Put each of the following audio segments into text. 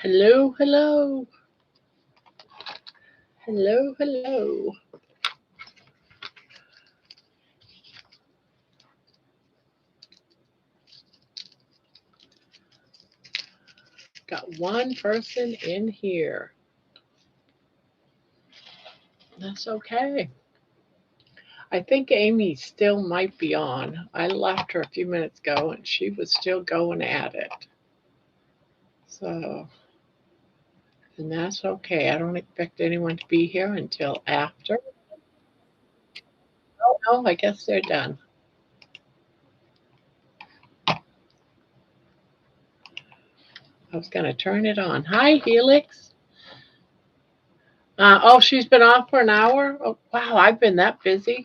Hello, hello, hello, hello. Got one person in here. That's okay. I think Amy still might be on. I left her a few minutes ago and she was still going at it. So, and that's okay. I don't expect anyone to be here until after. Oh, no, I guess they're done. I was going to turn it on. Hi, Helix. Oh, she's been off for an hour? Oh, wow, I've been that busy.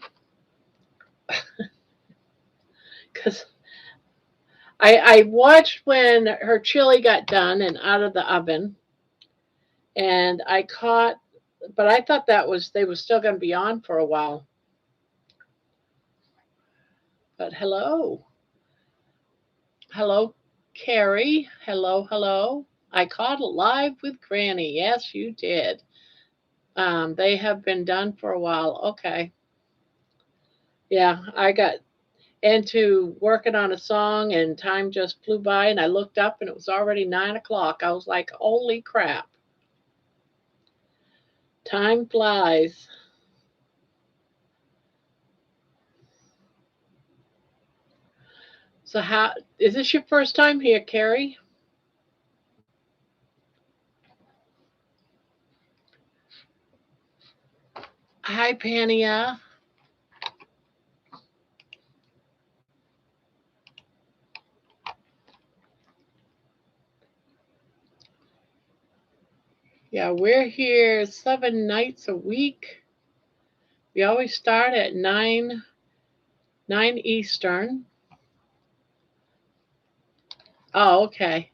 Because I watched when her chili got done and out of the oven, and I caught, but I thought that was they were still going to be on for a while. But hello, hello, Carrie, hello, hello. I caught it live with Granny. Yes, you did. They have been done for a while. Okay, yeah, I got into working on a song, and time just flew by, and I looked up, and it was already 9 o'clock. I was like, holy crap. Time flies. So how is this your first time here, Carrie? Hi, Pania. Yeah, we're here 7 nights a week. We always start at nine Eastern. Oh, okay.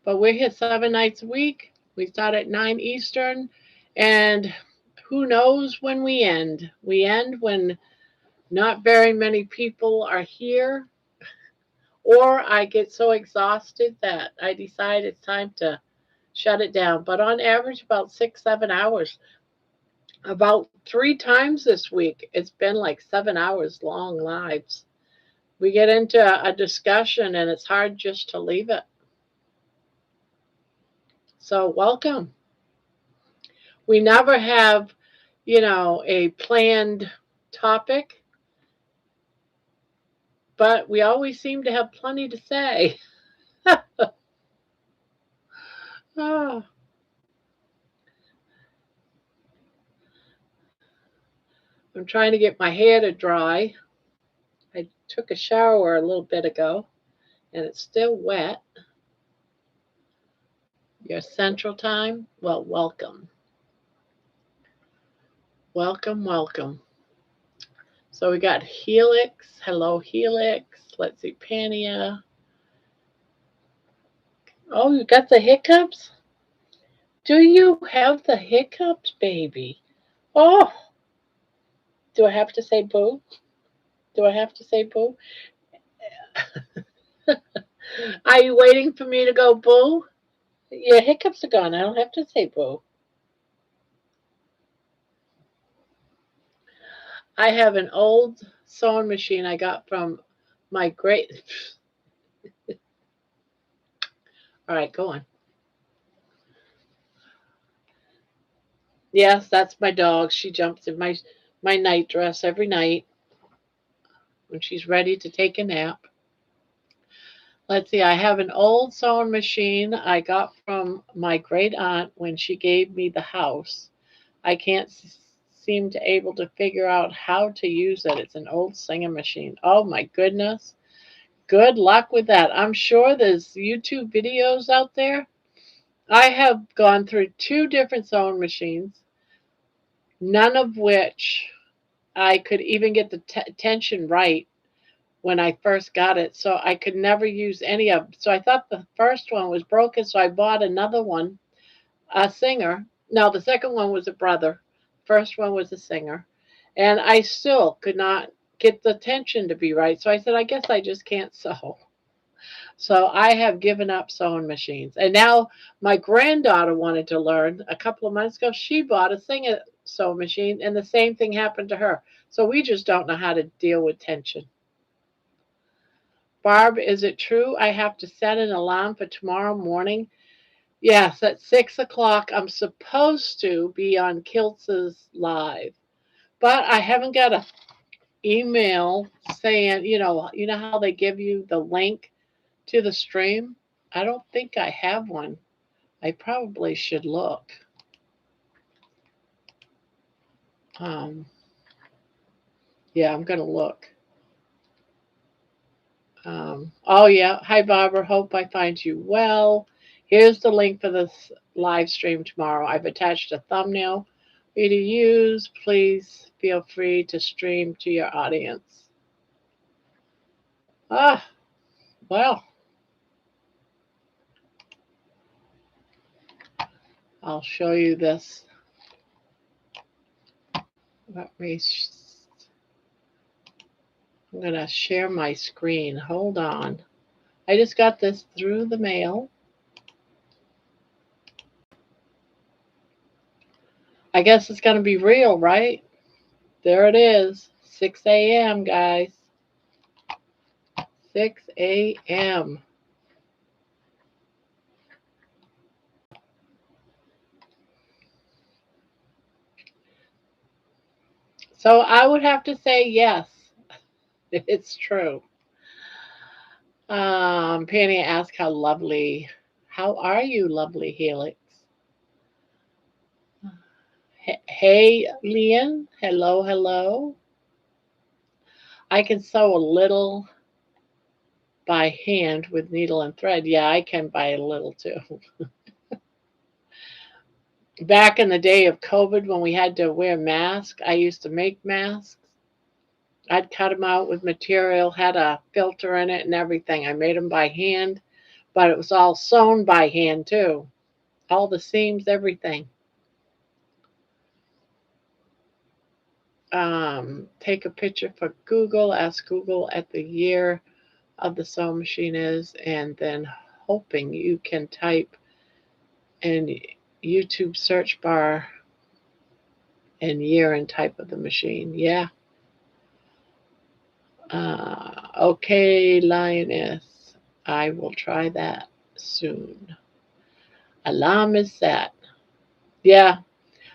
But we're here 7 nights a week. We start at 9 Eastern, and who knows when we end? We end when not very many people are here, or I get so exhausted that I decide it's time to shut it down. But on average, about 6, 7 hours. About 3 times this week, it's been like 7 hours long lives. We get into a discussion and it's hard just to leave it. So, welcome. We never have, a planned topic, but we always seem to have plenty to say. Oh, I'm trying to get my hair to dry. I took a shower a little bit ago and it's still wet. Your central time? Well, welcome. Welcome, welcome. So we got Helix. Hello, Helix. Let's see, Pania. Oh, you got the hiccups? Do you have the hiccups, baby? Oh, do I have to say boo? Do I have to say boo? Are you waiting for me to go boo? Your hiccups are gone. I don't have to say boo. I have an old sewing machine I got from my great. All right, go on. Yes, that's my dog. She jumps in my night dress every night when she's ready to take a nap. Let's see, I have an old sewing machine I got from my great aunt when she gave me the house. I can't seem to able to figure out how to use it. It's an old sewing machine. Oh my goodness. Good luck with that. I'm sure there's YouTube videos out there. I have gone through 2 different sewing machines, none of which I could even get the tension right when I first got it. So I could never use any of them. So I thought the first one was broken. So I bought another one, a singer. No, the second one was a brother. First one was a singer. And I still could not get the tension to be right. So I said, I guess I just can't sew. So I have given up sewing machines. And now my granddaughter wanted to learn a couple of months ago. She bought a sewing machine, and the same thing happened to her. So we just don't know how to deal with tension. Barb, is it true I have to set an alarm for tomorrow morning? Yes, at 6 o'clock. I'm supposed to be on Kiltz's live, but I haven't got a email saying, you know how they give you the link to the stream? I don't think I have one. I probably should look. Um, yeah, I'm going to look. Oh, yeah. Hi, Barbara. Hope I find you well. Here's the link for this live stream tomorrow. I've attached a thumbnail for you to use. Please feel free to stream to your audience. Ah, well, I'll show you this. Let me. I'm going to share my screen. Hold on. I just got this through the mail. I guess it's going to be real, right? There it is. 6 a.m., guys. 6 a.m. So I would have to say yes, it's true. Penny asked how lovely. How are you, lovely Helix? Hey, Leon. Hello, hello. I can sew a little by hand with needle and thread. Yeah, I can by a little too. Back in the day of COVID when we had to wear masks, I used to make masks. I'd cut them out with material, had a filter in it and everything. I made them by hand, but it was all sewn by hand too. All the seams, everything. Take a picture for Google, ask Google at the year of the sewing machine is, and then hoping you can type in YouTube search bar and year and type of the machine. Yeah. Okay, Lioness. I will try that soon. Alarm is set. Yeah,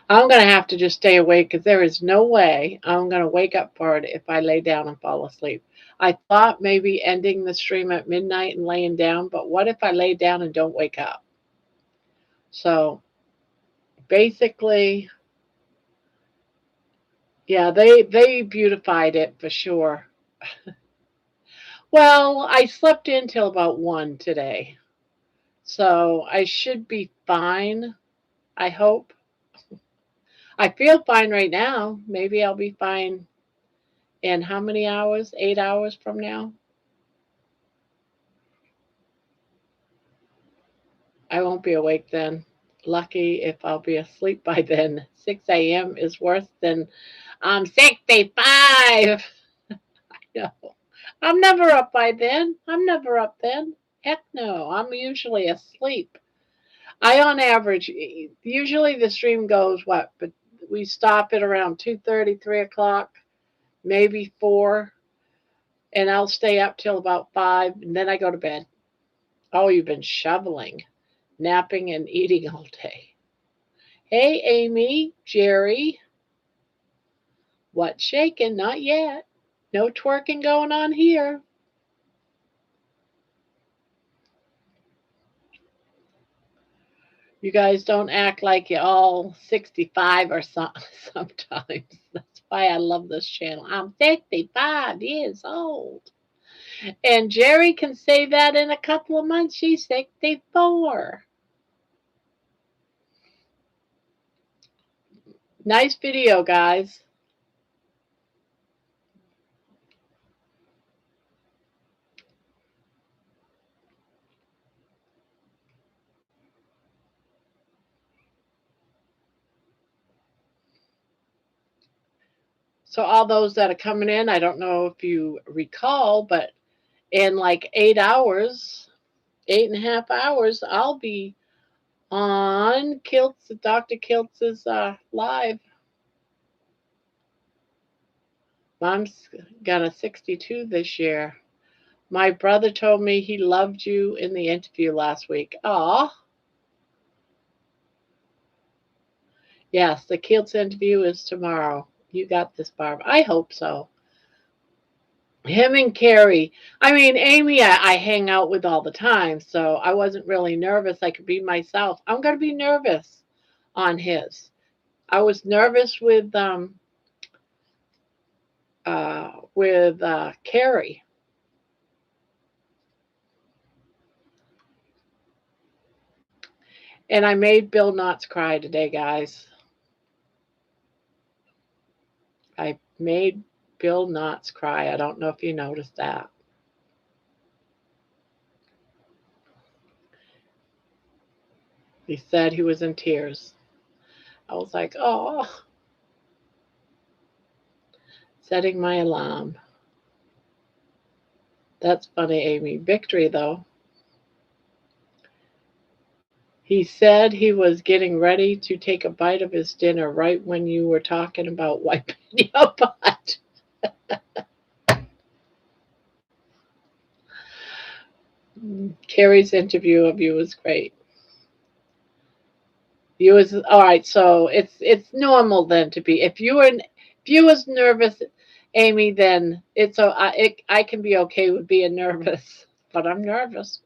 I'm going to have to just stay awake because there is no way I'm going to wake up for it if I lay down and fall asleep. I thought maybe ending the stream at midnight and laying down, but what if I lay down and don't wake up? So basically, yeah, they beautified it for sure. Well, I slept in till about 1 today. So I should be fine, I hope. I feel fine right now. Maybe I'll be fine in how many hours? 8 hours from now? I won't be awake then. Lucky if I'll be asleep by then. 6 a.m. is worse than 65. No, I'm never up by then. I'm never up then. Heck no. I'm usually asleep. I, on average, usually the stream goes what? But we stop at around 2:30, 3 o'clock, maybe 4, and I'll stay up till about 5, and then I go to bed. Oh, you've been shoveling, napping, and eating all day. Hey, Amy, Jerry. What's shaking? Not yet. No twerking going on here. You guys don't act like you're all 65 or sometimes. That's why I love this channel. I'm 65 years old. And Jerry can say that in a couple of months. She's 64. Nice video, guys. So all those that are coming in, I don't know if you recall, but in like 8 hours, 8.5 hours, I'll be on Dr. Kiltz's live. Mom's got a 62 this year. My brother told me he loved you in the interview last week. Aw. Yes, the Kiltz interview is tomorrow. You got this, Barb. I hope so. Him and Carrie. I mean, Amy, I hang out with all the time, so I wasn't really nervous. I could be myself. I'm going to be nervous on his. I was nervous with Carrie. And I made Bill Knotts cry today, guys. I made Bill Knotts cry. I don't know if you noticed that. He said he was in tears. I was like, oh, setting my alarm. That's funny, Amy. Victory, though. He said he was getting ready to take a bite of his dinner right when you were talking about wiping your butt. Carrie's interview of you was great. You was all right. So it's normal then to be. If you was nervous, Amy, then I can be okay with being nervous, but I'm nervous,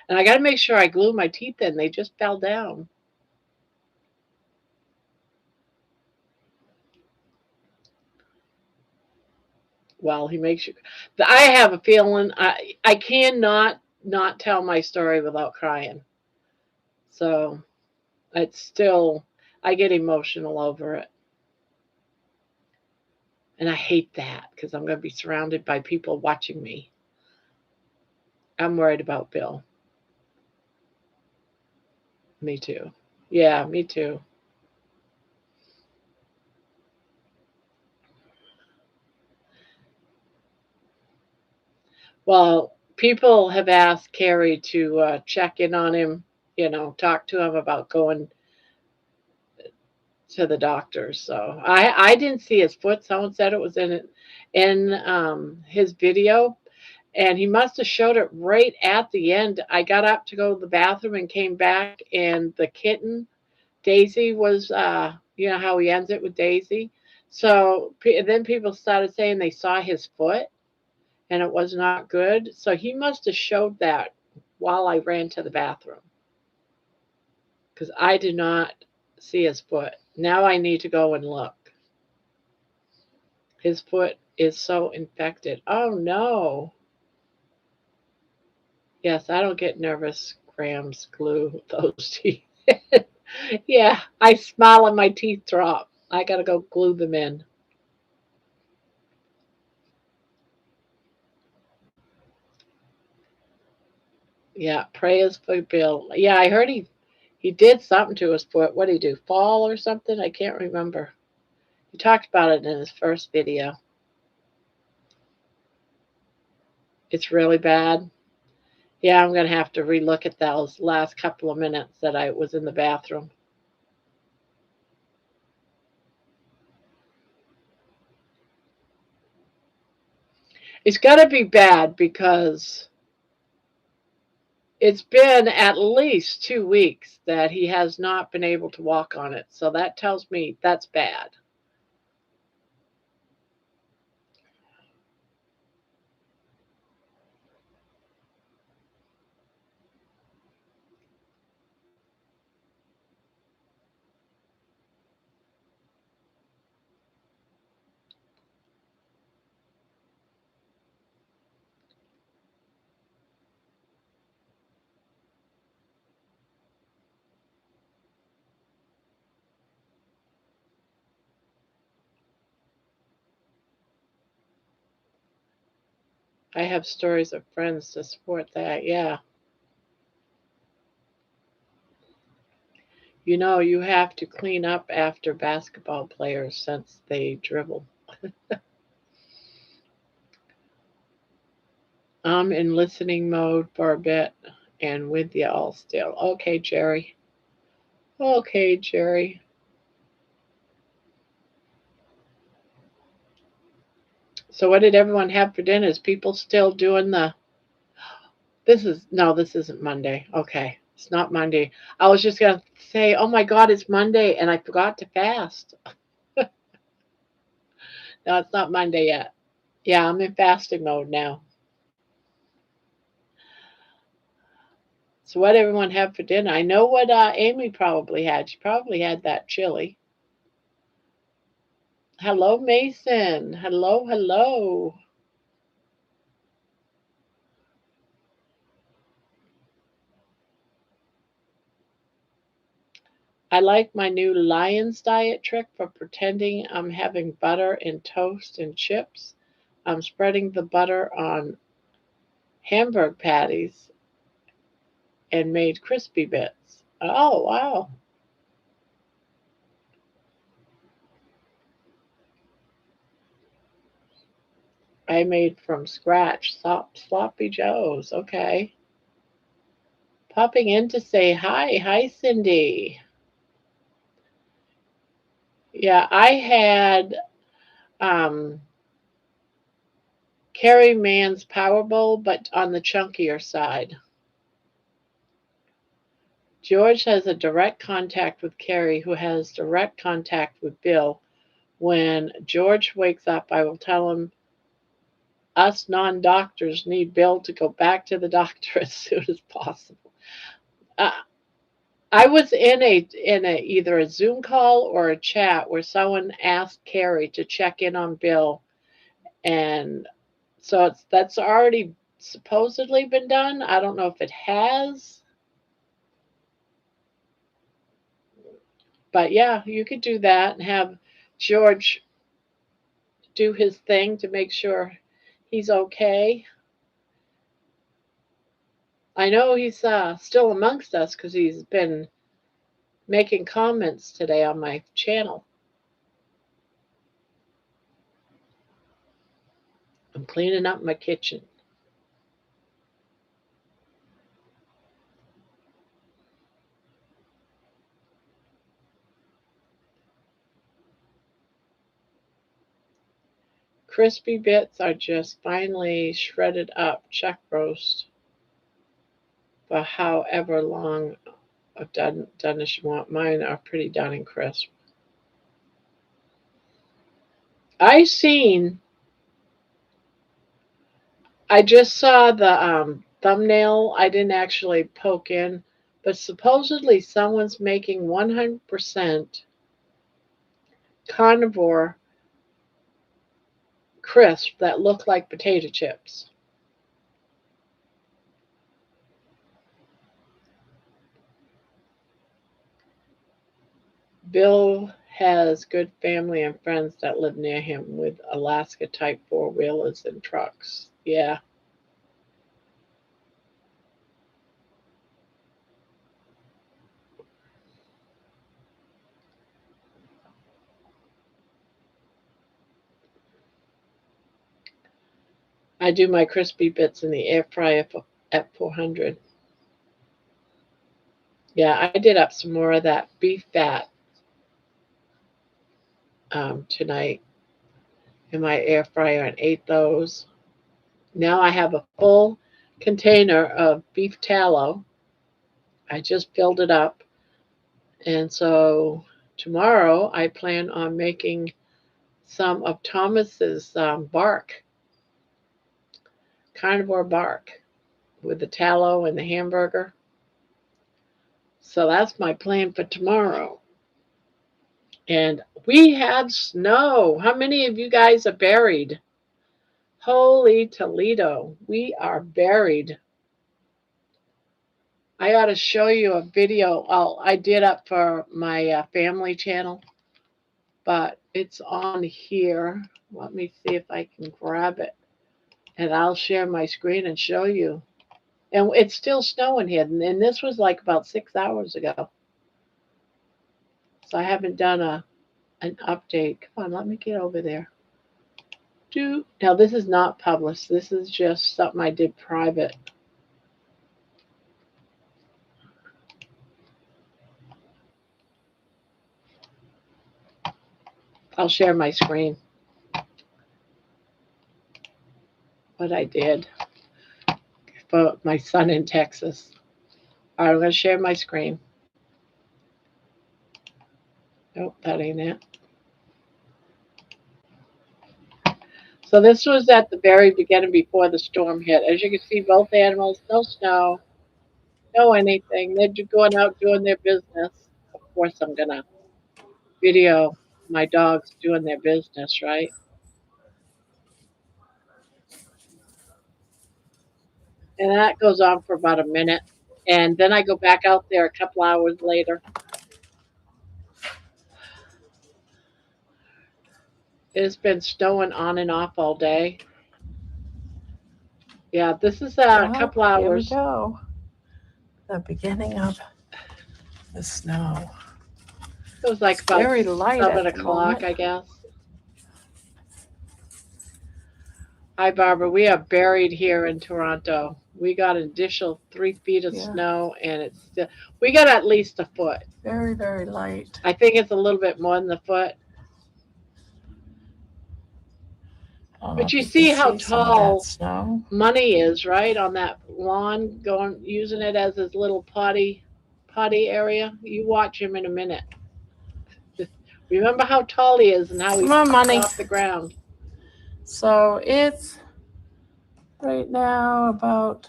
and I got to make sure I glue my teeth in. They just fell down. Well, he makes you. I have a feeling I cannot not tell my story without crying. So it's still I get emotional over it. And I hate that because I'm going to be surrounded by people watching me. I'm worried about Bill. Me too. Yeah, me too. Well, people have asked Carrie to check in on him, talk to him about going to the doctor. So I didn't see his foot. Someone said it was in his video, and he must have showed it right at the end. I got up to go to the bathroom and came back, and the kitten Daisy was, you know how he ends it with Daisy. So then people started saying they saw his foot, and it was not good. So he must have showed that while I ran to the bathroom because I did not see his foot. Now I need to go and look. His foot is so infected. Oh no. Yes, I don't get nervous. Grams glue those teeth. Yeah, I smile and my teeth drop. I got to go glue them in. Yeah, prayers for Bill. Yeah, I heard he did something to his foot. What did he do? Fall or something? I can't remember. He talked about it in his first video. It's really bad. Yeah, I'm gonna have to relook at those last couple of minutes that I was in the bathroom. It's gotta be bad because it's been at least 2 weeks that he has not been able to walk on it. So that tells me that's bad. I have stories of friends to support that. Yeah. You have to clean up after basketball players since they dribble. I'm in listening mode for a bit and with you all still. Okay, Jerry. Okay, Jerry. So what did everyone have for dinner? Is people still doing the this isn't Monday. Okay. It's not Monday. I was just gonna say, oh my God, it's Monday and I forgot to fast. No, it's not Monday yet. Yeah, I'm in fasting mode now. So what everyone have for dinner? I know what Amy probably had. She probably had that chili. Hello, Mason. Hello, hello. I like my new Lion's Diet trick for pretending I'm having butter and toast and chips. I'm spreading the butter on hamburger patties and made crispy bits. Oh, wow. I made from scratch sloppy joes. Okay. Popping in to say hi. Hi, Cindy. Yeah, I had um, Carrie Mann's Powerball, but on the chunkier side. George has a direct contact with Carrie, who has direct contact with Bill. When George wakes up, I will tell him us non-doctors need Bill to go back to the doctor as soon as possible. Uh, I was in a either a Zoom call or a chat where someone asked Carrie to check in on Bill, and so that's already supposedly been done. I don't know if it has, but yeah, you could do that and have George do his thing to make sure he's okay. I know he's still amongst us because he's been making comments today on my channel. I'm cleaning up my kitchen. Crispy bits are just finely shredded up chuck roast for however long done as you want. Mine are pretty done and crisp. I seen. I just saw the thumbnail. I didn't actually poke in, but supposedly someone's making 100% carnivore crisp that look like potato chips. Bill has good family and friends that live near him with Alaska type four-wheelers and trucks. Yeah, I do my crispy bits in the air fryer at 400. Yeah, I did up some more of that beef fat tonight in my air fryer and ate those. Now I have a full container of beef tallow. I just filled it up. And so tomorrow I plan on making some of Thomas's bark, carnivore bark, with the tallow and the hamburger. So that's my plan for tomorrow. And we had snow. How many of you guys are buried? Holy Toledo, we are buried. I ought to show you a video I did up for my family channel, but it's on here. Let me see if I can grab it, and I'll share my screen and show you. And it's still snowing here, and this was like about 6 hours ago. So I haven't done an update. Come on, let me get over there Now this is not published. This is just something I did private. I'll share my screen. What I did for my son in Texas. All right, I'm going to share my screen. Nope, that ain't it. So this was at the very beginning before the storm hit. As you can see, both animals, no snow, no anything. They're going out doing their business. Of course, I'm going to video my dogs doing their business, right? And that goes on for about a minute. And then I go back out there a couple hours later. It's been snowing on and off all day. Yeah, this is a couple hours. Here we go. The beginning of the snow. It was like about very light 7 o'clock, I guess. Hi, Barbara. We are buried here in Toronto. We got an additional 3 feet of snow, and it's still, we got at least a foot. Very, very light. I think it's a little bit more than a foot. But you see how tall Money is, right, on that lawn, using it as his little potty area. You watch him in a minute. Remember how tall he is and how he's off the ground. So it's right now about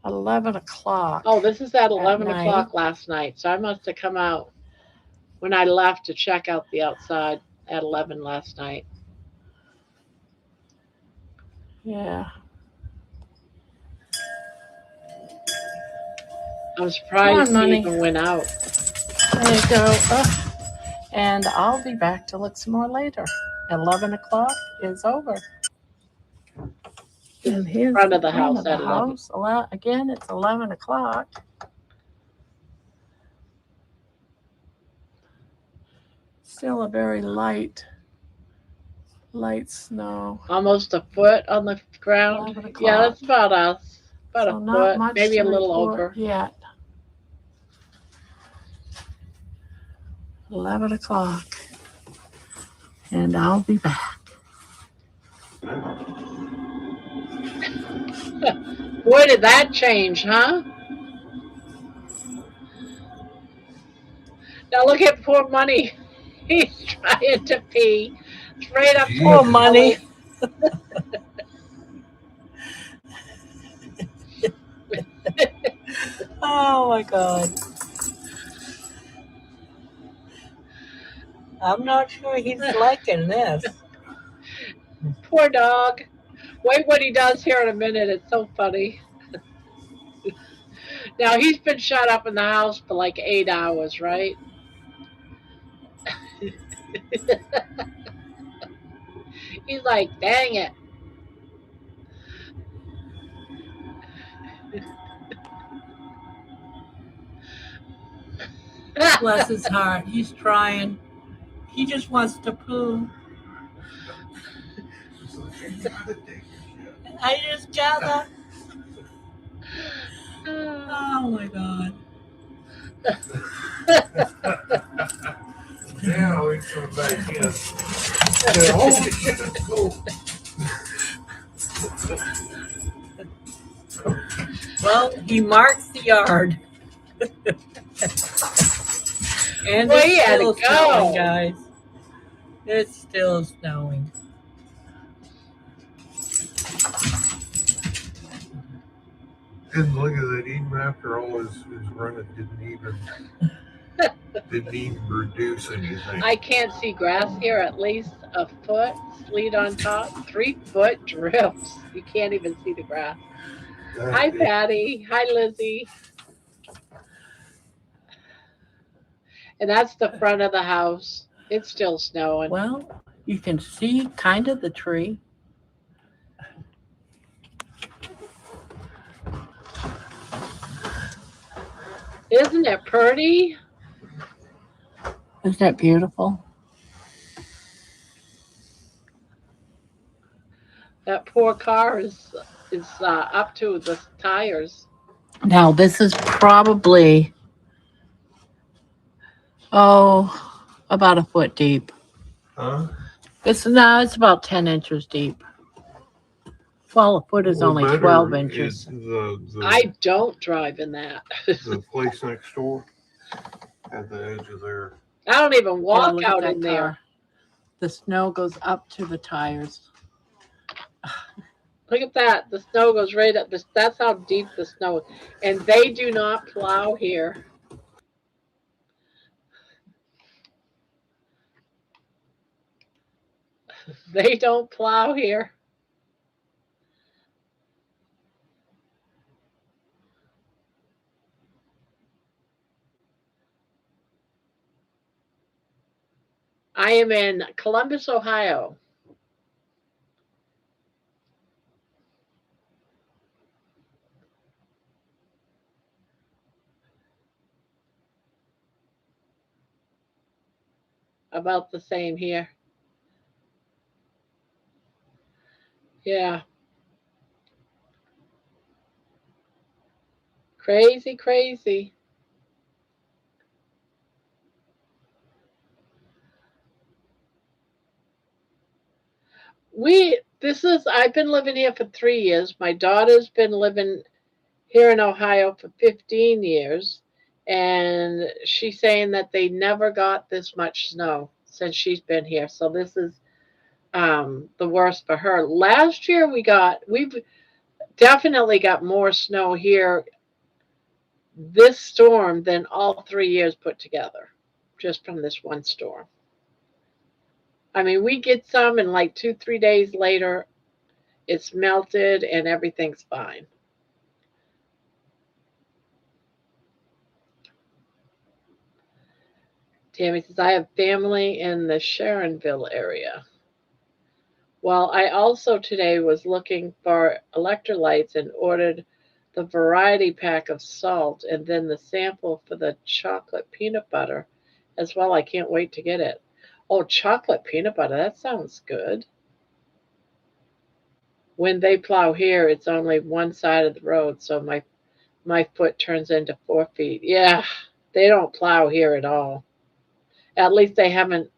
11 o'clock. Oh, this is at 11 o'clock last night. So I must have come out when I left to check out the outside at 11 last night. Yeah. I'm surprised he even went out. There you go. And I'll be back to look some more later. 11 o'clock is over. And here's front of the house at 11. Again, it's 11 o'clock. Still a very light snow. Almost a foot on the ground. Yeah, that's about us. About a foot, maybe a little over. Yet. 11 o'clock. And I'll be back. Boy, did that change, huh? Now look at poor Money. He's trying to pee. Straight up poor Money. Oh my God. I'm not sure he's liking this. Poor dog. Wait what he does here in a minute. It's so funny. Now, he's been shut up in the house for like 8 hours, right? He's like, dang it. Bless his heart. He's trying. He just wants to poo. I just gather. Oh my God. Now we come back in. Well, he marks the yard. And Well, it's still snowing, guys. It's still snowing. And look at that, even after all his running, didn't even reduce anything. I can't see grass here, at least a foot, sleet on top, 3-foot drifts. You can't even see the grass. Hi, Patty. Hi, Lizzie. And that's the front of the house. It's still snowing. Well, you can see kind of the tree. Isn't it pretty? Isn't that beautiful? That poor car is up to the tires. Now, this is probably, about a foot deep. Huh? It's about 10 inches deep. Well, a foot is Well, only 12 better is inches. I don't drive in that. the place next door at the edge of there. I don't even Yeah, walk look at out that in there. car. The snow goes up to the tires. Look at that. The snow goes right up. That's how deep the snow is. And they do not plow here. They don't plow here. I am in Columbus, Ohio. About the same here. Yeah. Crazy, crazy. I've been living here for 3 years. My daughter's been living here in Ohio for 15 years. And she's saying that they never got this much snow since she's been here. So this is the worst for her. Last year we've definitely got more snow here this storm than all 3 years put together, just from this one storm. I mean, we get some, and like 2, 3 days later, it's melted and everything's fine. Tammy says, I have family in the Sharonville area. Well, I also today was looking for electrolytes and ordered the variety pack of salt and then the sample for the chocolate peanut butter as well. I can't wait to get it. Oh, chocolate peanut butter, that sounds good. When they plow here, it's only one side of the road, so my foot turns into 4 feet. Yeah, they don't plow here at all. At least they haven't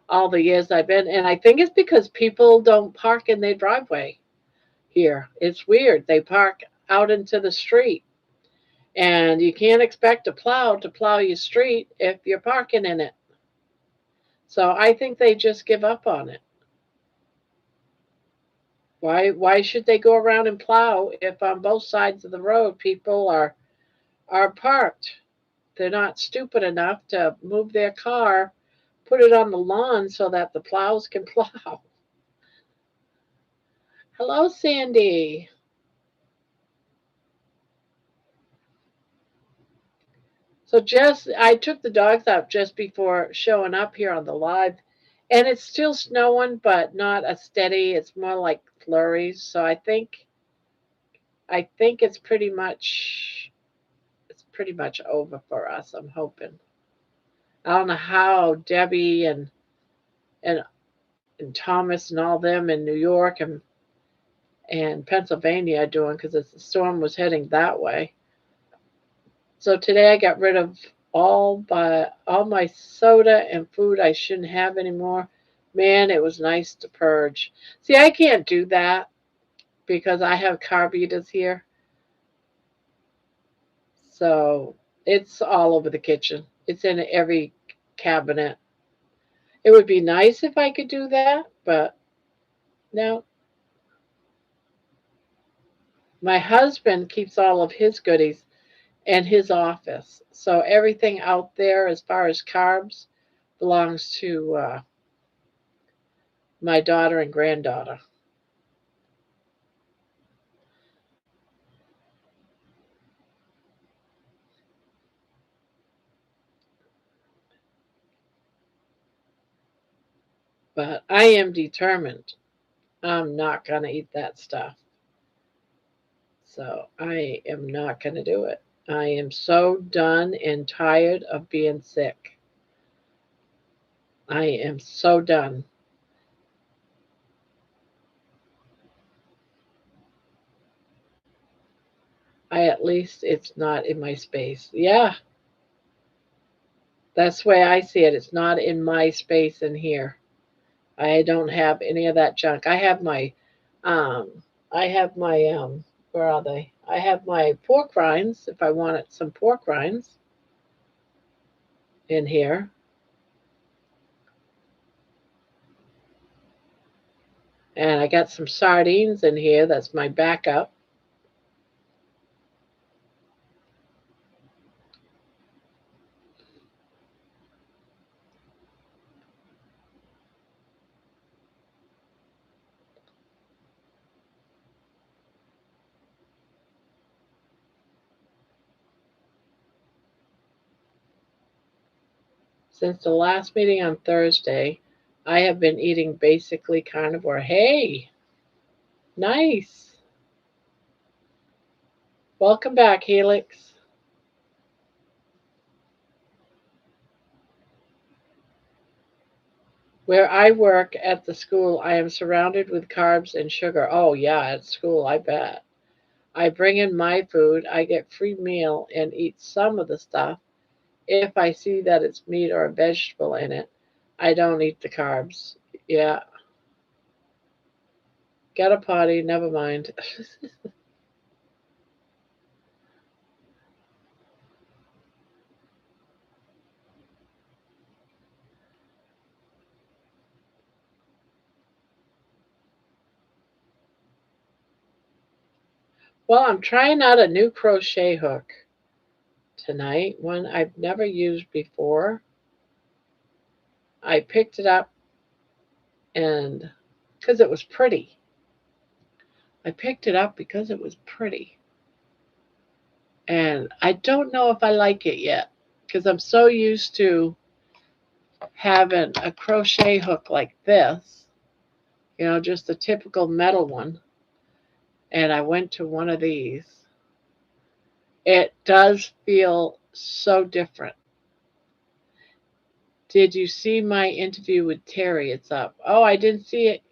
all the years I've been. And I think it's because people don't park in their driveway here. It's weird. They park out into the street. And you can't expect to plow your street if you're parking in it. So I think they just give up on it. Why should they go around and plow if on both sides of the road people are parked? They're not stupid enough to move their car, put it on the lawn so that the plows can plow. Hello, Sandy. So I took the dogs out just before showing up here on the live, and it's still snowing, but not a steady. It's more like flurries. So I think it's pretty much over for us. I'm hoping. I don't know how Debbie and and Thomas and all them in New York and Pennsylvania are doing because the storm was heading that way. So today I got rid of all my soda and food I shouldn't have anymore. Man, it was nice to purge. See, I can't do that because I have carb eaters here. So it's all over the kitchen. It's in every cabinet. It would be nice if I could do that, but no. My husband keeps all of his goodies in his office. So everything out there as far as carbs belongs to my daughter and granddaughter. But I am determined. I'm not going to eat that stuff. So I am not going to do it. I am so done and tired of being sick. I am so done. At least it's not in my space. Yeah, that's the way I see it. It's not in my space in here. I don't have any of that junk. Um, I have my, where are they? I have my pork rinds if I wanted some pork rinds in here. And I got some sardines in here. That's my backup. Since the last meeting on Thursday, I have been eating basically carnivore. Hey, nice. Welcome back, Helix. Where I work at the school, I am surrounded with carbs and sugar. Oh, yeah, at school, I bet. I bring in my food, I get free meal, and eat some of the stuff. If I see that it's meat or a vegetable in it, I don't eat the carbs. Yeah, got a potty, never mind. Well, I'm trying out a new crochet hook tonight, one I've never used before. I picked it up and because it was pretty. I picked it up because it was pretty. And I don't know if I like it yet because I'm so used to having a crochet hook like this, just a typical metal one. And I went to one of these. It does feel so different. Did you see my interview with Terry? It's up. Oh, I didn't see it.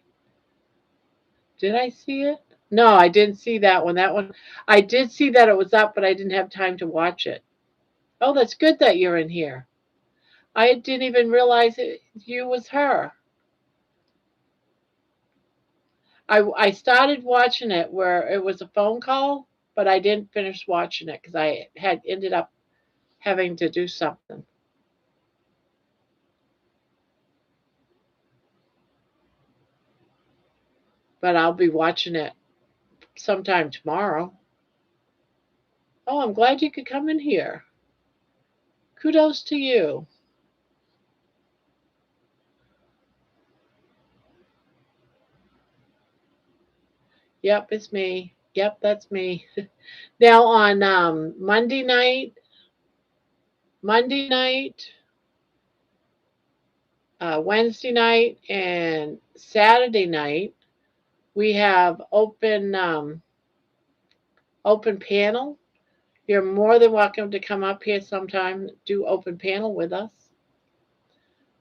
Did I see it? No, I didn't see that one. That one, I did see that it was up, but I didn't have time to watch it. Oh, that's good that you're in here. I didn't even realize you was her. I started watching it where it was a phone call, but I didn't finish watching it because I had ended up having to do something. But I'll be watching it sometime tomorrow. Oh, I'm glad you could come in here. Kudos to you. Yep, it's me. Yep, that's me. Now on Monday night, Wednesday night, and Saturday night, we have open panel. You're more than welcome to come up here sometime, do open panel with us.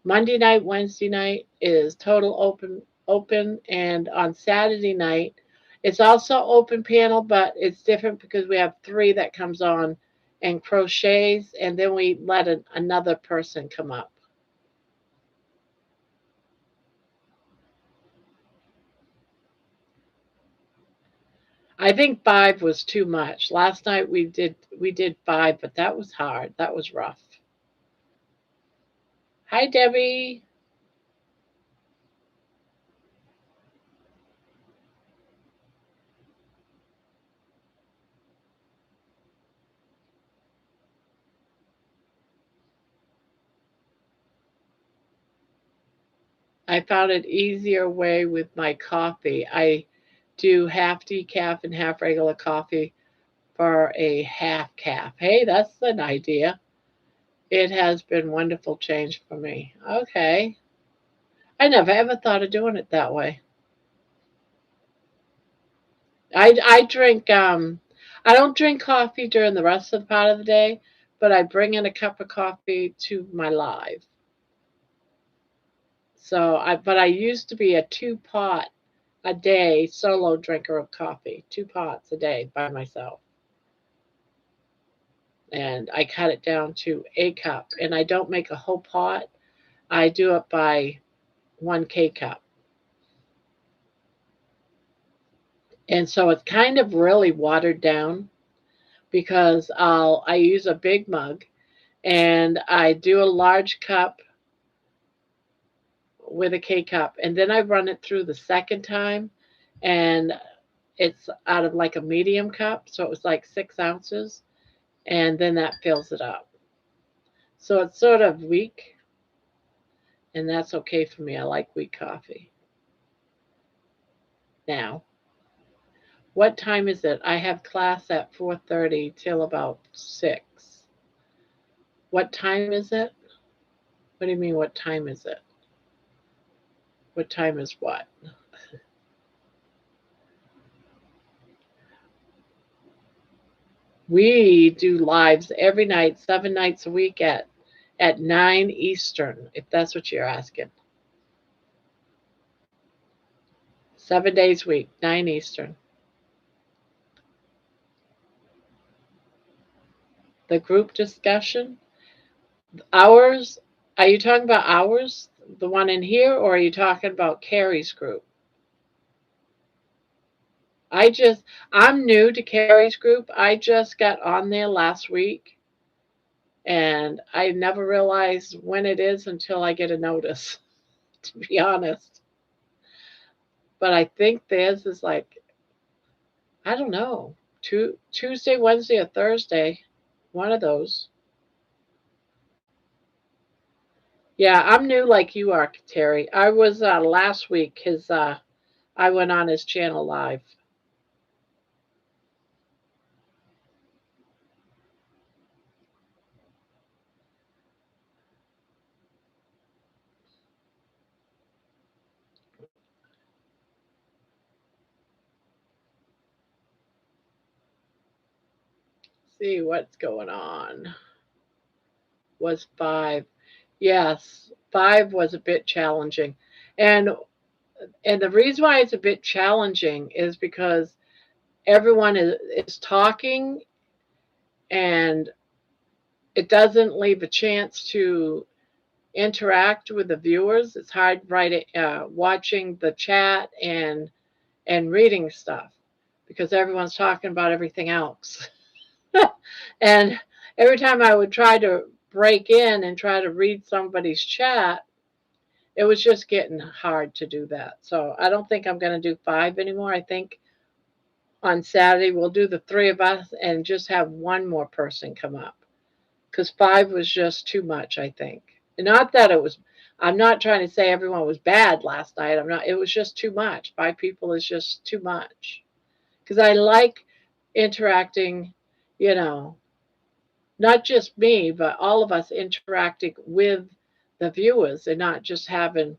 Monday night, Wednesday night is total open, and on Saturday night, it's also open panel, but it's different because we have three that comes on and crochets, and then we let another person come up. I think 5 was too much. Last night we did 5, but that was hard. That was rough. Hi, Debbie. I found an easier way with my coffee. I do half decaf and half regular coffee for a half calf. Hey, that's an idea. It has been wonderful change for me. Okay. I never ever thought of doing it that way. I drink I don't drink coffee during the rest of the part of the day, but I bring in a cup of coffee to my live. But I used to be a 2 pot a day solo drinker of coffee, 2 pots a day by myself. and I cut it down to a cup. And I don't make a whole pot. I do it by 1 K-cup. And so it's kind of really watered down because I use a big mug and I do a large cup with a K-cup, and then I run it through the second time, and it's out of like a medium cup, so it was like 6 ounces, and then that fills it up. So it's sort of weak, and that's okay for me. I like weak coffee. Now, what time is it? I have class at 4:30 till about 6. What time is it? What do you mean, what time is it? What time is what? We do lives every night, 7 nights a week at 9 Eastern, if that's what you're asking. 7 days a week, 9 Eastern. The group discussion, ours, are you talking about ours, the one in here, or are you talking about Carrie's group? I just, I'm new to Carrie's group. I just got on there last week, and I never realize when it is until I get a notice, to be honest. But I think theirs is like, I don't know, Tuesday, Wednesday, or Thursday, one of those. Yeah, I'm new like you are, Terry. I was last week. I went on his channel live. See what's going on. Was 5? Yes, 5 was a bit challenging, and and the reason why it's a bit challenging is because everyone is talking, and it doesn't leave a chance to interact with the viewers. It's hard writing, watching the chat and reading stuff because everyone's talking about everything else. And every time I would try to break in and try to read somebody's chat, it was just getting hard to do that. So I don't think I'm going to do 5 anymore. I think on Saturday we'll do the 3 of us and just have one more person come up because 5 was just too much, I think. Not that it was, I'm not trying to say everyone was bad last night. I'm not, it was just too much. 5 people is just too much. Because I like interacting, you know, not just me, but all of us interacting with the viewers and not just having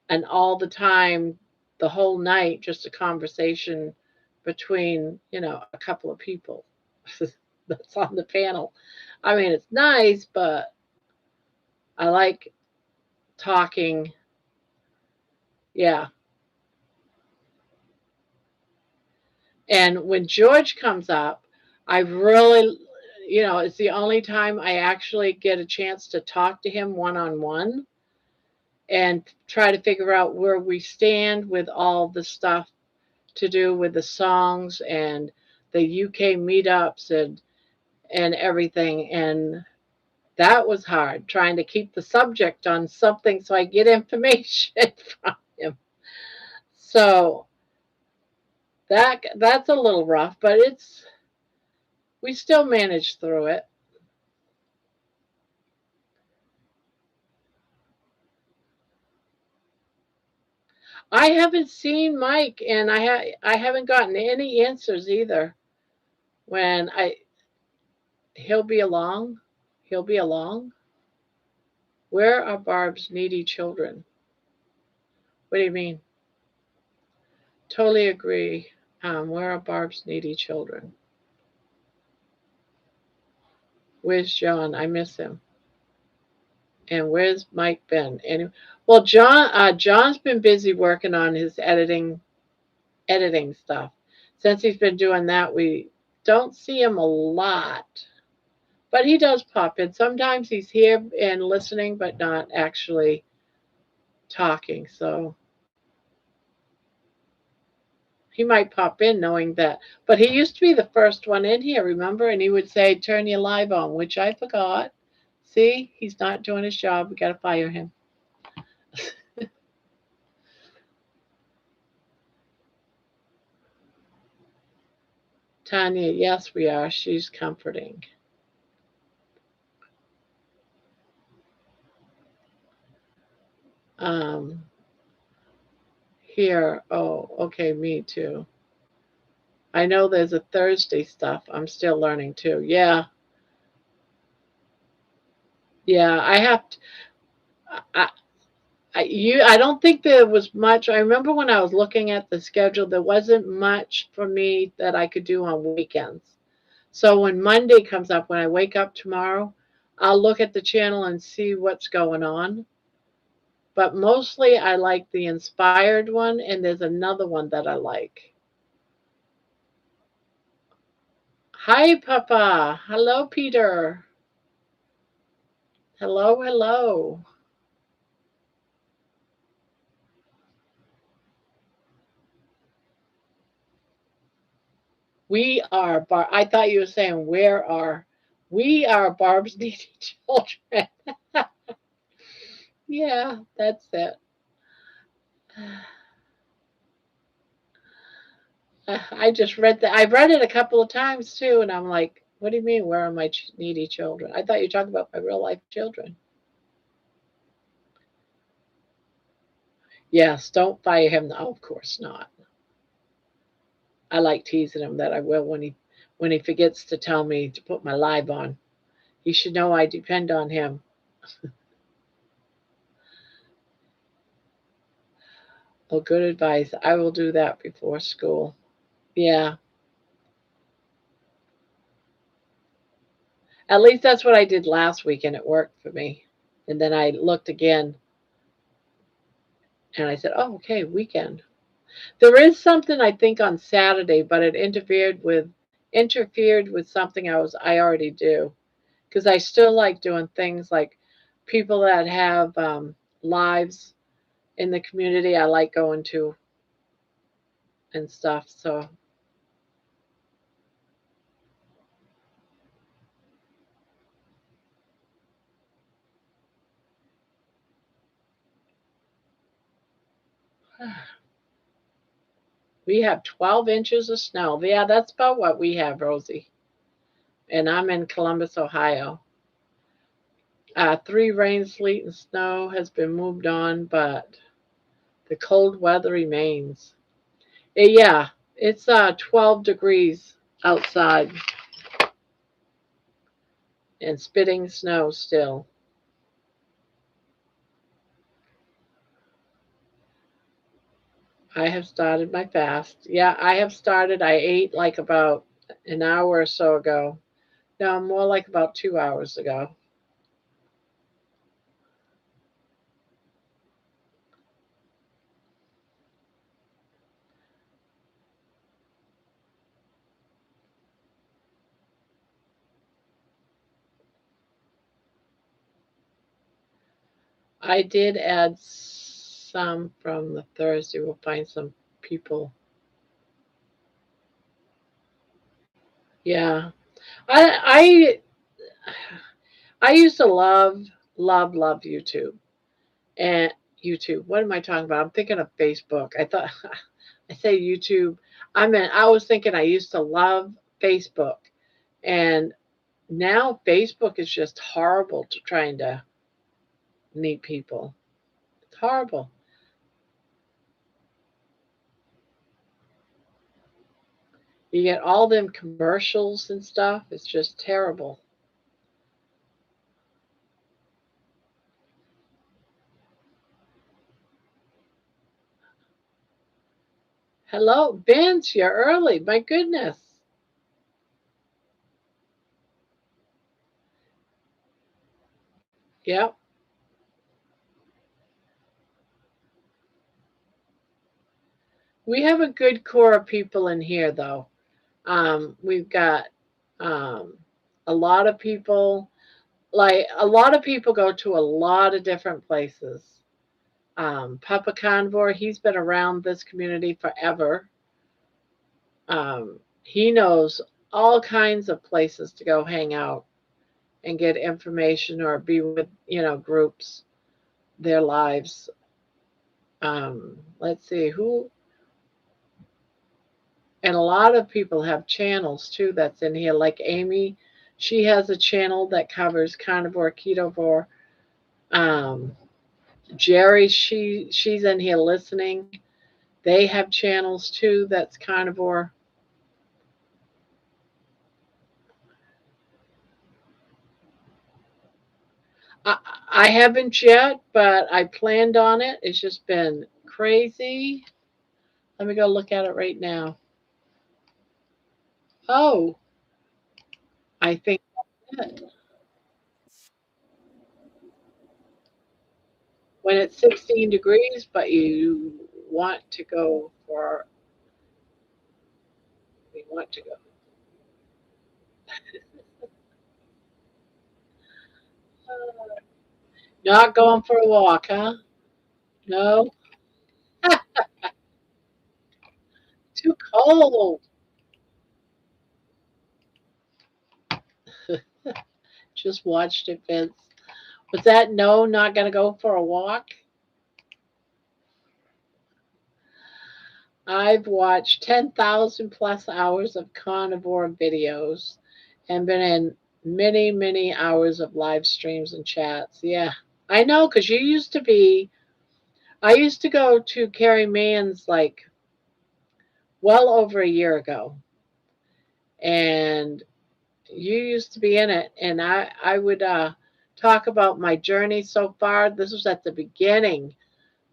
an all the time, the whole night, just a conversation between, a couple of people that's on the panel. I mean, it's nice, but I like talking. Yeah. And when George comes up, I really, it's the only time I actually get a chance to talk to him one on one and try to figure out where we stand with all the stuff to do with the songs and the UK meetups and everything. And that was hard, trying to keep the subject on something so I get information from him. So that's a little rough, but we still managed through it. I haven't seen Mike, and I haven't gotten any answers either. When he'll be along, he'll be along. Where are Barb's needy children? What do you mean? Totally agree. Where are Barb's needy children? Where's John? I miss him. And where's Mike been? Well, John's been busy working on his editing stuff. Since he's been doing that, we don't see him a lot. But he does pop in. Sometimes he's here and listening, but not actually talking. So he might pop in knowing that. But he used to be the first one in here, remember? And he would say, turn your live on, which I forgot. See, he's not doing his job. We got to fire him. Tanya, yes, we are. She's comforting. Um, Here, oh, okay, me too. I know there's a Thursday stuff. I'm still learning too. Yeah, yeah. I have to, I, I don't think there was much. I remember when I was looking at the schedule, there wasn't much for me that I could do on weekends. So when Monday comes up, when I wake up tomorrow, I'll look at the channel and see what's going on. But mostly I like the inspired one, and there's another one that I like. Hi, Papa. Hello, Peter. Hello, hello. We are Bar. I thought you were saying where are. We are Barb's needy children. Yeah, that's it. I just read that. I read it a couple of times too, and I'm like, what do you mean? Where are my needy children? I thought you were talking about my real life children. Yes, don't fire him. No, of course not. I like teasing him that I will when he forgets to tell me to put my live on. He should know I depend on him. Oh, good advice. I will do that before school. Yeah. At least that's what I did last week and it worked for me. And then I looked again and I said, "Oh, okay, weekend." There is something I think on Saturday, but it interfered with something I already do because I still like doing things like people that have lives in the community. I like going to and stuff. So we have 12 inches of snow. Yeah, that's about what we have, Rosie. And I'm in Columbus, Ohio. 3 rain, sleet, and snow has been moved on, but the cold weather remains. Yeah, it's 12 degrees outside and spitting snow still. I have started my fast. Yeah, I have started. I ate like about an hour or so ago. No, more like about 2 hours ago. I did add some from the Thursday. We'll find some people. Yeah. I I used to love YouTube. And YouTube. What am I talking about? I'm thinking of Facebook. I thought I say YouTube. I was thinking I used to love Facebook. And now Facebook is just horrible to trying to meet people. It's horrible. You get all them commercials and stuff. It's just terrible. Hello, Vince, you're early. My goodness. Yep. We have a good core of people in here though. We've got um A lot of people, go to a lot of different places. Papa Convor, he's been around this community forever. He knows all kinds of places to go hang out and get information or be with, groups, their lives. Let's see who, and a lot of people have channels too that's in here. Like Amy, she has a channel that covers carnivore, ketovore. Um, Jerry, she's in here listening. They have channels too that's carnivore. I, I haven't yet, but I planned on it. It's just been crazy. Let me go look at it right now. Oh, I think that's it. When it's 16 degrees, but want to go for, we want to go. Not going for a walk, huh? No, too cold. Just watched it, Vince. Was that no, not going to go for a walk? I've watched 10,000 plus hours of carnivore videos and been in many, many hours of live streams and chats. Yeah, I know, because I used to go to Carrie Mann's like well over a year ago, and you used to be in it, and I would talk about my journey so far. This was at the beginning,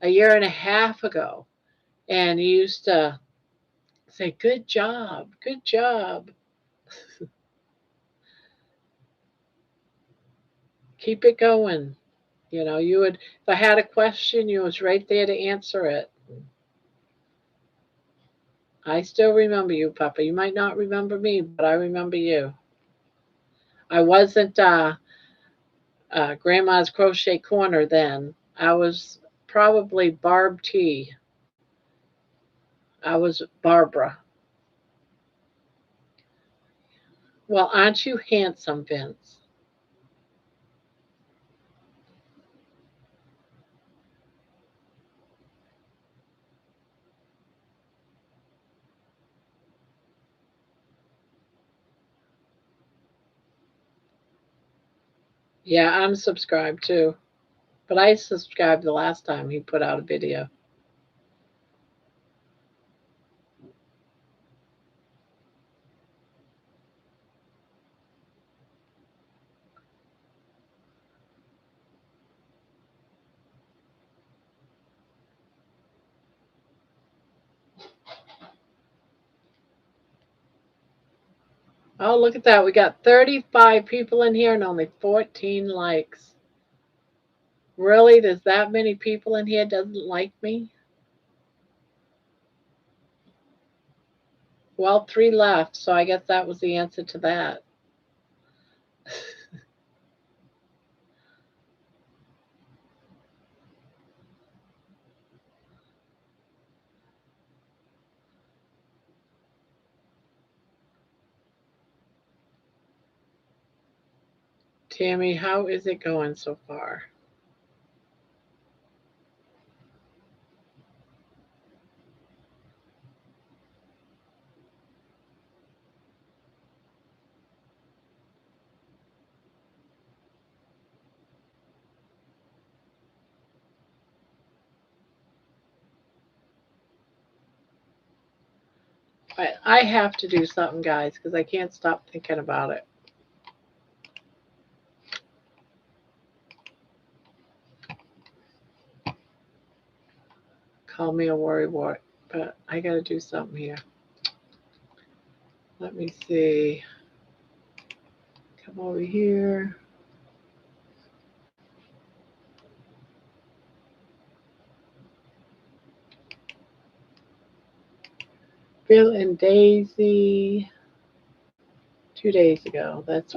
a year and a half ago, and you used to say, "Good job, good job, keep it going." You would, if I had a question, you was right there to answer it. I still remember you, Papa. You might not remember me, but I remember you. I wasn't Grandma's Crochet Corner then. I was probably Barb T. I was Barbara. Well, aren't you handsome, Vince? Yeah, I'm subscribed too. But I subscribed the last time he put out a video. Oh, look at that. We got 35 people in here and only 14 likes. Really? There's that many people in here doesn't like me? Well, 3 left, so I guess that was the answer to that. Tammy, how is it going so far? I have to do something, guys, because I can't stop thinking about it. Call me a worrywart, but I got to do something here. Let me see. Come over here. Bill and Daisy. 2 days ago. That's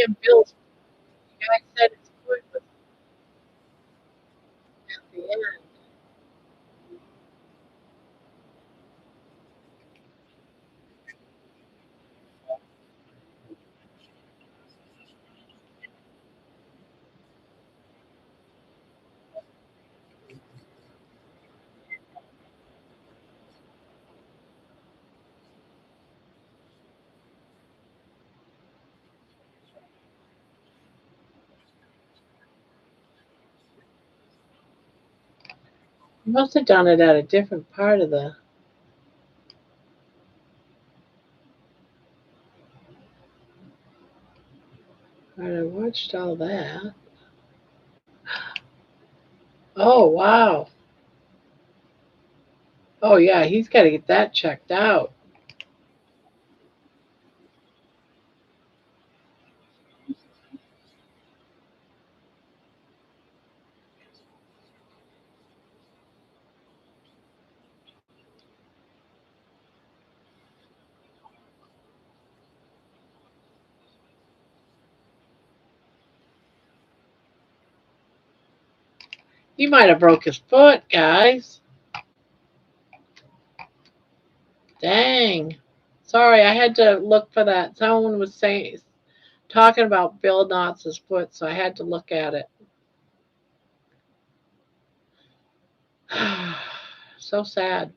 and Bill's guy said his foot was at the end. He must have done it at a different part of the. I watched all that. Oh wow. Oh yeah, he's got to get that checked out. He might have broke his foot, guys. Dang. Sorry, I had to look for that. Someone was saying talking about Bill Knott's foot, so I had to look at it. So sad.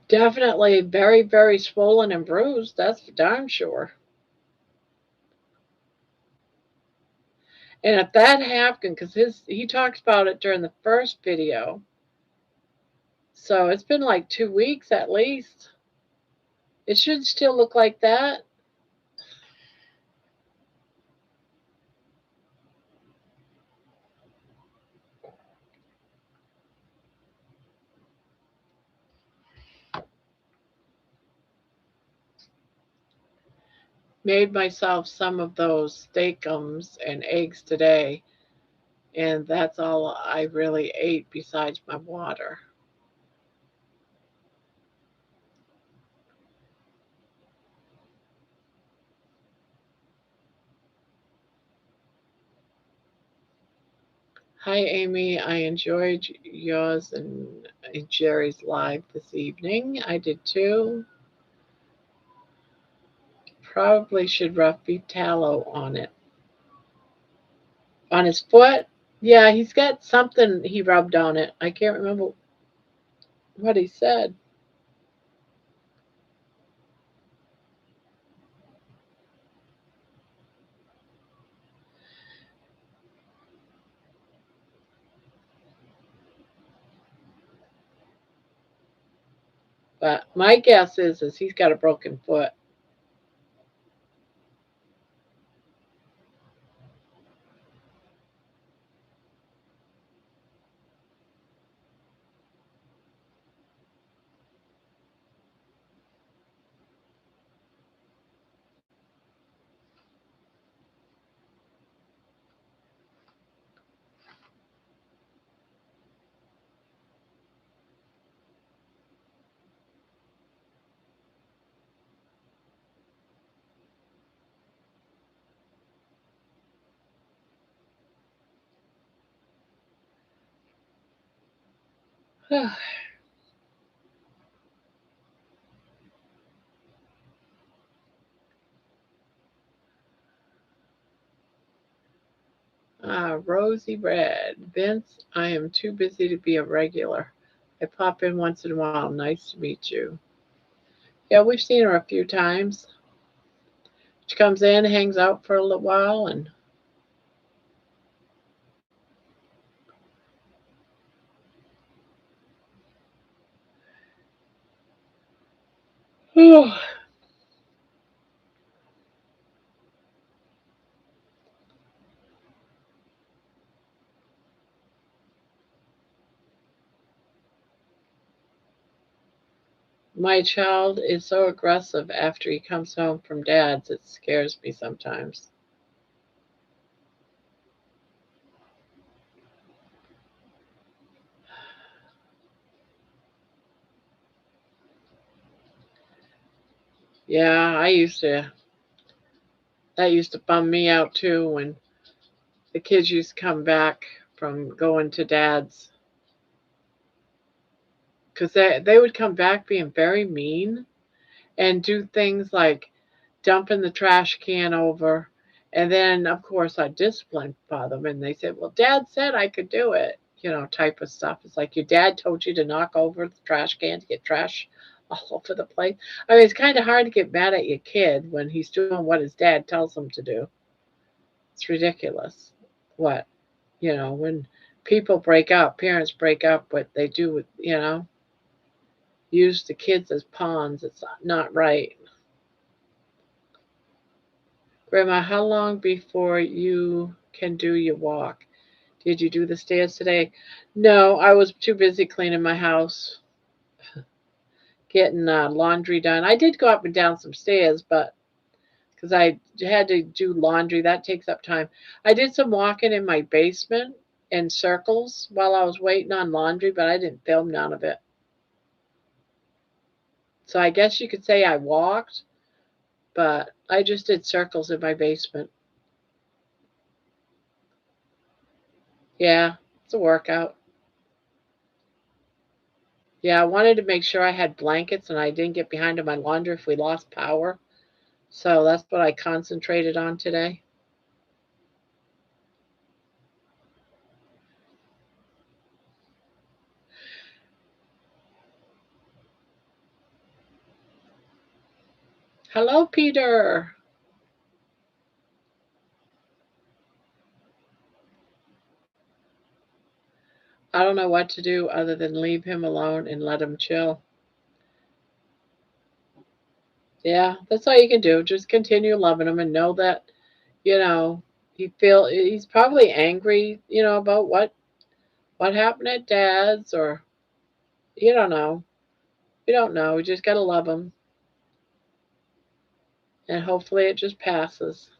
Definitely very, very swollen and bruised. That's for darn sure. And if that happened, because he talks about it during the first video, so it's been like 2 weeks at least. It should still look like that. Made myself some of those steakums and eggs today, and that's all I really ate besides my water. Hi, Amy. I enjoyed yours and Jerry's live this evening. I did too. Probably should rub beef tallow on it. On his foot? Yeah, he's got something he rubbed on it. I can't remember what he said. But my guess is he's got a broken foot. Rosy Red. Vince, I am too busy to be a regular. I pop in once in a while. Nice to meet you. Yeah, we've seen her a few times. She comes in, hangs out for a little while, and my child is so aggressive after he comes home from dad's, it scares me sometimes. Yeah, that used to bum me out too when the kids used to come back from going to dad's. Because they would come back being very mean and do things like dumping the trash can over. And then, of course, I disciplined them. And they said, well, Dad said I could do it, type of stuff. It's like your dad told you to knock over the trash can to get trash all over the place. I mean, it's kind of hard to get mad at your kid when he's doing what his dad tells him to do. It's ridiculous. What? When people break up, parents break up, what they do with, use the kids as pawns. It's not right. Grandma, how long before you can do your walk? Did you do the stairs today? No, I was too busy cleaning my house, getting laundry done. I did go up and down some stairs, but because I had to do laundry, that takes up time. I did some walking in my basement in circles while I was waiting on laundry, but I didn't film none of it. So I guess you could say I walked, but I just did circles in my basement. Yeah, it's a workout. Yeah, I wanted to make sure I had blankets and I didn't get behind on my laundry if we lost power. So that's what I concentrated on today. Hello, Peter. I don't know what to do other than leave him alone and let him chill. Yeah, that's all you can do. Just continue loving him and know that, you know, he's probably angry, about what happened at dad's, or you don't know. You don't know. You just gotta love him, and hopefully it just passes.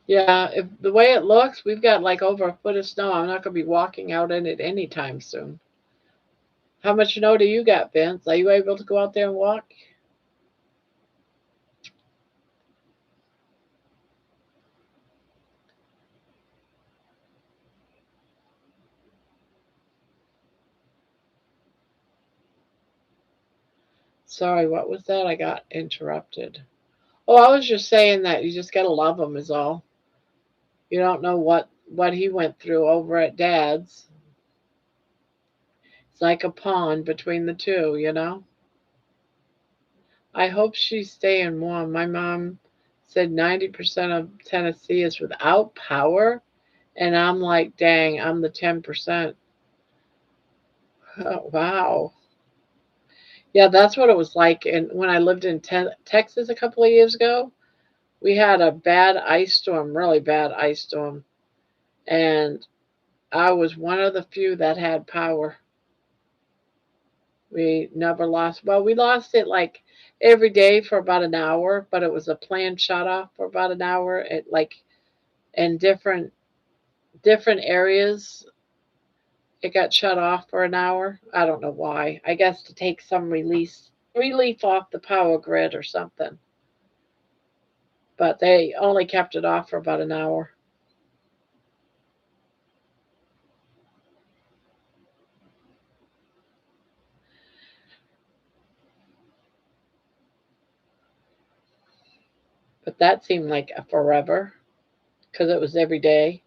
Yeah, if the way it looks, we've got like over a foot of snow. I'm not gonna be walking out in it anytime soon. How much snow do you got, Vince? Are you able to go out there and walk? Sorry, what was that? I got interrupted. Oh, I was just saying that you just gotta love him is all. You don't know what he went through over at Dad's. It's like a pond between the two. I hope she's staying warm. My mom said 90% of Tennessee is without power, and I'm like, dang, I'm the 10%. Oh, wow. Yeah, that's what it was like. And when I lived in Texas a couple of years ago, we had a bad ice storm, really bad ice storm, and I was one of the few that had power. We never lost. Well, we lost it like every day for about an hour, but it was a planned shut off for about an hour. It like in different areas, it got shut off for an hour. I don't know why. I guess to take some relief off the power grid or something. But they only kept it off for about an hour. But that seemed like a forever because it was every day.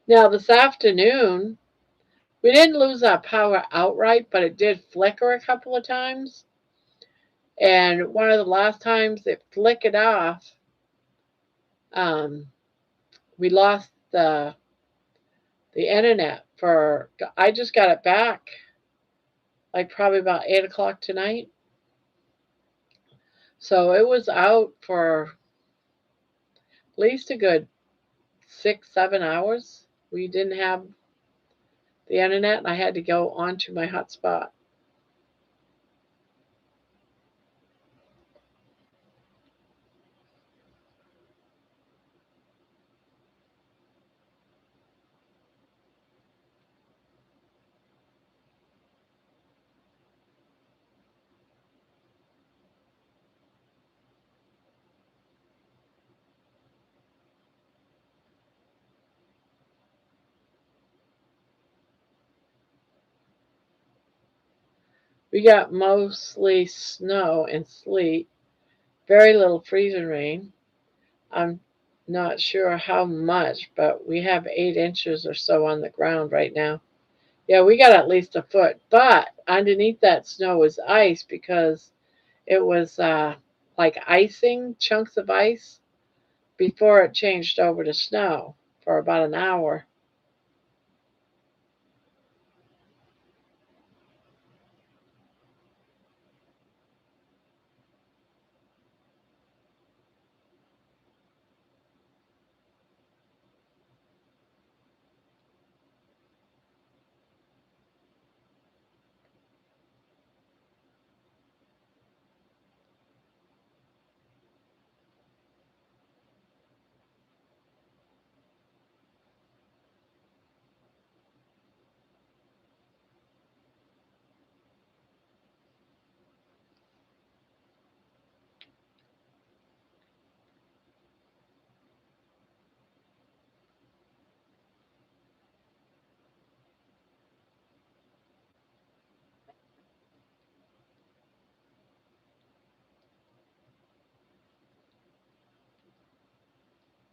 Now, this afternoon, we didn't lose our power outright, but it did flicker a couple of times. And one of the last times it flickered off, Um, we lost the internet for. I just got it back, like probably about 8 o'clock tonight. So it was out for at least a good 6, 7 hours. We didn't have the internet, and I had to go onto my hotspot. We got mostly snow and sleet, very little freezing rain. I'm not sure how much, but we have 8 inches or so on the ground right now. Yeah, we got at least a foot, but underneath that snow was ice because it was like icing, chunks of ice, before it changed over to snow for about an hour.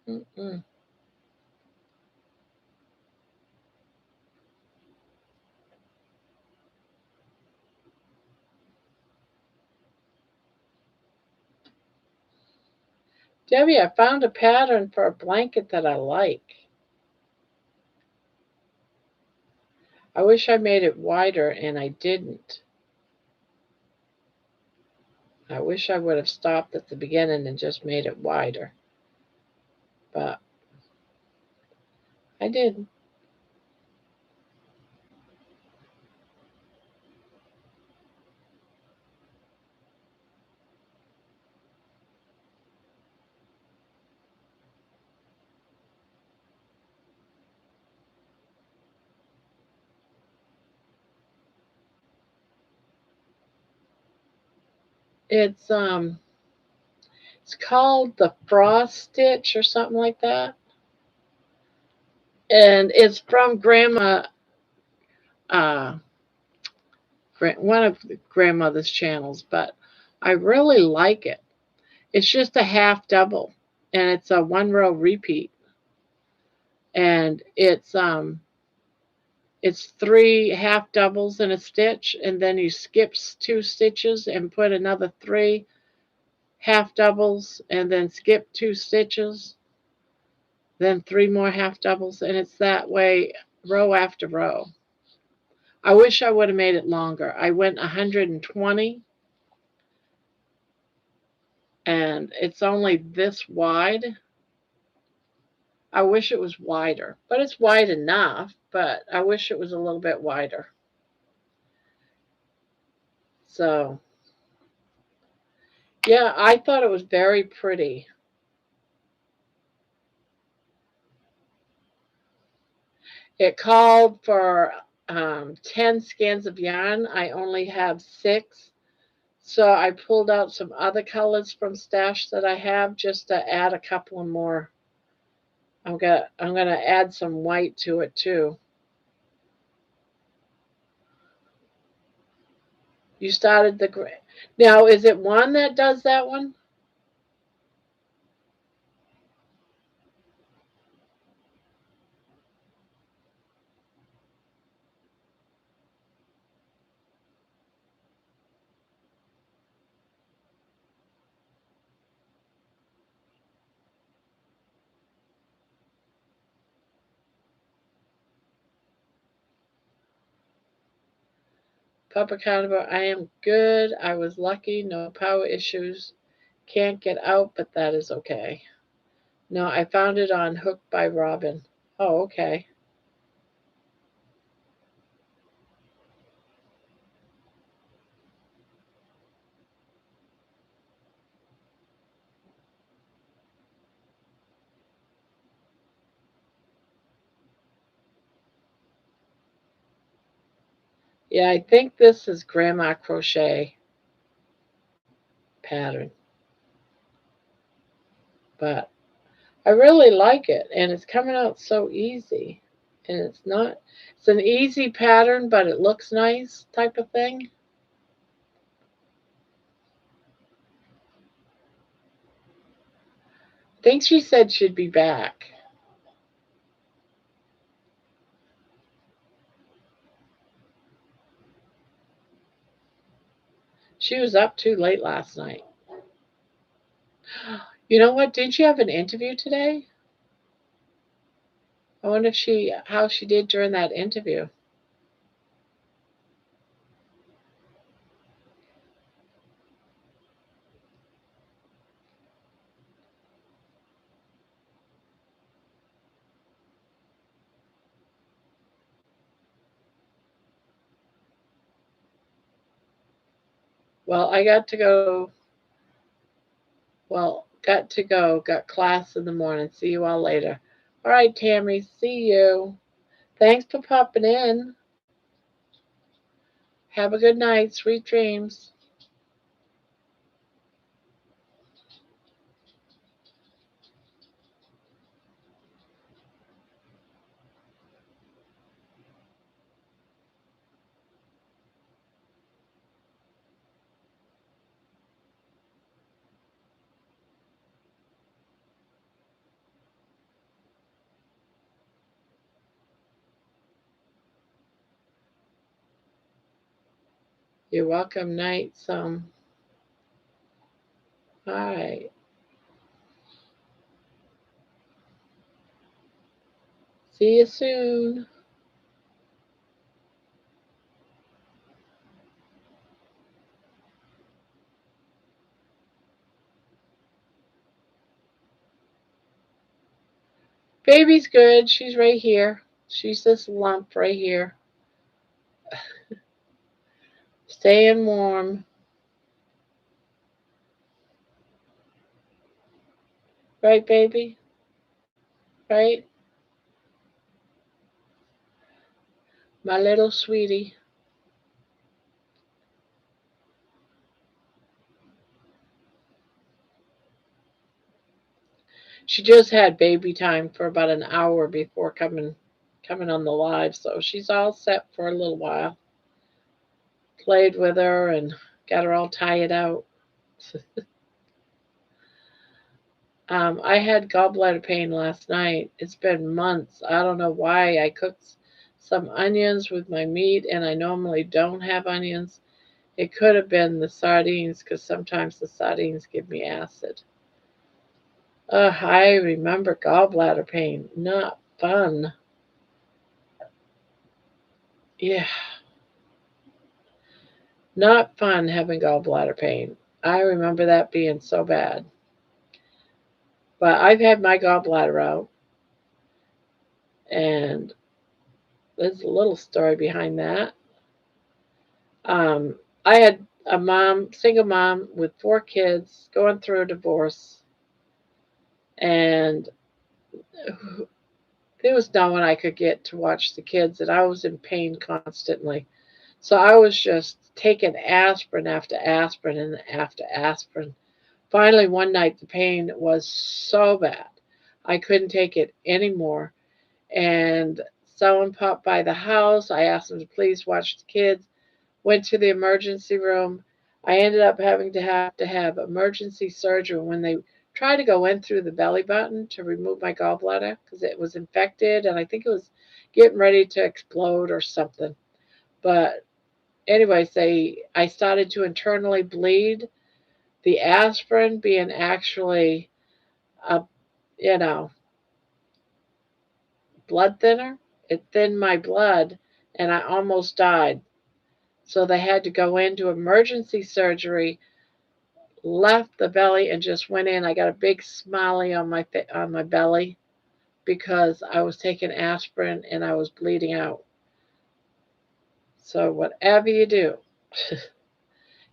Mm-mm. Debbie, I found a pattern for a blanket that I like. I wish I made it wider and I didn't. I wish I would have stopped at the beginning and just made it wider, but I didn't. It's um it's called the frost stitch or something like that. And it's from Gramma, uh one of the grandmother's channels, but I really like it. It's just a half double, and it's a one row repeat, and it's three half doubles in a stitch, and then you skip 2 stitches and put another three half doubles, and then skip 2 stitches, then three more half doubles, and it's that way row after row. I wish I would have made it longer. I went 120, and it's only this wide. I wish it was wider, but it's wide enough, but I wish it was a little bit wider. So, yeah, I thought it was very pretty. It called for 10 skeins of yarn. I only have 6. So I pulled out some other colors from stash that I have just to add a couple of more. I'm gonna add some white to it too. You started the gray. Now, is it one that does that one? Papa Carnivore, I am good. I was lucky. No power issues. Can't get out, but that is okay. No, I found it on Hooked by Robin. Oh, okay. Yeah, I think this is Grandma Crochet pattern, but I really like it, and it's coming out so easy. And it's an easy pattern, but it looks nice type of thing. I think she said she'd be back. She was up too late last night. You know what? Didn't you have an interview today? I wonder if how she did during that interview. Well, I got to go. Well, got to go. Got class in the morning. See you all later. All right, Tammy. See you. Thanks for popping in. Have a good night. Sweet dreams. You're welcome. Night. Some. All right. See you soon. Baby's good. She's right here. She's this lump right here. Staying warm. Right, baby? Right? My little sweetie. She just had baby time for about an hour before coming on the live, so she's all set for a little while. Played with her and got her all tired out. I had gallbladder pain last night. It's been months. I don't know why. I cooked some onions with my meat, and I normally don't have onions. It could have been the sardines because sometimes the sardines give me acid. I remember gallbladder pain. Not fun. Yeah, not fun having gallbladder pain. I remember that being so bad. But I've had my gallbladder out, and there's a little story behind that. I had a single mom with 4 kids, going through a divorce, and there was no one I could get to watch the kids, and I was in pain constantly. So I was just taking aspirin after aspirin and after aspirin. Finally, one night, the pain was so bad, I couldn't take it anymore. And someone popped by the house. I asked them to please watch the kids. Went to the emergency room. I ended up having to have emergency surgery when they tried to go in through the belly button to remove my gallbladder because it was infected and I think it was getting ready to explode or something. But anyways, I started to internally bleed. The aspirin being actually a you know blood thinner. It thinned my blood, and I almost died. So they had to go into emergency surgery, left the belly and just went in. I got a big smiley on my belly because I was taking aspirin and I was bleeding out. So whatever you do,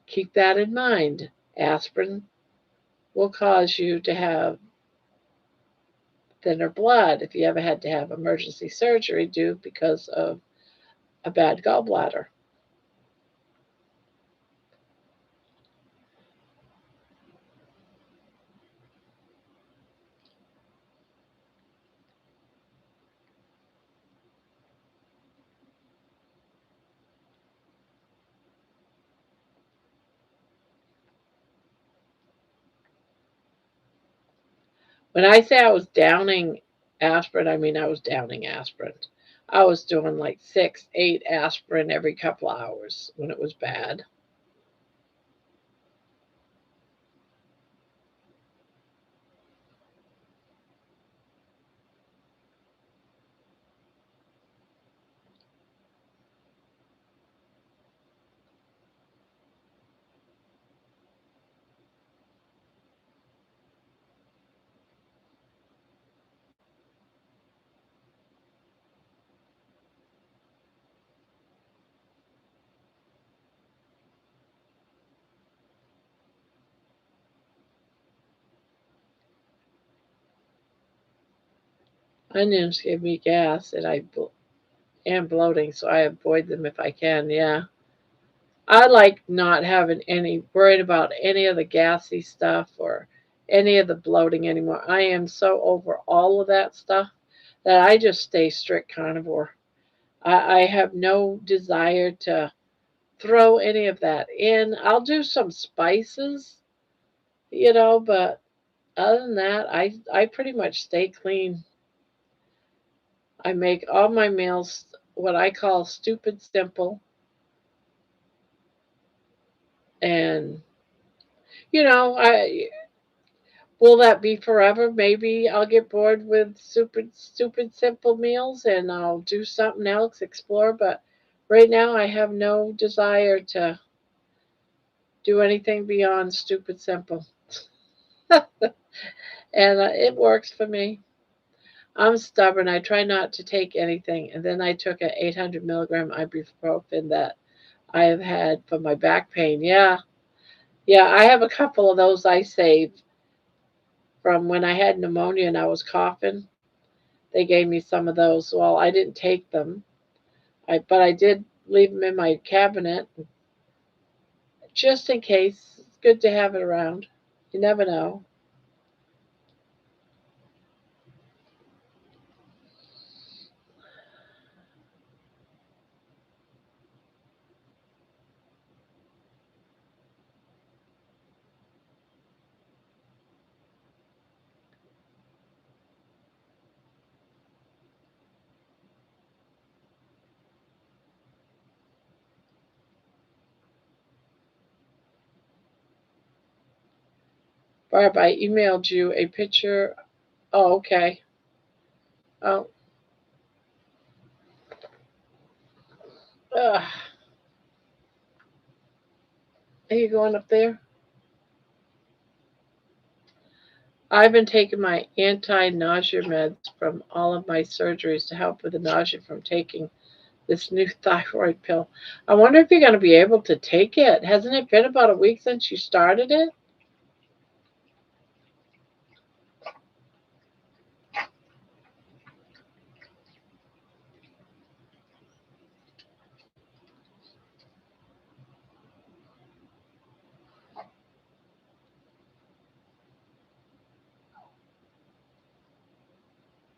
keep that in mind. Aspirin will cause you to have thinner blood if you ever had to have emergency surgery due because of a bad gallbladder. When I say I was downing aspirin, I mean I was downing aspirin. I was doing like 6, 8 aspirin every couple of hours when it was bad. Onions give me gas and I am bloating, so I avoid them if I can. Yeah. I like not having any worried about any of the gassy stuff or any of the bloating anymore. I am so over all of that stuff that I just stay strict carnivore. I have no desire to throw any of that in. I'll do some spices, but other than that, I pretty much stay clean. I make all my meals what I call stupid simple, and I will that be forever? Maybe I'll get bored with stupid simple meals and I'll do something else, explore, but right now I have no desire to do anything beyond stupid simple. And it works for me. I'm stubborn. I try not to take anything. And then I took an 800 milligram ibuprofen that I have had for my back pain. Yeah. Yeah. I have a couple of those I saved from when I had pneumonia and I was coughing. They gave me some of those. Well, I didn't take them, but I did leave them in my cabinet just in case. It's good to have it around. You never know. Barb, I emailed you a picture. Oh, okay. Oh, ugh. Are you going up there? I've been taking my anti-nausea meds from all of my surgeries to help with the nausea from taking this new thyroid pill. I wonder if you're going to be able to take it. Hasn't it been about a week since you started it?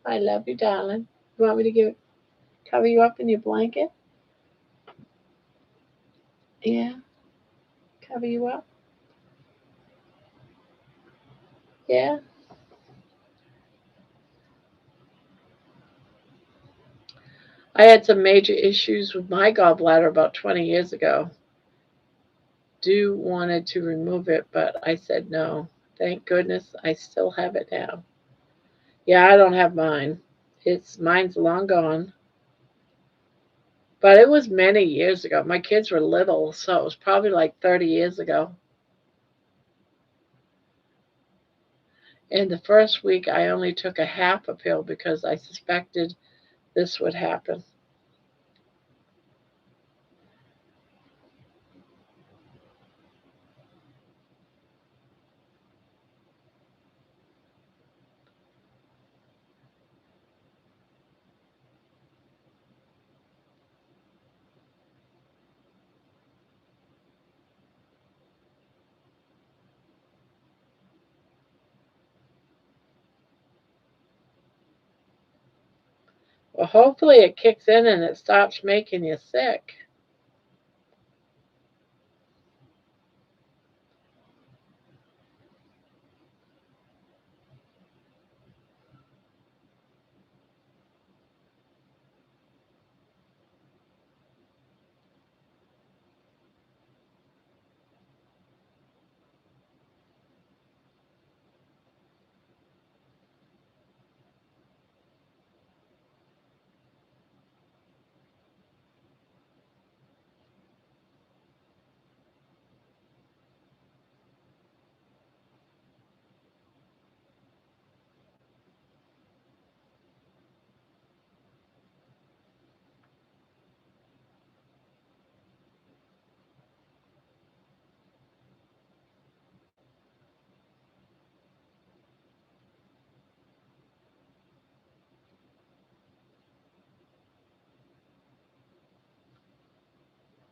I love you, darling. You want me to cover you up in your blanket? Yeah, cover you up. Yeah. I had some major issues with my gallbladder about 20 years ago. Do wanted to remove it, but I said no. Thank goodness I still have it now. Yeah, I don't have mine. Mine's long gone. But it was many years ago. My kids were little, so it was probably like 30 years ago. In the first week, I only took a half a pill because I suspected this would happen. Well, hopefully it kicks in and it stops making you sick.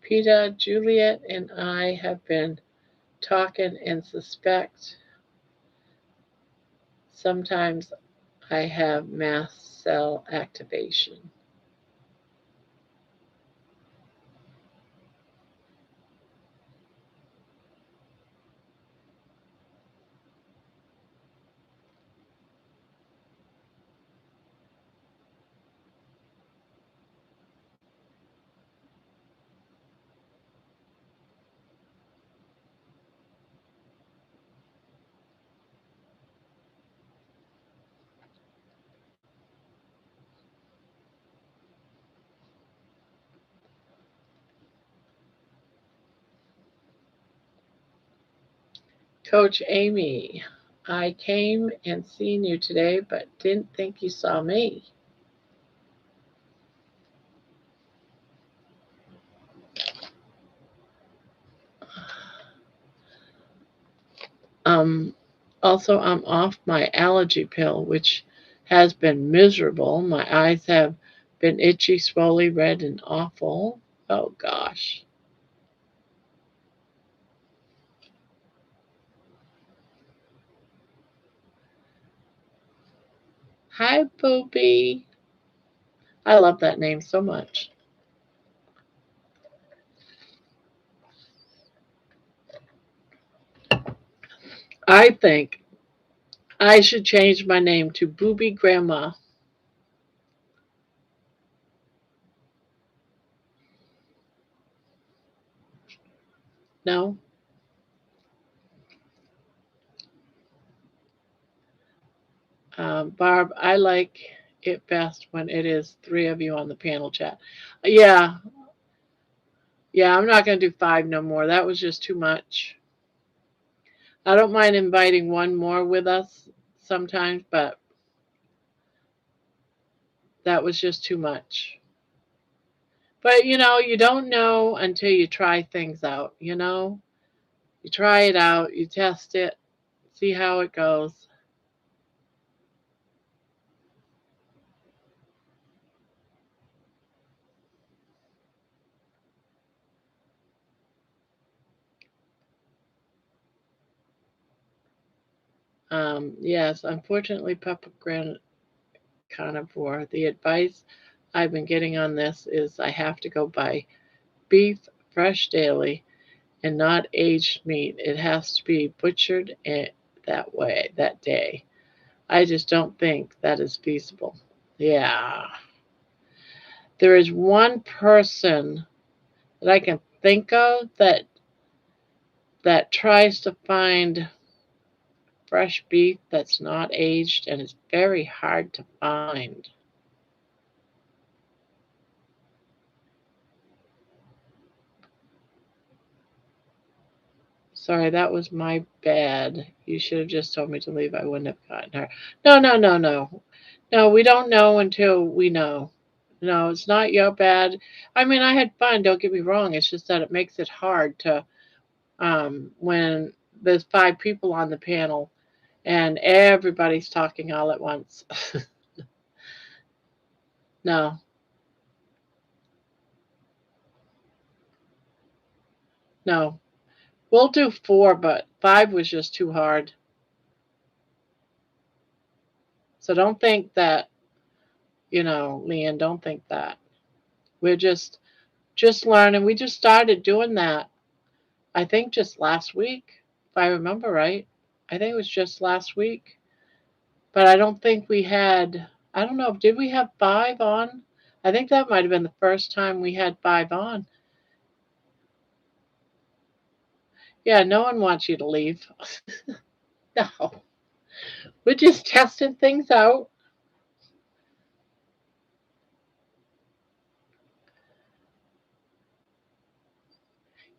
Peter, Juliet, and I have been talking and suspect sometimes I have mast cell activation. Coach Amy, I came and seen you today, but didn't think you saw me. Um, Also, I'm off my allergy pill, which has been miserable. My eyes have been itchy, swollen, red, and awful. Oh gosh. Hi, Poopy. I love that name so much. I think I should change my name to Booby Grandma. No? Barb, I like it best when it is three of you on the panel chat. Yeah, yeah, I'm not going to do five no more. That was just too much. I don't mind inviting one more with us sometimes, but that was just too much. But you don't know until you try things out, You try it out, you test it, see how it goes. Yes, unfortunately, Papa Gran carnivore. The advice I've been getting on this is I have to go buy beef fresh daily and not aged meat. It has to be butchered that way that day. I just don't think that is feasible. Yeah. There is one person that I can think of that tries to find fresh beef that's not aged, and it's very hard to find. Sorry, that was my bad. You should have just told me to leave. I wouldn't have gotten her. No, no, no, no. No, we don't know until we know. No, it's not your bad. I mean, I had fun, don't get me wrong. It's just that it makes it hard to when there's 5 people on the panel and everybody's talking all at once. No, no. We'll do 4, but 5 was just too hard. So don't think that, Leanne, don't think that. We're just learning. We just started doing that, I think just last week, if I remember right. I think it was just last week. But I don't think we had, I don't know, did we have 5 on? I think that might have been the first time we had 5 on. Yeah, no one wants you to leave. No, we're just testing things out.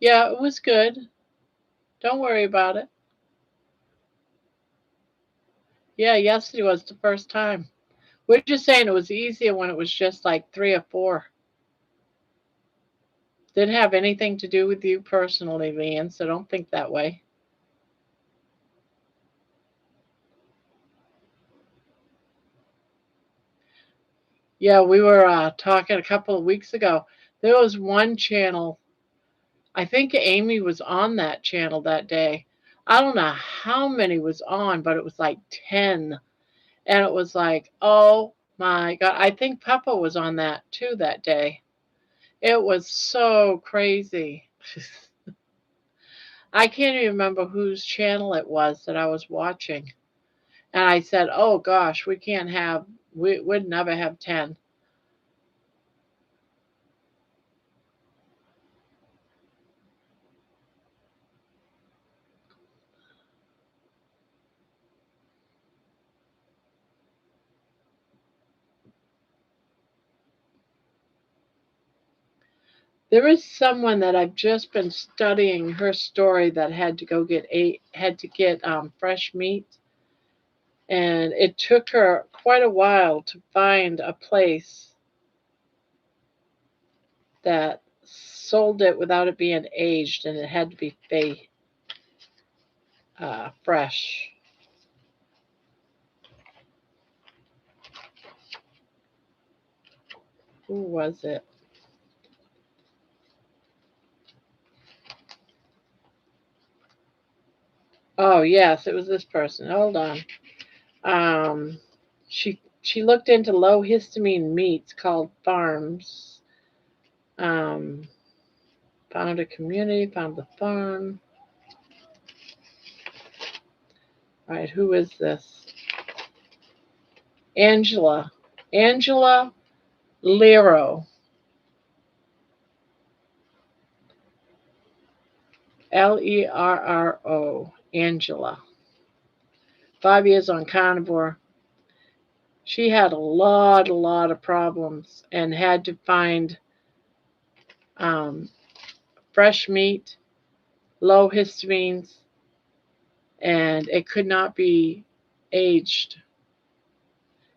Yeah, it was good. Don't worry about it. Yeah, yesterday was the first time. We're just saying it was easier when it was just like 3 or 4. Didn't have anything to do with you personally, Leanne, so don't think that way. Yeah, we were talking a couple of weeks ago. There was one channel, I think Amy was on that channel that day. I don't know how many was on, but it was like 10. And it was like, oh my God. I think Papa was on that too that day. It was so crazy. I can't even remember whose channel it was that I was watching. And I said, oh gosh, we'd never have 10. There is someone that I've just been studying her story that had to get fresh meat, and it took her quite a while to find a place that sold it without it being aged, and it had to be fresh. Who was it? Oh yes, it was this person. Hold on. Um, she looked into low histamine meats called farms. Um, found a community, found the farm. All right, who is this? Angela. Angela Lero. Lerro. Angela. 5 years on carnivore. She had a lot of problems and had to find um, fresh meat, low histamines, and it could not be aged.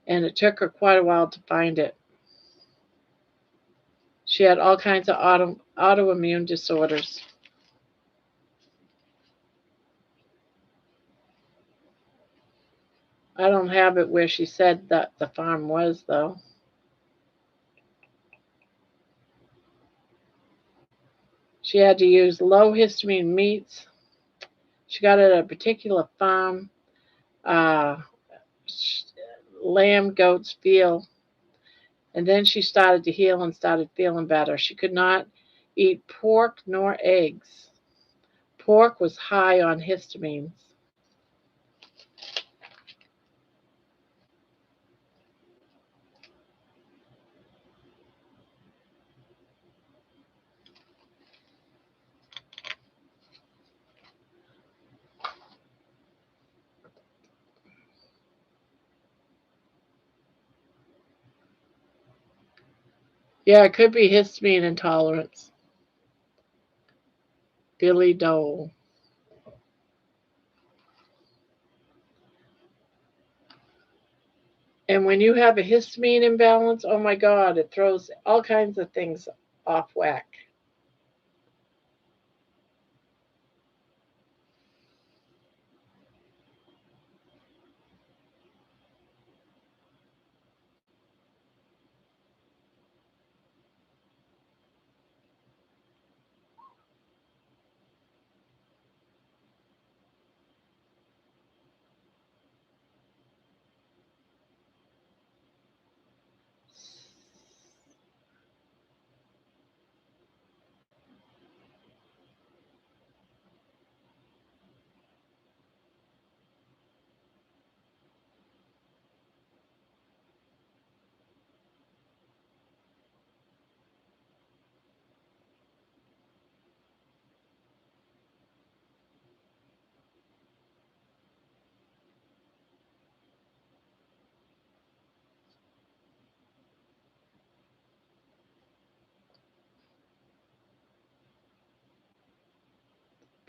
And it took her quite a while to find it. She had all kinds of autoimmune disorders. I don't have it where she said that the farm was, though. She had to use low histamine meats. She got it at a particular farm, uh, lamb, goats, veal. And then she started to heal and started feeling better. She could not eat pork nor eggs. Pork was high on histamines. Yeah, it could be histamine intolerance. Billy Dole. And when you have a histamine imbalance, oh my God, it throws all kinds of things off whack.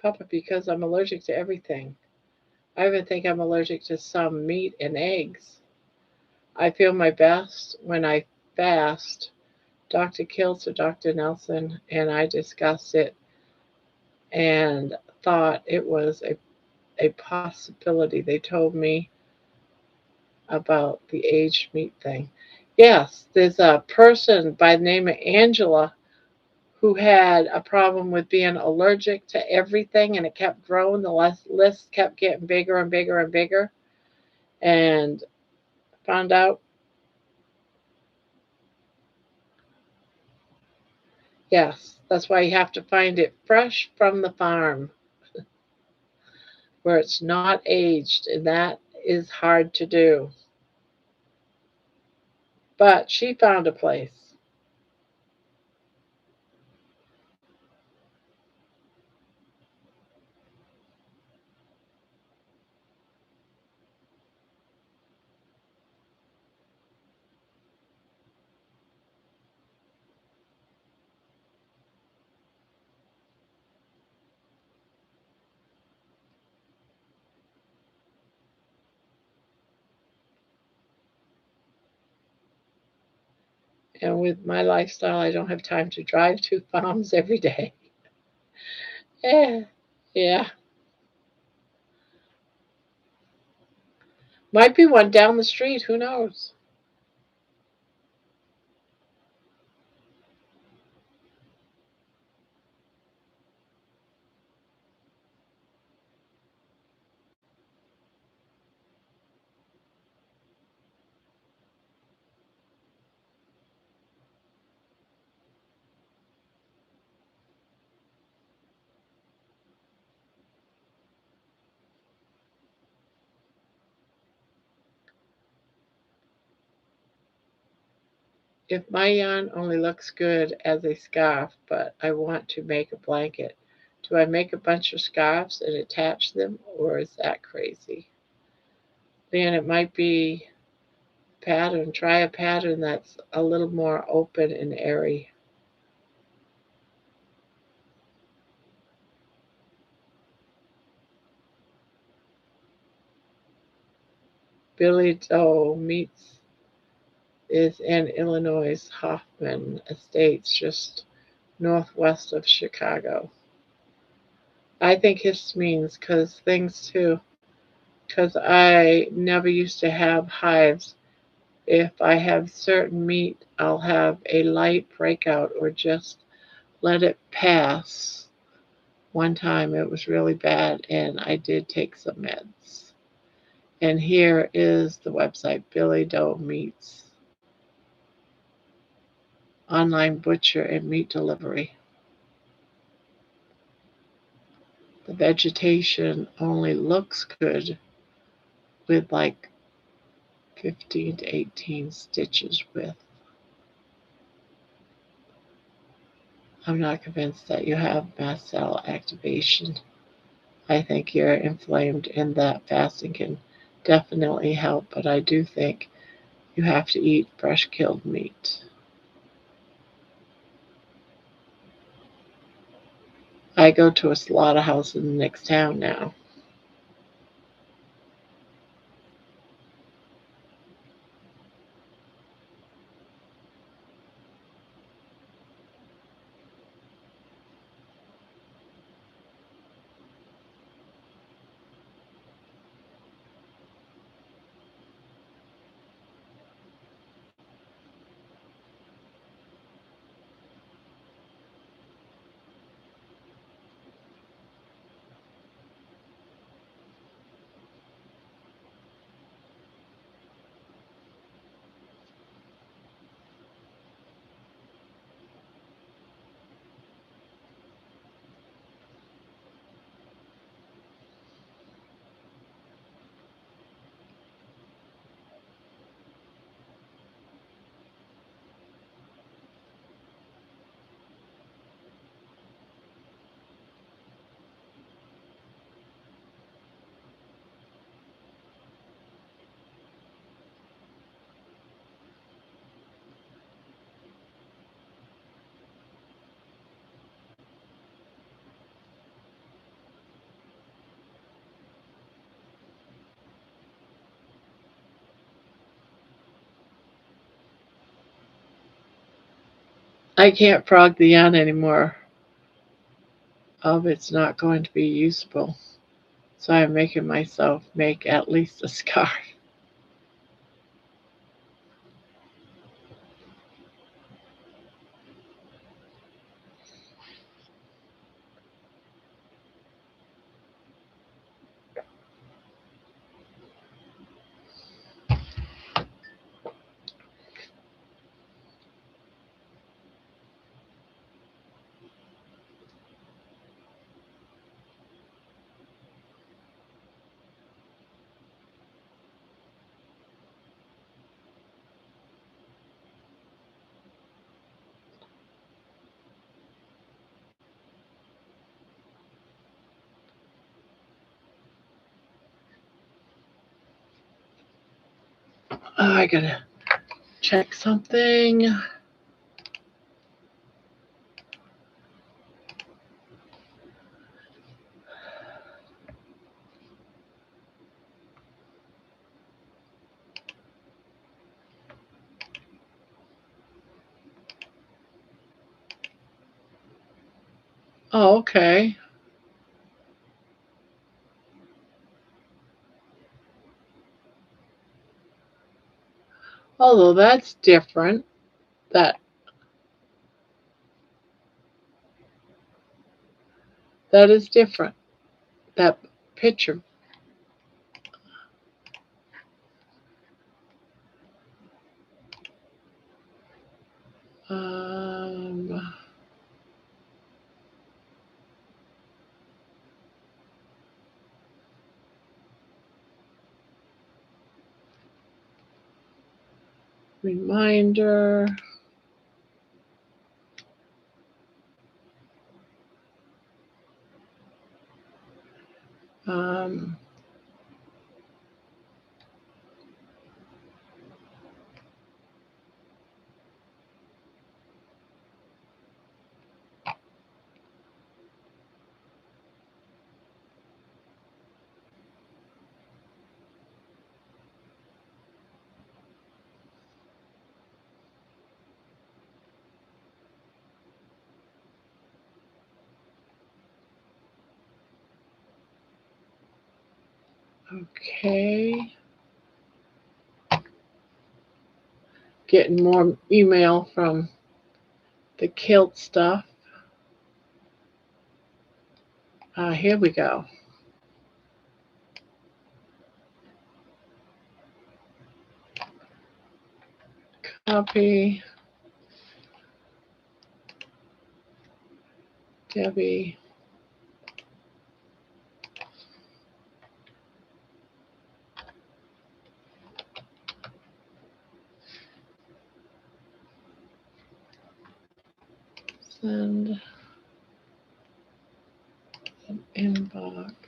Papa, because I'm allergic to everything. I even think I'm allergic to some meat and eggs. I feel my best when I fast. Dr. Kiltz or Dr. Nelson and I discussed it and thought it was a possibility. They told me about the aged meat thing. Yes, there's a person by the name of Angela who had a problem with being allergic to everything, and it kept growing. The list kept getting bigger and bigger and bigger, and found out, yes, that's why you have to find it fresh from the farm where it's not aged, and that is hard to do. But she found a place. And with my lifestyle, I don't have time to drive to farms every day. Yeah, yeah. Might be one down the street. Who knows? If my yarn only looks good as a scarf, but I want to make a blanket, do I make a bunch of scarves and attach them, or is that crazy? Then it might be pattern. Try a pattern that's a little more open and airy. Billy Doe meets is in Illinois' Hoffman Estates, just northwest of Chicago. I think histamines, because things too, because I never used to have hives. If I have certain meat, I'll have a light breakout or just let it pass. One time it was really bad and I did take some meds. And here is the website, Billy Doe Meats, online butcher and meat delivery. The vegetation only looks good with like 15 to 18 stitches width. I'm not convinced that you have mast cell activation. I think you're inflamed and that fasting can definitely help, but I do think you have to eat fresh killed meat. I go to a slaughterhouse in the next town now. I can't frog the yarn anymore. It's not going to be usable. So I'm making myself make at least a scarf. Oh, I gotta check something. Oh, okay. Although that's different. That is different. That picture. Um, Reminder. Um, okay. Getting more email from the kilt stuff. Here we go. Copy. Debbie. Send an inbox.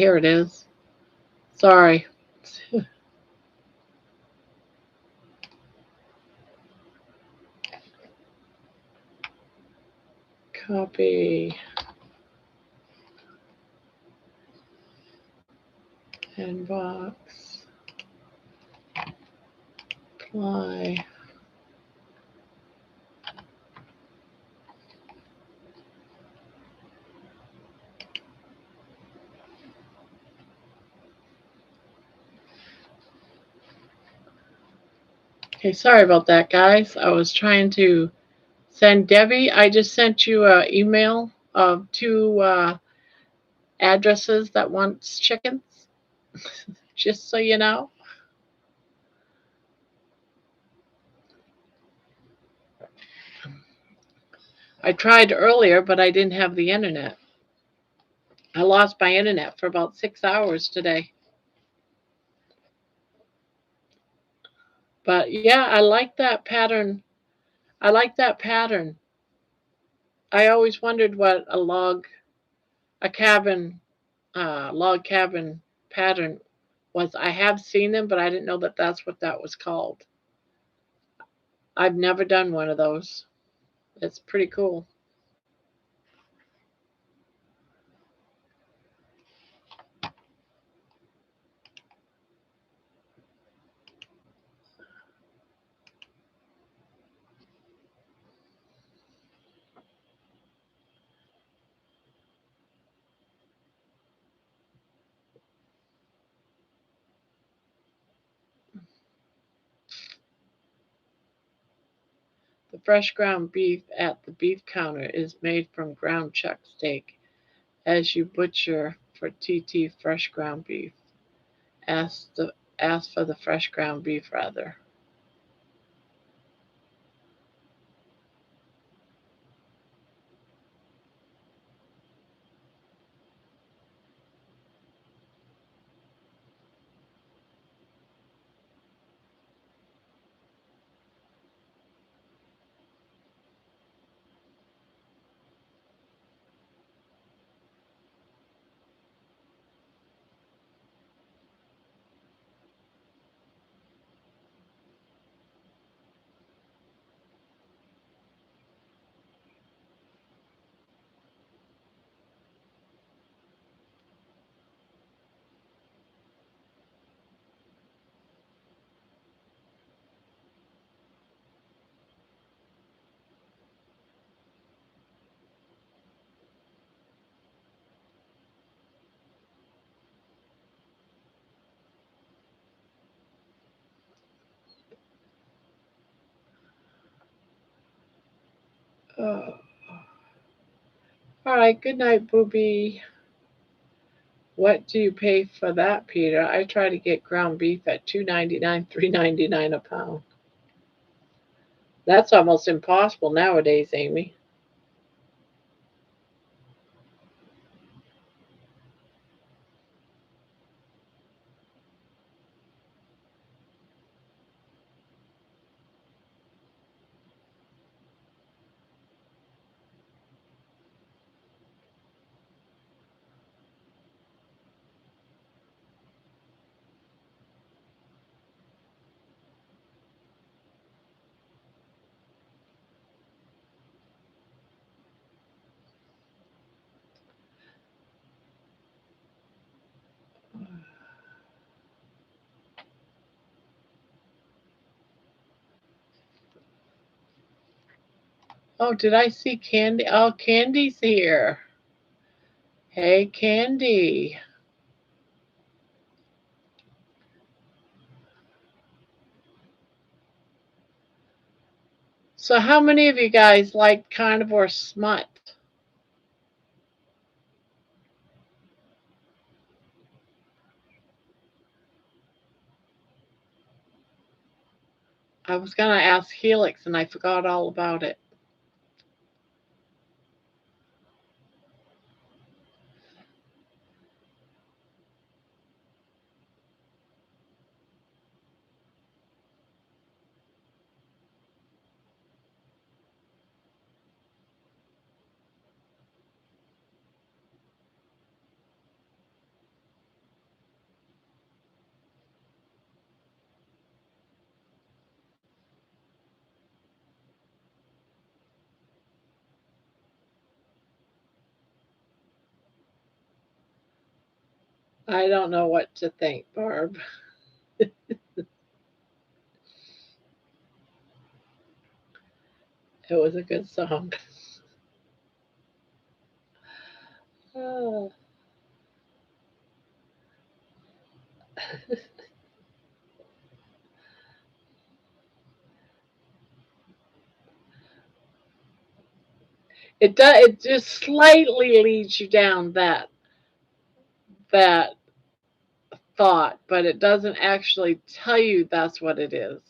Here it is. Sorry. Copy. Inbox. Apply. Okay, sorry about that, guys. I was trying to send Debbie. I just sent you an email of two addresses that wants chickens, just so you know. I tried earlier, but I didn't have the internet. I lost my internet for about 6 hours today. But yeah, I like that pattern. I like that pattern. I always wondered what a cabin, log cabin pattern was. I have seen them, but I didn't know that that's what that was called. I've never done one of those. It's pretty cool. The fresh ground beef at the beef counter is made from ground chuck steak. As you butcher for TT fresh ground beef, ask the ask for the fresh ground beef rather. Oh. All right, good night, booby. What do you pay for that, Peter? I try to get ground beef at $2.99, $3.99 a pound. That's almost impossible nowadays, Amy. Oh, did I see Candy? Oh, Candy's here. Hey, Candy. So, how many of you guys like carnivore smut? I was going to ask Helix and I forgot all about it. I don't know what to think, Barb. It was a good song. Oh. It does. It just slightly leads you down that thought, but it doesn't actually tell you that's what it is.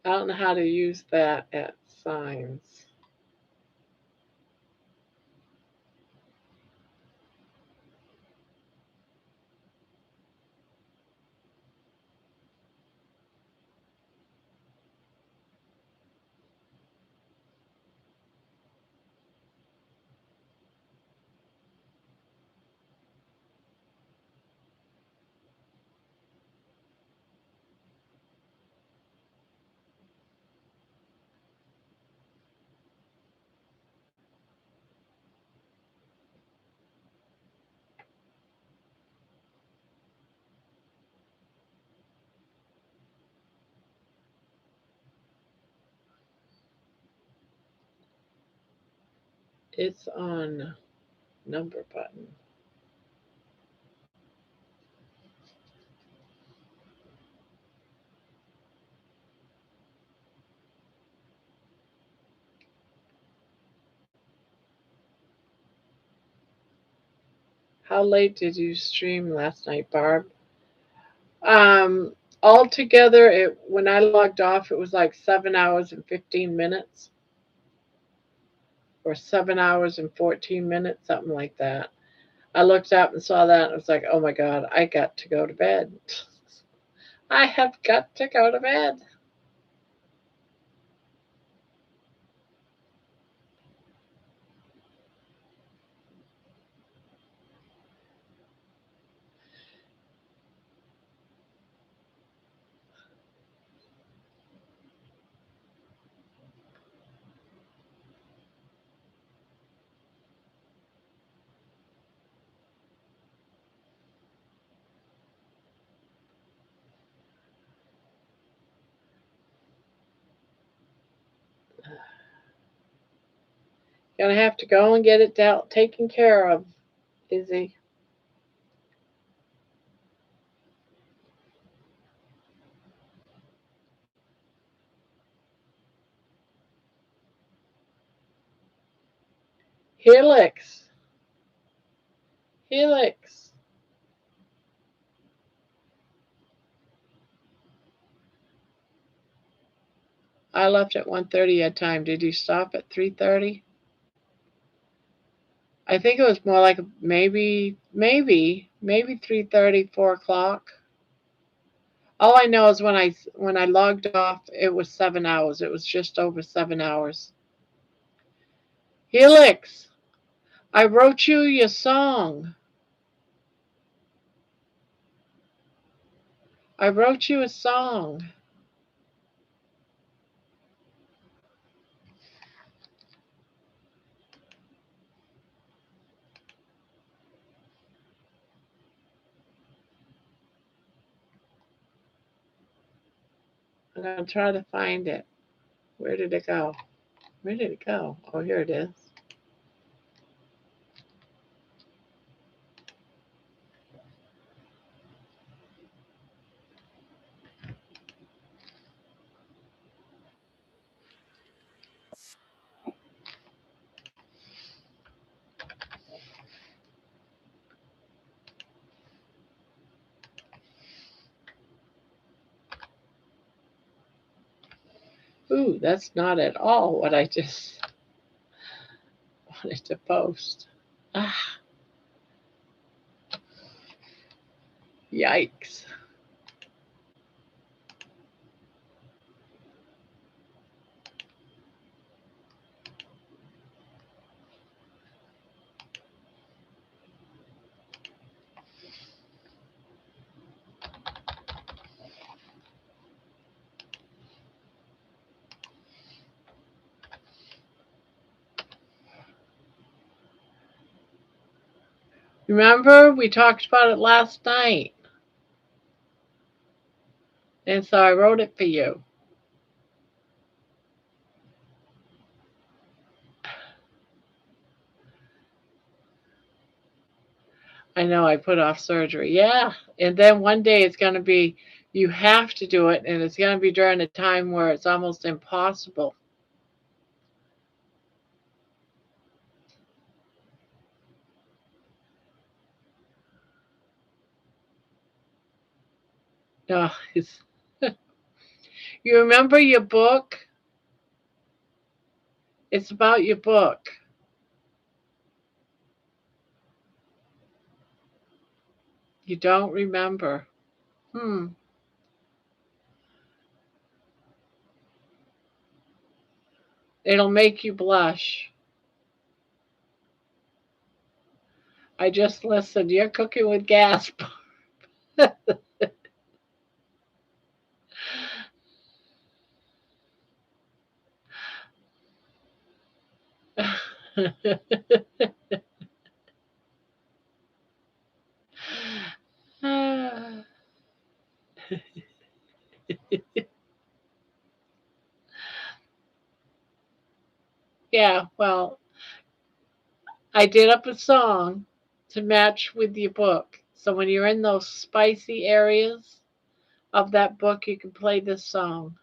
I don't know how to use that at Signs. It's on number button. How late did you stream last night, Barb? Um, Altogether, when I logged off, it was like 7 hours and 15 minutes, or 7 hours and 14 minutes, something like that. I looked up and saw that, and I was like, "Oh my God, I got to go to bed. I have got to go to bed." Gonna have to go and get it taken care of, Izzy. Helix, Helix. I left at 1:30 at time. Did you stop at 3:30? I think it was more like maybe 3:30, 4 o'clock. All I know is when I logged off, it was 7 hours. It was just over 7 hours. Helix, I wrote you your song. I wrote you a song. I'm gonna try to find it. Where did it go? Where did it go? Oh, here it is. Ooh, that's not at all what I just wanted to post. Ah, yikes. Remember, we talked about it last night, and so I wrote it for you. I know I put off surgery. Yeah. And then one day it's going to be, you have to do it, and it's going to be during a time where it's almost impossible. No, You remember your book? It's about your book. You don't remember. Hmm. It'll make you blush. I just listened. You're cooking with gas. Yeah, well, I did up a song to match with your book. So when you're in those spicy areas of that book, you can play this song.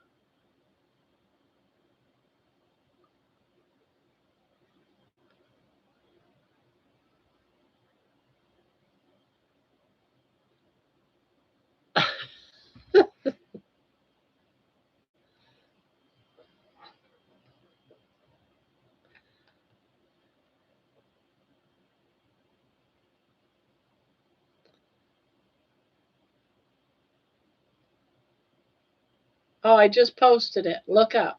Oh, I just posted it. Look up.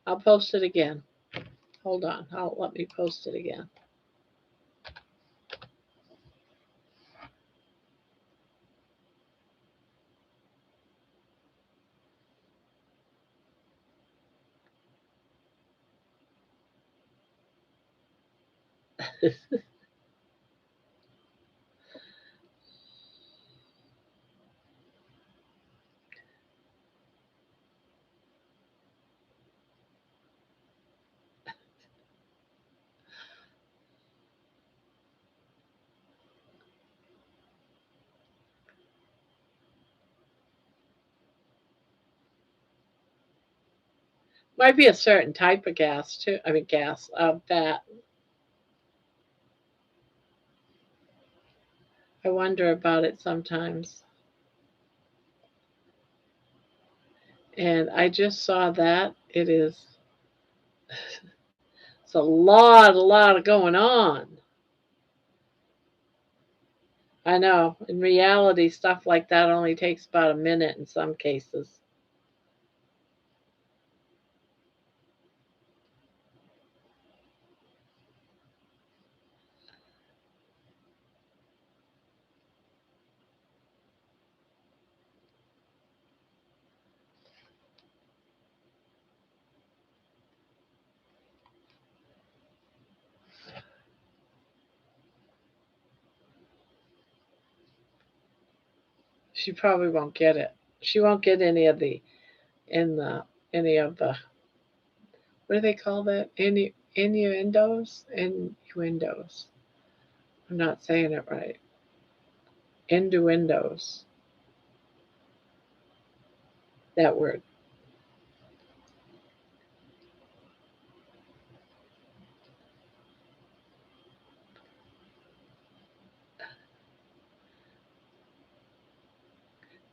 I'll post it again. Hold on. Let me post it again. Might be a certain type of gas too. I mean, gas fat. I wonder about it sometimes. And I just saw that it is. It's a lot of going on. I know. In reality, stuff like that only takes about a minute in some cases. She probably won't get it. She won't get any of the in the any of the what do they call that? Innuendos? Innuendos. I'm not saying it right. Innuendos. That word.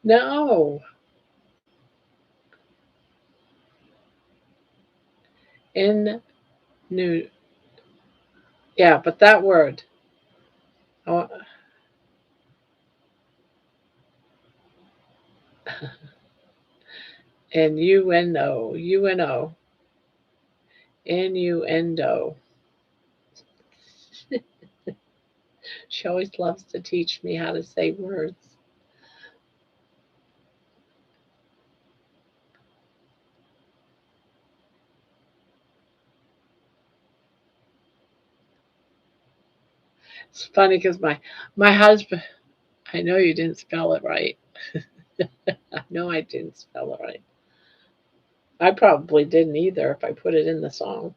No. In new. Yeah, but that word. Oh, innuendo. UNO. Innuendo. She always loves to teach me how to say words. It's funny because my husband. I know you didn't spell it right. I know I didn't spell it right. I probably didn't either if I put it in the song.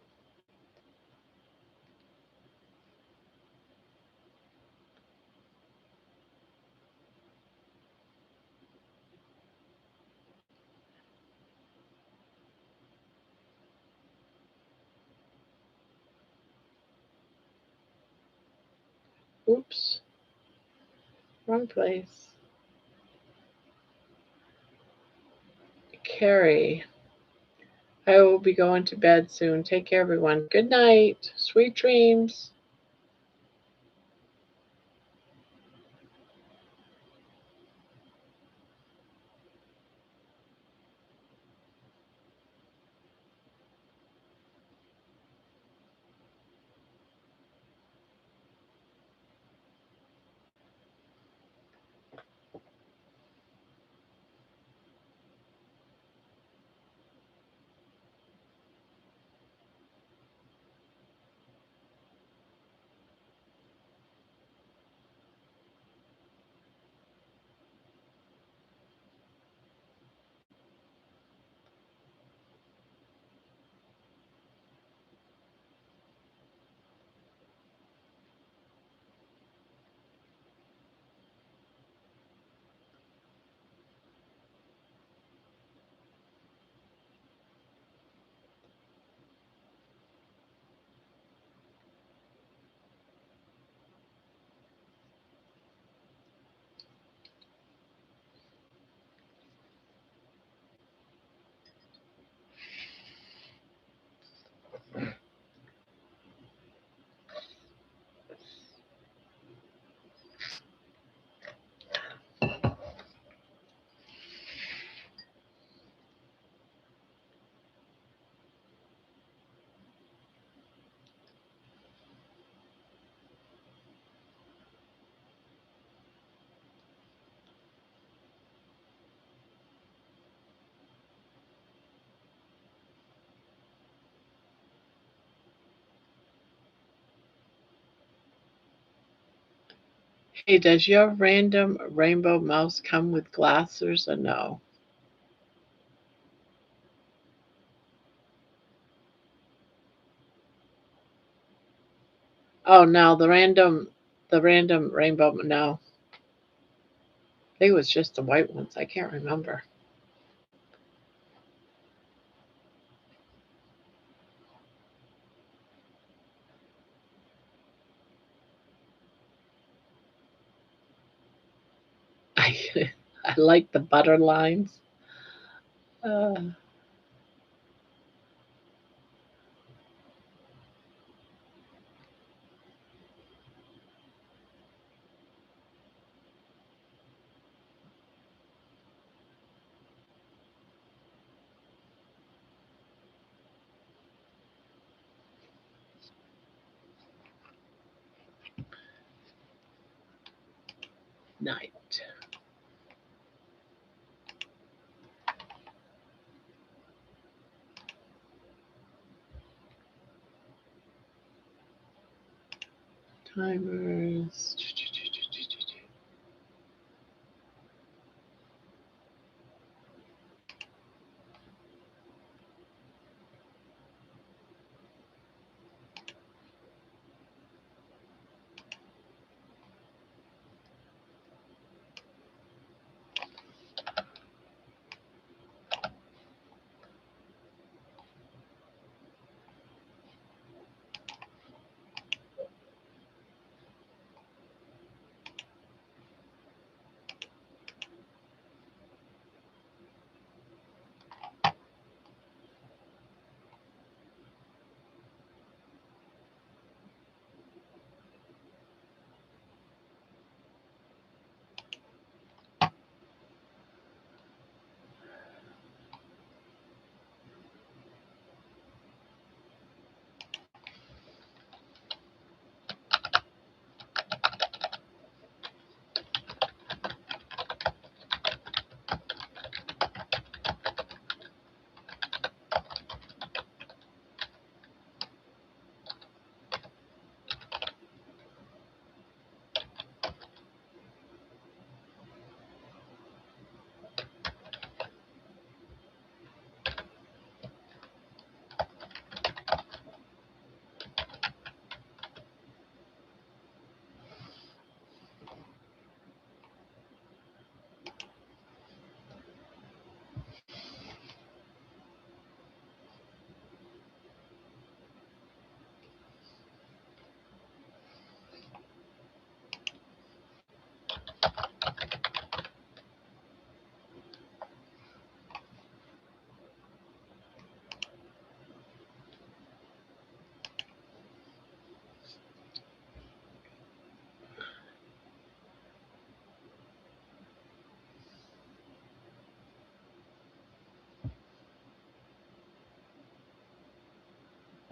Oops, wrong place. Carrie. I will be going to bed soon. Take care, everyone. Good night. Sweet dreams. Hey, does your random rainbow mouse come with glasses or no? Oh no, the random rainbow. No, I think it was just the white ones. I can't remember. I I like the butter lines. Uh, night. Timers.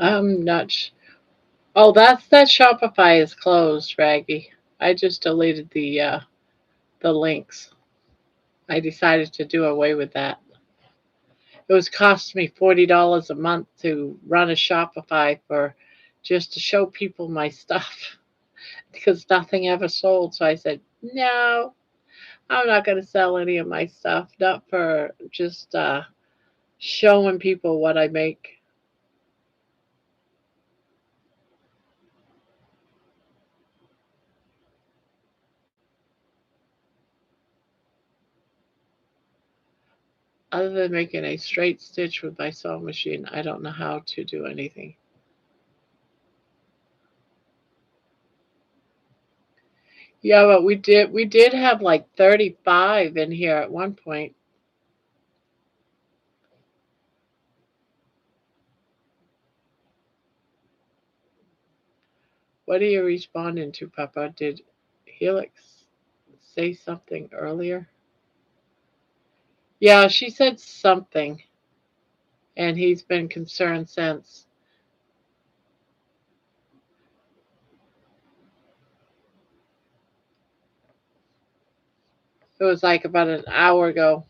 I'm not. Oh, that Shopify is closed, Raggy. I just deleted the links. I decided to do away with that. It was costing me $40 a month to run a Shopify for just to show people my stuff because nothing ever sold. So I said, no, I'm not going to sell any of my stuff, not for just showing people what I make. Other than making a straight stitch with my sewing machine, I don't know how to do anything. Yeah, but we did have like 35 in here at one point. What are you responding to, Papa? Did Helix say something earlier? Yeah, she said something, and he's been concerned since. It was like about an hour ago.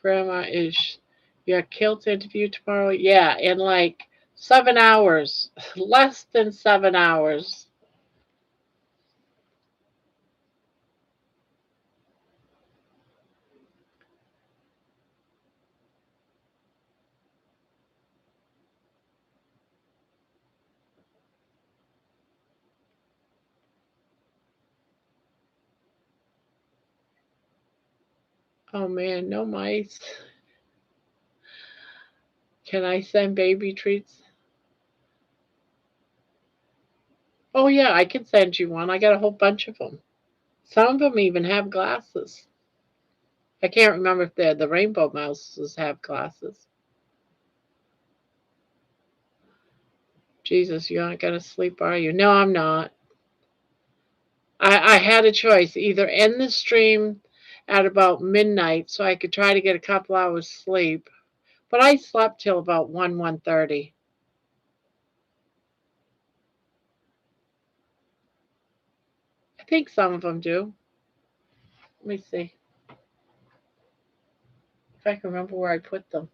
Grandma, is your kilt interview tomorrow? Yeah, in like 7 hours. Less than 7 hours. Oh man, no mice. Can I send baby treats? Oh yeah, I can send you one. I got a whole bunch of them. Some of them even have glasses. I can't remember if the rainbow mouses have glasses. Jesus, you aren't gonna sleep, are you? No, I'm not. I had a choice: either end the stream at about midnight so I could try to get a couple hours sleep, but I slept till about 1:30. I think some of them do. Let me see if I can remember where I put them.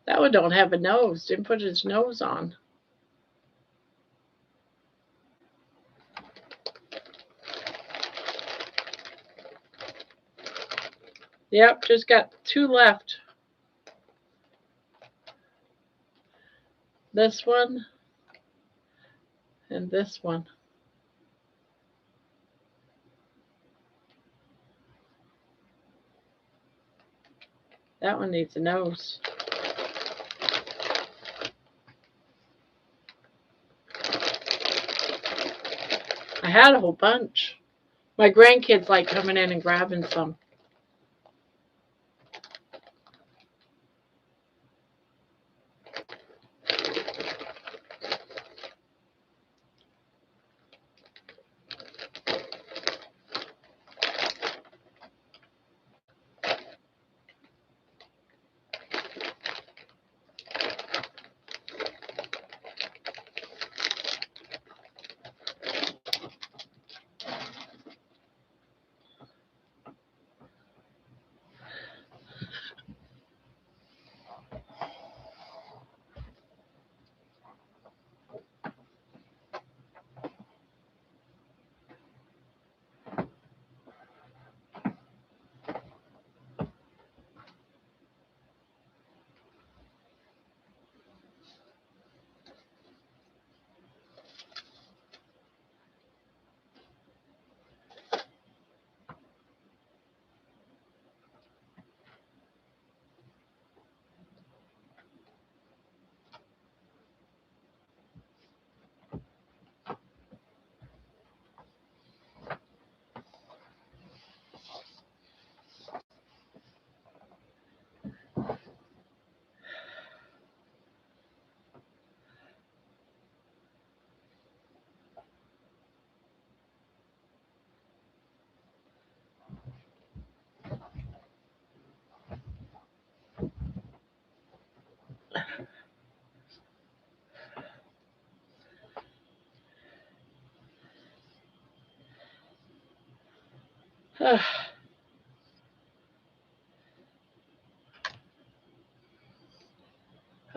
That one don't have a nose. Didn't put his nose on. Yep, just got two left. This one And this one. That one needs a nose. I had a whole bunch. My grandkids like coming in and grabbing some.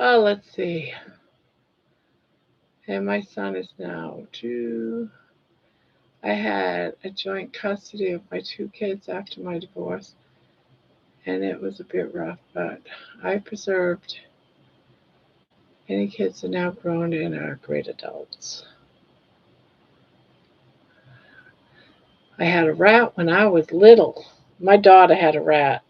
Oh, let's see. And my son is now 2. I had a joint custody of my 2 kids after my divorce, and it was a bit rough, but I preserved. Any kids are now grown and are great adults. I had a rat when I was little. My daughter had a rat.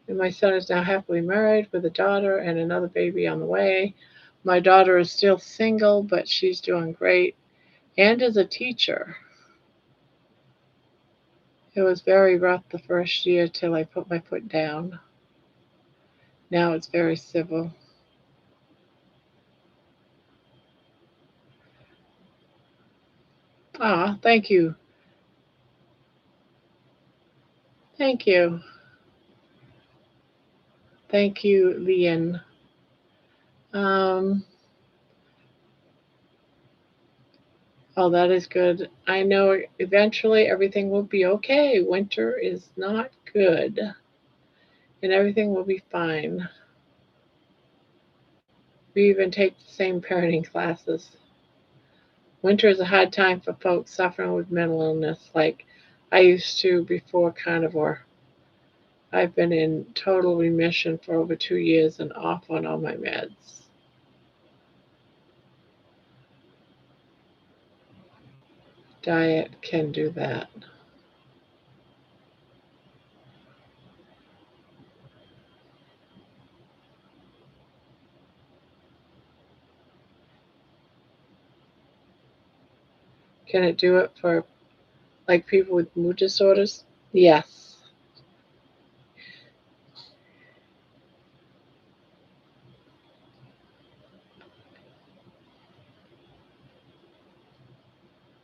And my son is now happily married with a daughter and another baby on the way. My daughter is still single, but she's doing great and is a teacher. It was very rough the first year till I put my foot down. Now it's very civil. Ah, thank you. Thank you. Thank you, Lian. Um, oh, that is good. I know eventually everything will be okay. Winter is not good, and everything will be fine. We even take the same parenting classes. Winter is a hard time for folks suffering with mental illness like I used to before carnivore. I've been in total remission for over 2 years and off on all my meds. Diet can do that. Can it do it for like people with mood disorders? Yes.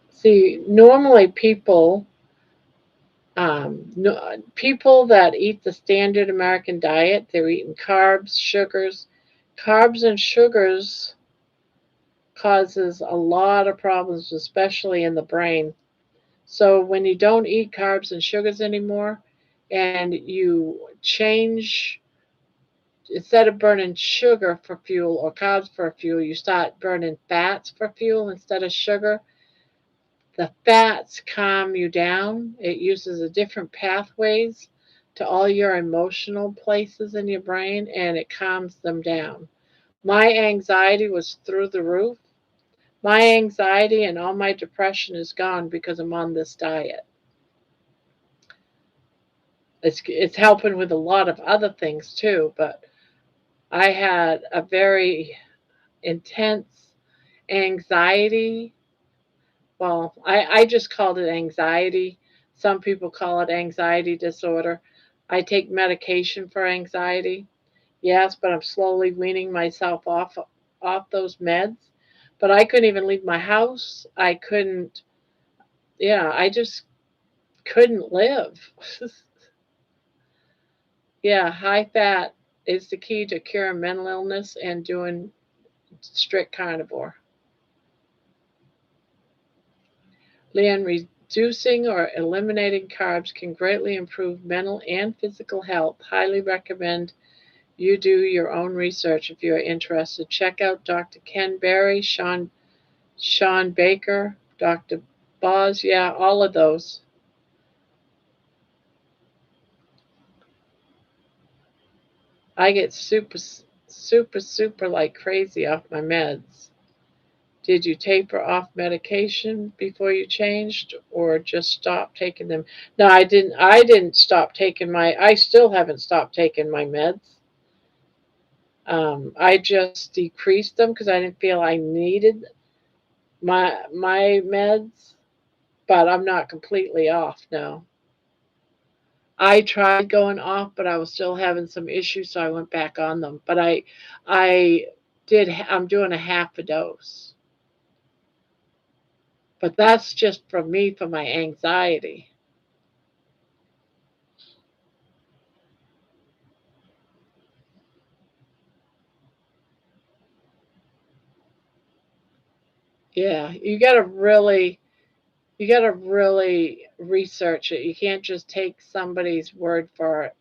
See, normally people that eat the standard American diet, they're eating carbs, sugars. Carbs and sugars causes a lot of problems, especially in the brain. So when you don't eat carbs and sugars anymore, and you change, instead of burning sugar for fuel or carbs for fuel, you start burning fats for fuel instead of sugar. The fats calm you down. It uses a different pathways to all your emotional places in your brain, and it calms them down. My anxiety was through the roof. My anxiety and all my depression is gone because I'm on this diet. It's helping with a lot of other things too, but I had a very intense anxiety. Well, I just called it anxiety. Some people call it anxiety disorder. I take medication for anxiety. Yes, but I'm slowly weaning myself off those meds. But I couldn't even leave my house. I couldn't, yeah, I just couldn't live. Yeah, high fat is the key to curing mental illness and doing strict carnivore. Leon, reducing or eliminating carbs can greatly improve mental and physical health. Highly recommend you do your own research if you're interested. Check out Dr. Ken Berry, Sean Baker, Dr. Boz, yeah, all of those. I get super like crazy off my meds. Did you taper off medication before you changed or just stop taking them? No, I didn't stop taking I still haven't stopped taking my meds. I just decreased them because I didn't feel I needed my meds, but I'm not completely off now. I tried going off, but I was still having some issues, so I went back on them. But I I'm doing a half a dose. But that's just from me for my anxiety. Yeah, you got to really research it. You can't just take somebody's word for it.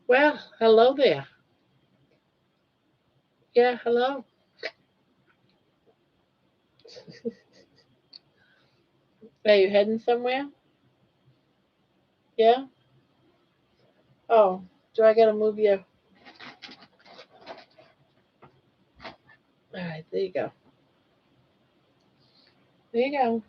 Well, hello there. Yeah, hello. Are you heading somewhere? Yeah? Oh, do I got to move you? All right, there you go. There you go.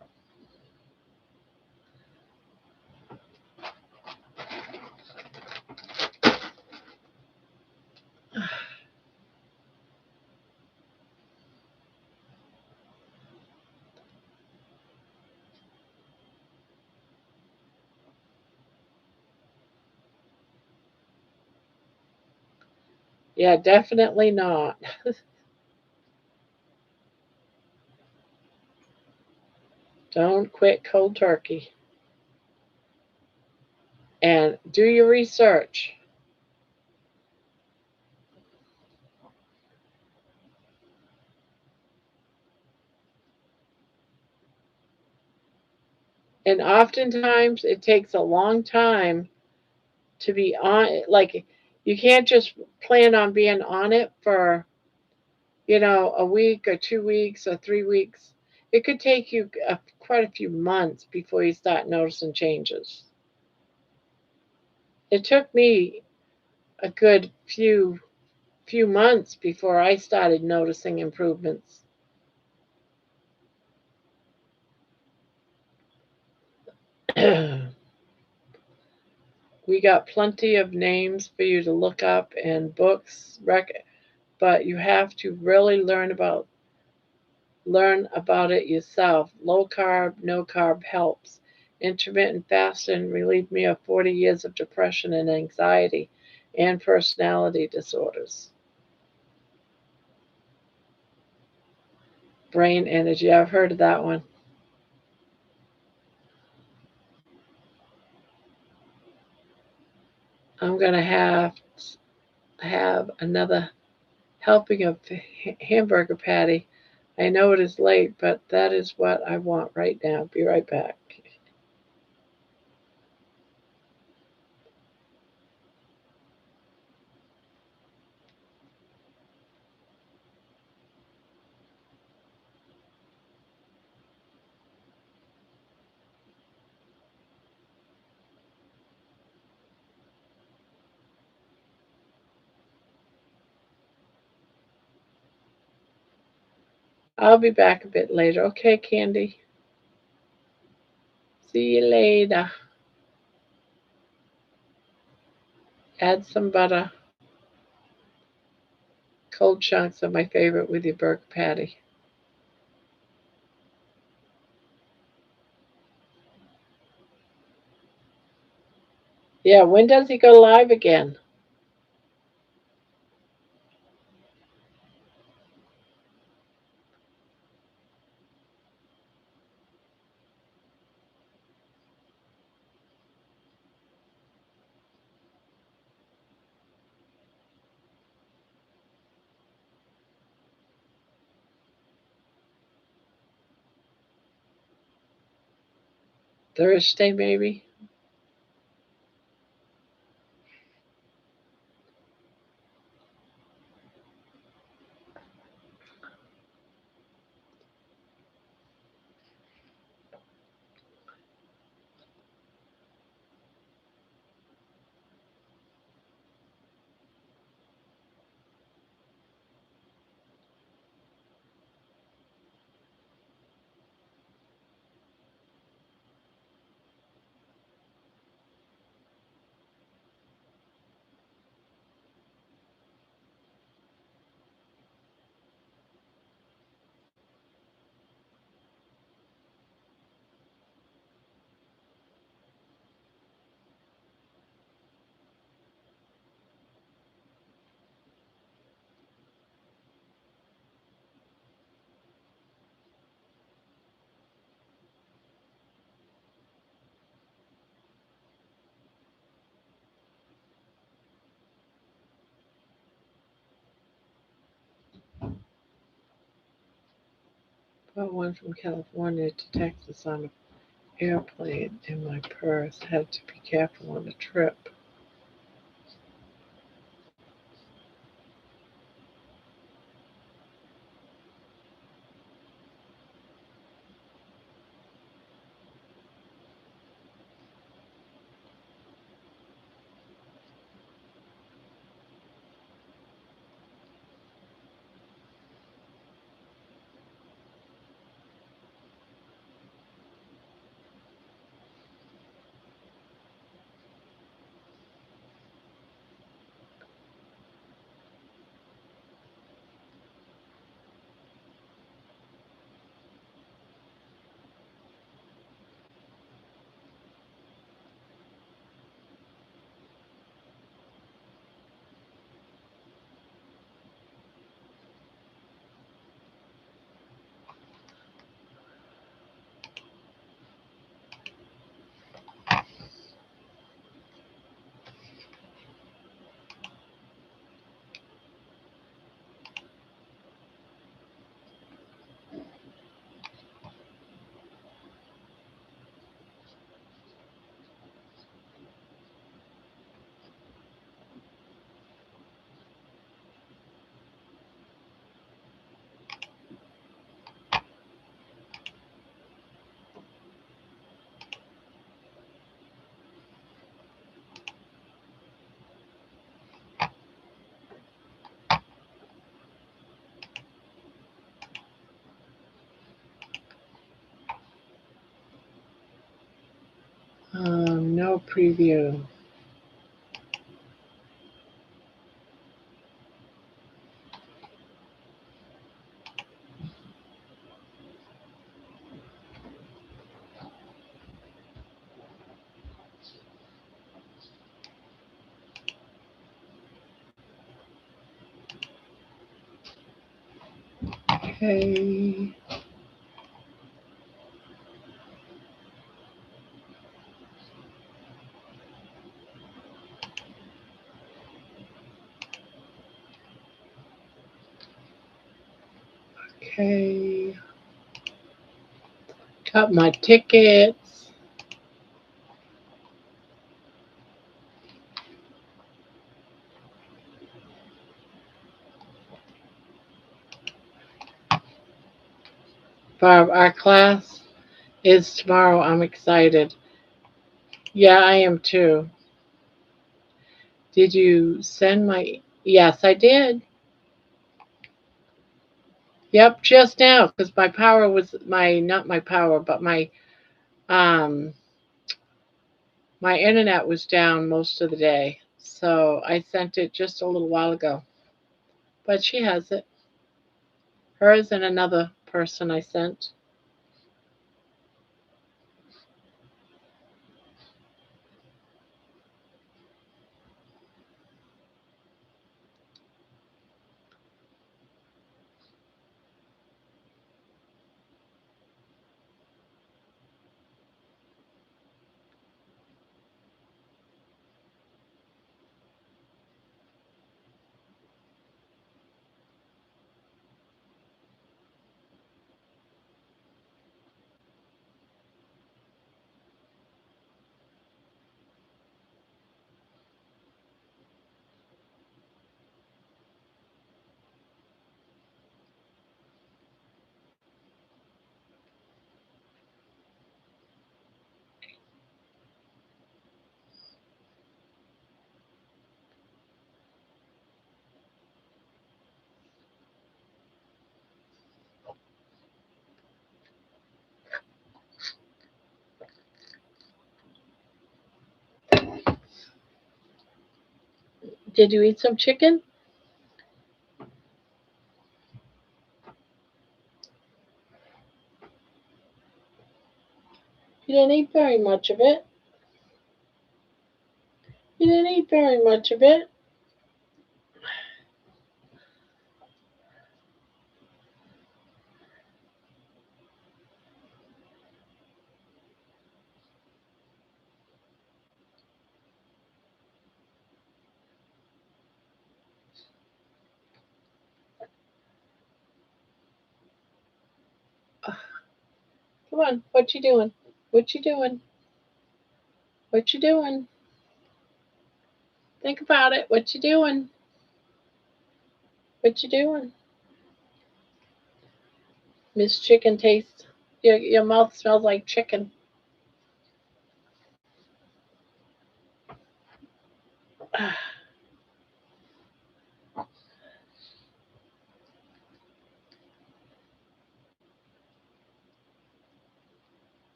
Yeah, definitely not. Don't quit cold turkey. And do your research. And oftentimes it takes a long time to be on, like, you can't just plan on being on it for, a week or 2 weeks or 3 weeks. It could take you quite a few months before you start noticing changes. It took me a good few months before I started noticing improvements. We got plenty of names for you to look up and books, but you have to really learn about it yourself. Low carb, no carb helps. Intermittent fasting relieved me of 40 years of depression and anxiety. and personality disorders. Brain energy. I've heard of that one. I'm going to have another helping of hamburger patty. I know it is late, but that is what I want right now. Be right back. I'll be back a bit later. Okay, Candy. See you later. Add some butter. Cold chunks are my favorite with your burger patty. Yeah, when does he go live again? Thursday, maybe? Bought one from California to Texas on an airplane in my purse. Had to be careful on the trip. No preview. Okay. Okay. Got my tickets. Barb, our class is tomorrow. I'm excited. Yeah, I am too. Did you send my? Yes, I did. Yep, just now because my power was my not my power, but um my internet was down most of the day. So I sent it just a little while ago. But she has it. Hers and another person I sent. Did you eat some chicken? You didn't eat very much of it. You didn't eat very much of it. Come on, what you doing? What you doing? What you doing? Think about it. What you doing? What you doing? Miss Chicken Taste. Your mouth smells like chicken.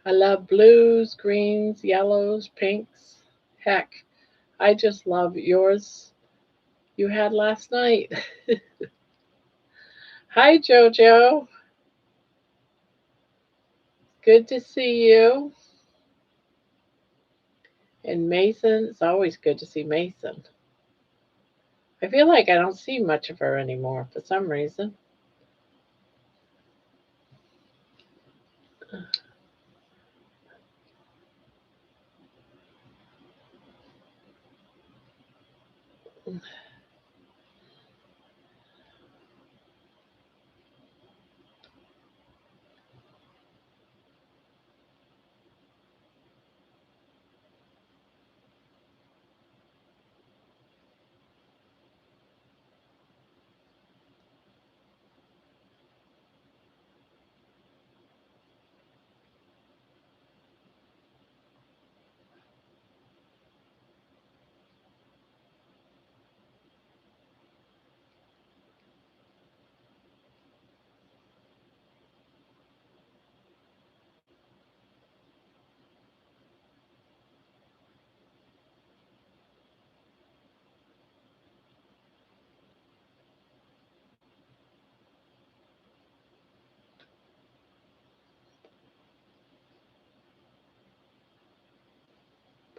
I love blues, greens, yellows, pinks. Heck, I just love yours you had last night. Hi, Jojo. Good to see you. And Mason, it's always good to see Mason. I feel like I don't see much of her anymore for some reason.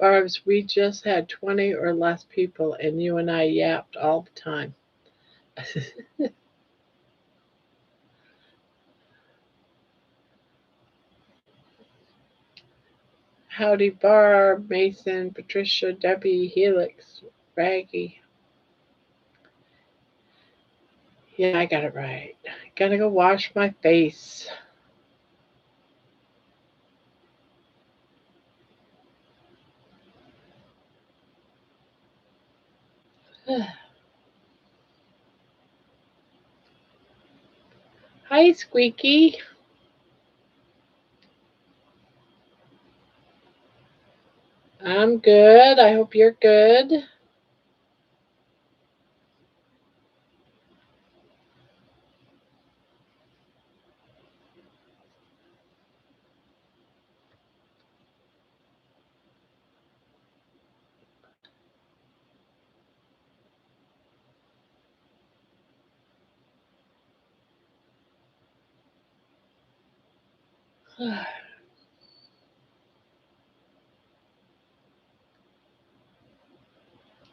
Barb's, we just had 20 or less people, and you and I yapped all the time. Howdy, Barb, Mason, Patricia, Debbie, Helix, Raggy. Yeah, I got it right. Gotta go wash my face. Hi, Squeaky. I'm good. I hope you're good.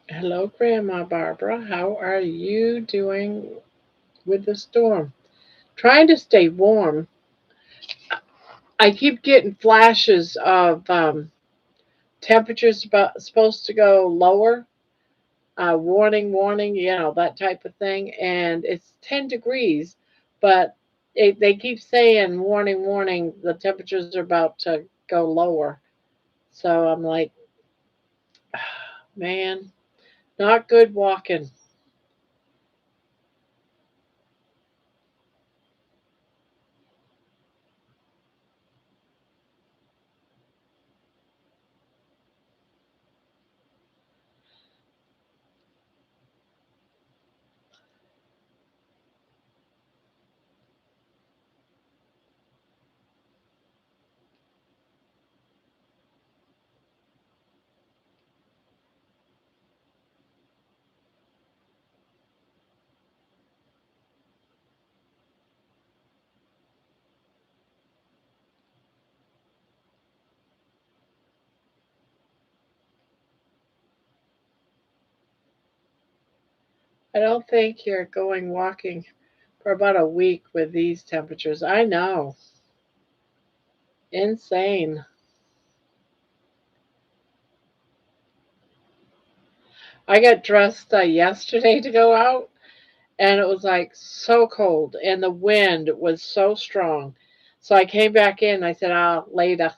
Hello, Grandma Barbara. How are you doing with the storm? Trying to stay warm. I keep getting flashes of temperatures supposed to go lower. Warning, warning, that type of thing. And it's 10 degrees, but they keep saying, warning, warning, the temperatures are about to go lower. So I'm like, man, not good walking. I don't think you're going walking for about a week with these temperatures. I know. Insane. I got dressed yesterday to go out, and it was like so cold, and the wind was so strong. So I came back in. I said, later.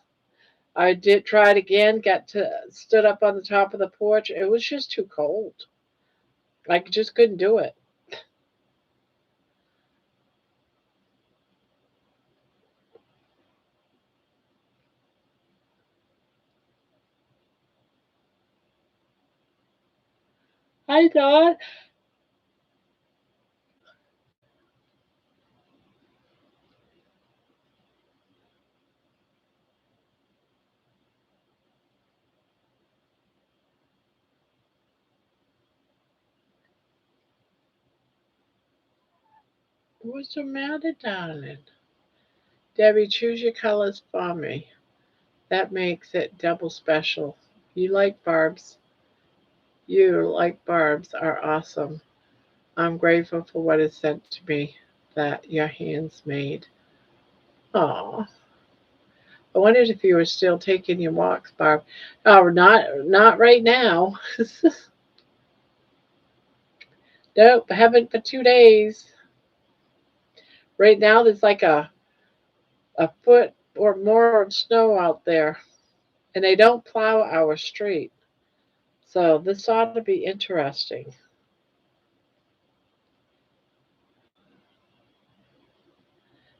I did try it again, stood up on the top of the porch. It was just too cold. I just couldn't do it. I thought, What's the matter, darling? Debbie, choose your colors for me. That makes it double special. You like barbs. You, like barbs, are awesome. I'm grateful for what is sent to me that your hands made. Aw. I wondered if you were still taking your walks, Barb. Oh, not right now. Nope, haven't for 2 days. Right now there's like a foot or more of snow out there. And they don't plow our street. So this ought to be interesting.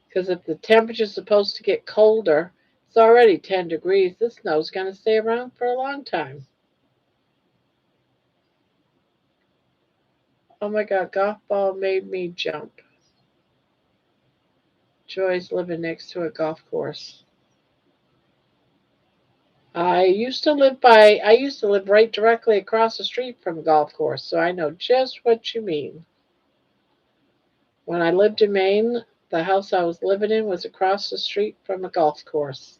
Because if the temperature's supposed to get colder, it's already 10 degrees. This snow's going to stay around for a long time. Oh my God, golf ball made me jump. Joy's living next to a golf course. I used to live right directly across the street from a golf course, so I know just what you mean. When I lived in Maine, the house I was living in was across the street from a golf course.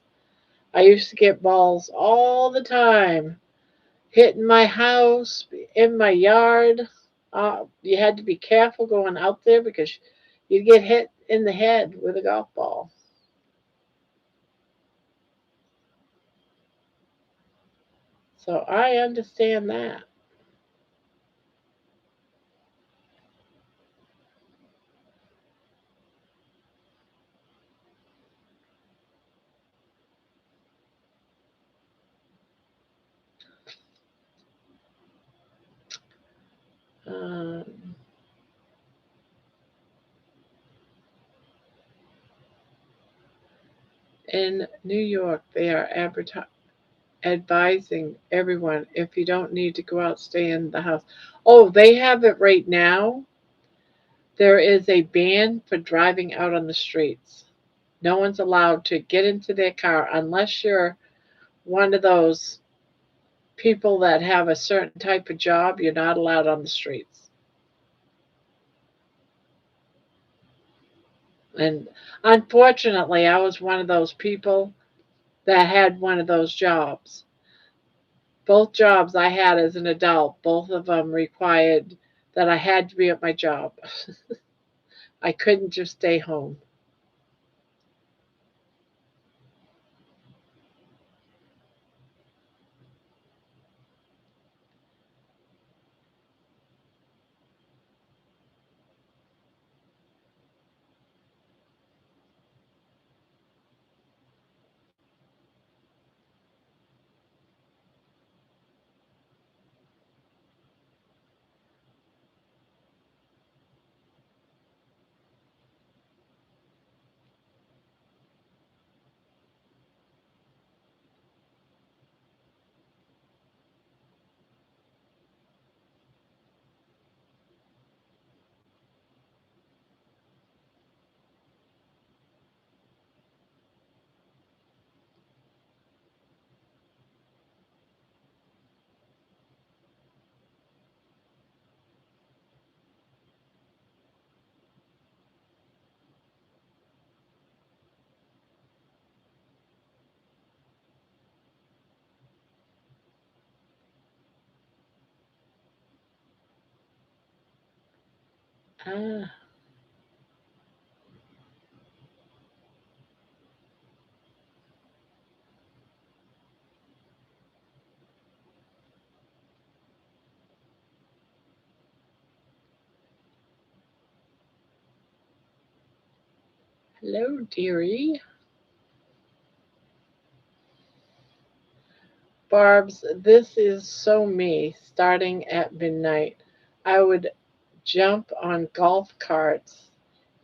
I used to get balls all the time, hitting my house, in my yard. You had to be careful going out there because you'd get hit in the head with a golf ball. So I understand that. Um, in New York, they are advising everyone if you don't need to go out, stay in the house. Oh, they have it right now. There is a ban for driving out on the streets. No one's allowed to get into their car unless you're one of those people that have a certain type of job. You're not allowed on the streets. And unfortunately, I was one of those people that had one of those jobs. Both jobs I had as an adult, both of them required that I had to be at my job. I couldn't just stay home. Ah, hello, dearie. Barb's, this is so me. Starting at midnight, I would jump on golf carts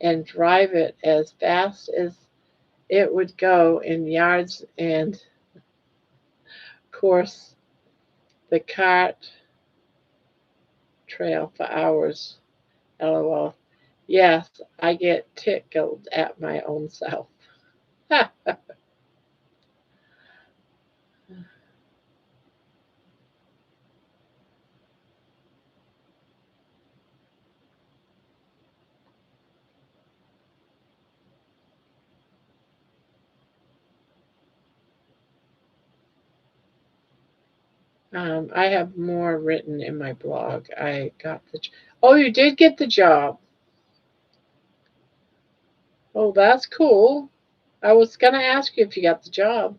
and drive it as fast as it would go in yards and course the cart trail for hours. LOL. Yes, I get tickled at my own self. I have more written in my blog. I got the. Oh, you did get the job. Oh, that's cool. I was gonna ask you if you got the job.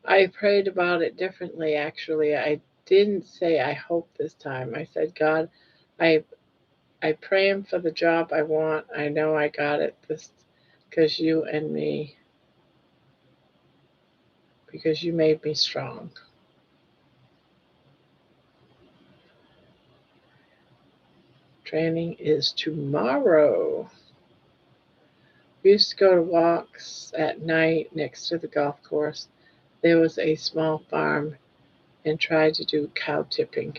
I prayed about it differently. Actually, I didn't say I hope this time. I said, God, I I pray him for the job I want. I know I got it this because you and me, because you made me strong. Training is tomorrow. We used to go to walks at night next to the golf course. There was a small farm and tried to do cow tipping.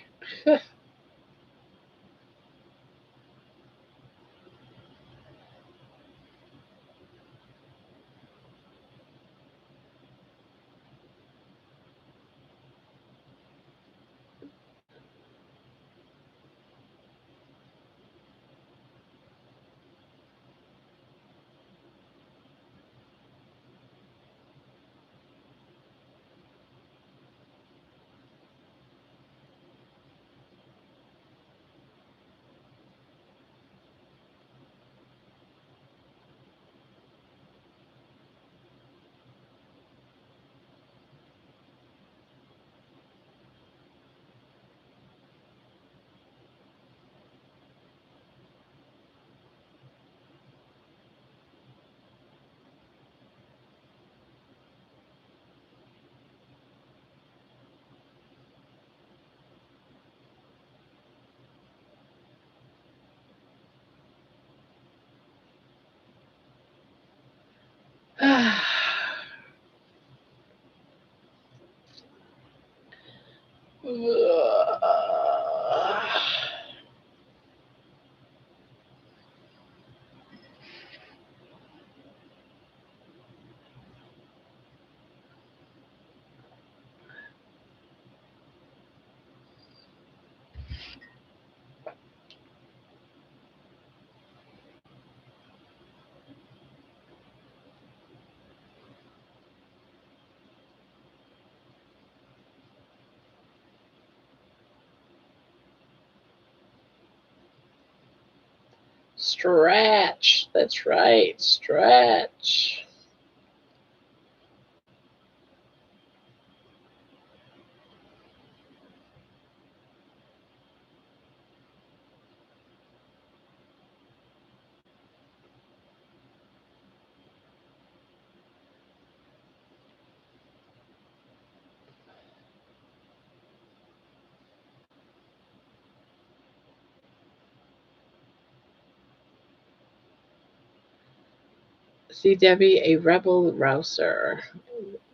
Stretch. That's right. Stretch. See, Debbie, a rebel rouser.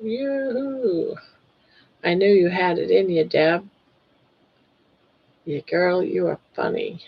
Yoo-hoo. I knew you had it in you, Deb. You girl, you are funny.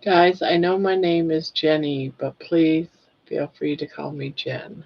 Guys, I know my name is Jenny, but please feel free to call me Jen.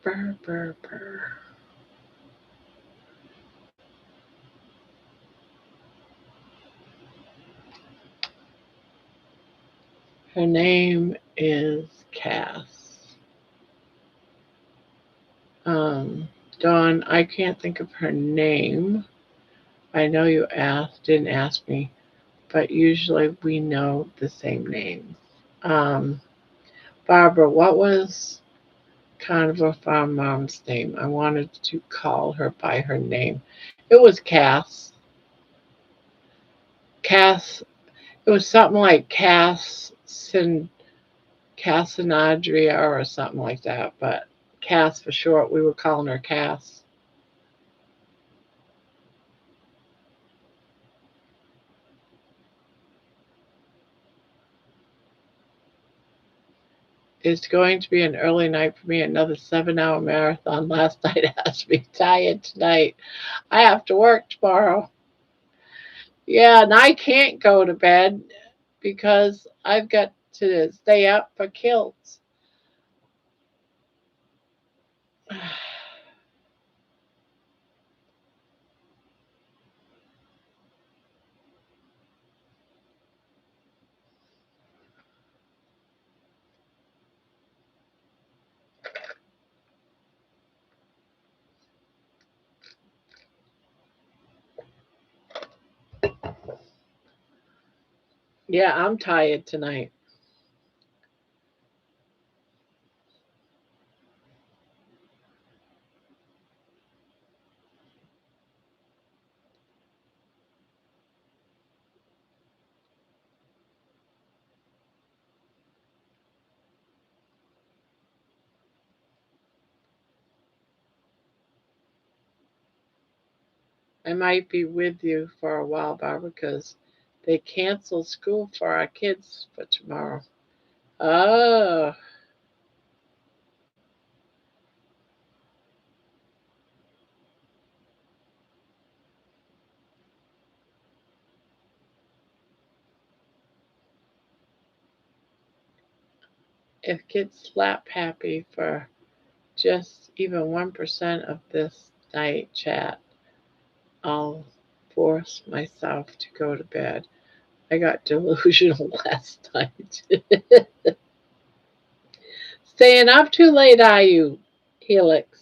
Brr, brr, brr. Her name is Cass. Dawn, I can't think of her name. I know you didn't ask me, but usually we know the same names. Barbara, what was Carnival Farm Mom's name? I wanted to call her by her name. It was Cass. Cass. It was something like Cassinadria or something like that, but Cass for short. We were calling her Cass. It's going to be an early night for me. Another 7-hour marathon last night has me tired tonight. I have to work tomorrow. Yeah, and I can't go to bed because I've got to stay up for kilts. Yeah, I'm tired tonight. I might be with you for a while, Barbara, because they canceled school for our kids for tomorrow. Oh, if kids slap happy for just even 1% of this night chat, I'll force myself to go to bed. I got delusional last night. Staying up too late, are you, Helix?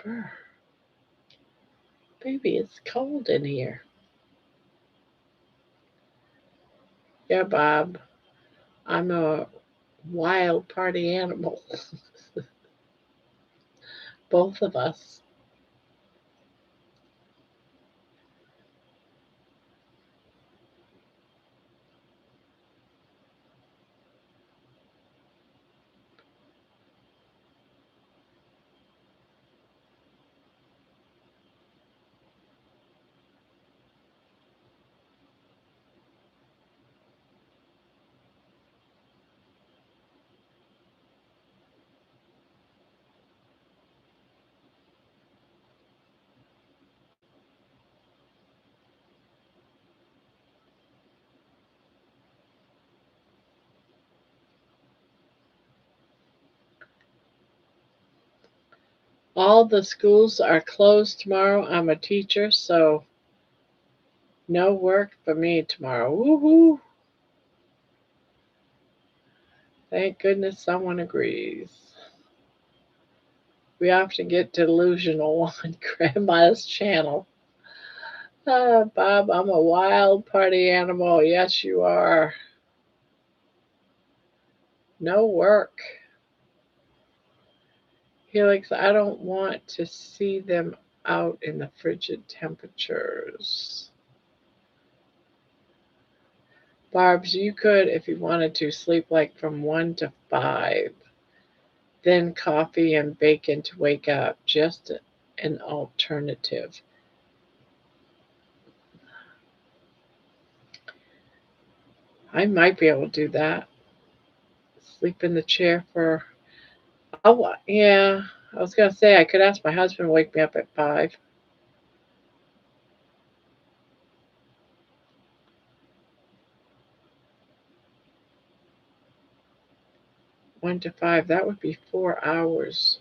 Brr, baby, it's cold in here. Yeah, Bob, I'm a wild party animal. Both of us. All the schools are closed tomorrow. I'm a teacher, so no work for me tomorrow. Woohoo! Thank goodness someone agrees. We often get delusional on Grandma's channel. Ah, Bob, I'm a wild party animal. Yes, you are. No work. Helix, I don't want to see them out in the frigid temperatures. Barb's, you could, if you wanted to, sleep like from 1 to 5. Then coffee and bacon to wake up. Just an alternative. I might be able to do that. Sleep in the chair for. Oh, yeah. I was going to say I could ask my husband to wake me up at 5. 1 to 5. That would be 4 hours.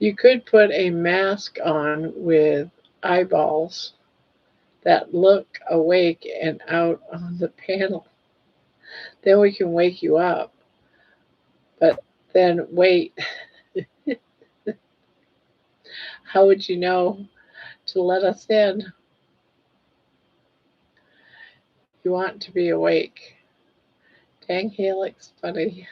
You could put a mask on with eyeballs that look awake and out on the panel. Then we can wake you up. But then wait, how would you know to let us in? You want to be awake. Dang helix, buddy.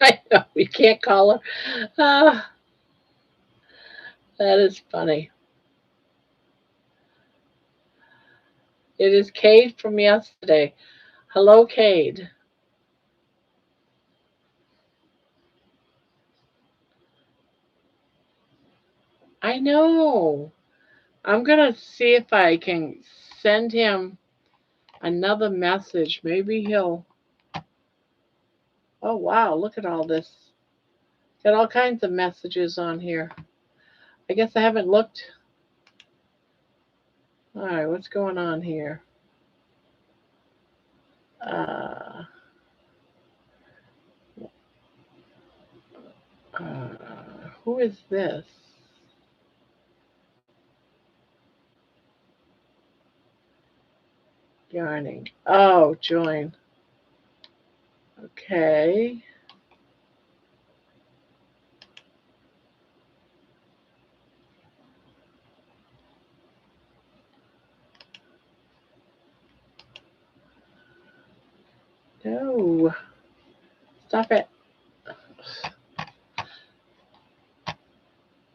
I know, we can't call her. Ah, that is funny. It is Cade from yesterday. Hello, Cade. I know. I'm going to see if I can send him another message. Maybe he'll. Oh, wow. Look at all this. Got all kinds of messages on here. I guess I haven't looked. All right, what's going on here? Uh, who is this? Yarning. Oh, join. Okay. No. Stop it.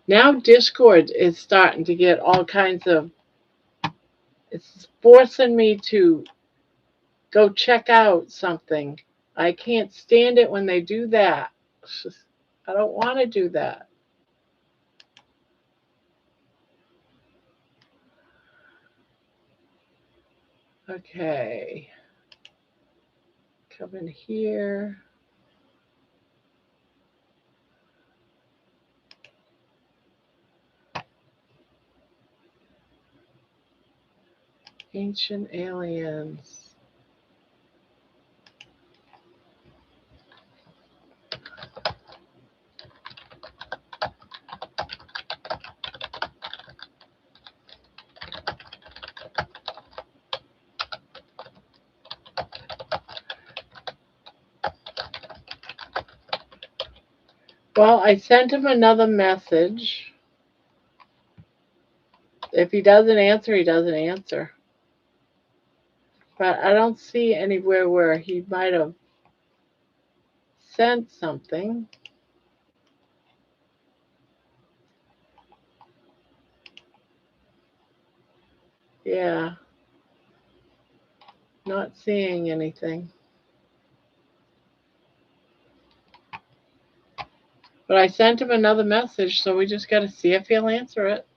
Now Discord is starting to get all kinds of, it's forcing me to go check out something. I can't stand it when they do that. I don't want to do that. Okay. Come in here. Ancient aliens. Well, I sent him another message. If he doesn't answer, he doesn't answer. But I don't see anywhere where he might have sent something. Yeah. Not seeing anything. But I sent him another message, so we just got to see if he'll answer it.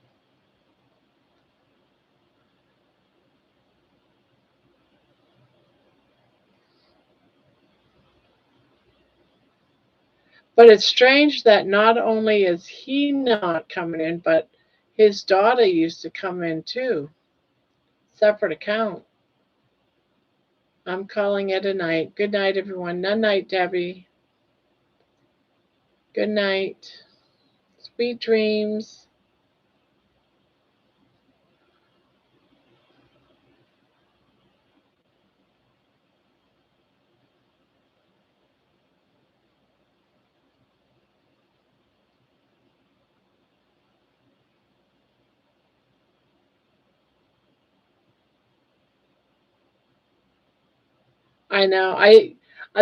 But it's strange that not only is he not coming in, but his daughter used to come in too. Separate account. I'm calling it a night. Good night, everyone. Good night, Debbie. Good night. Sweet dreams. I know.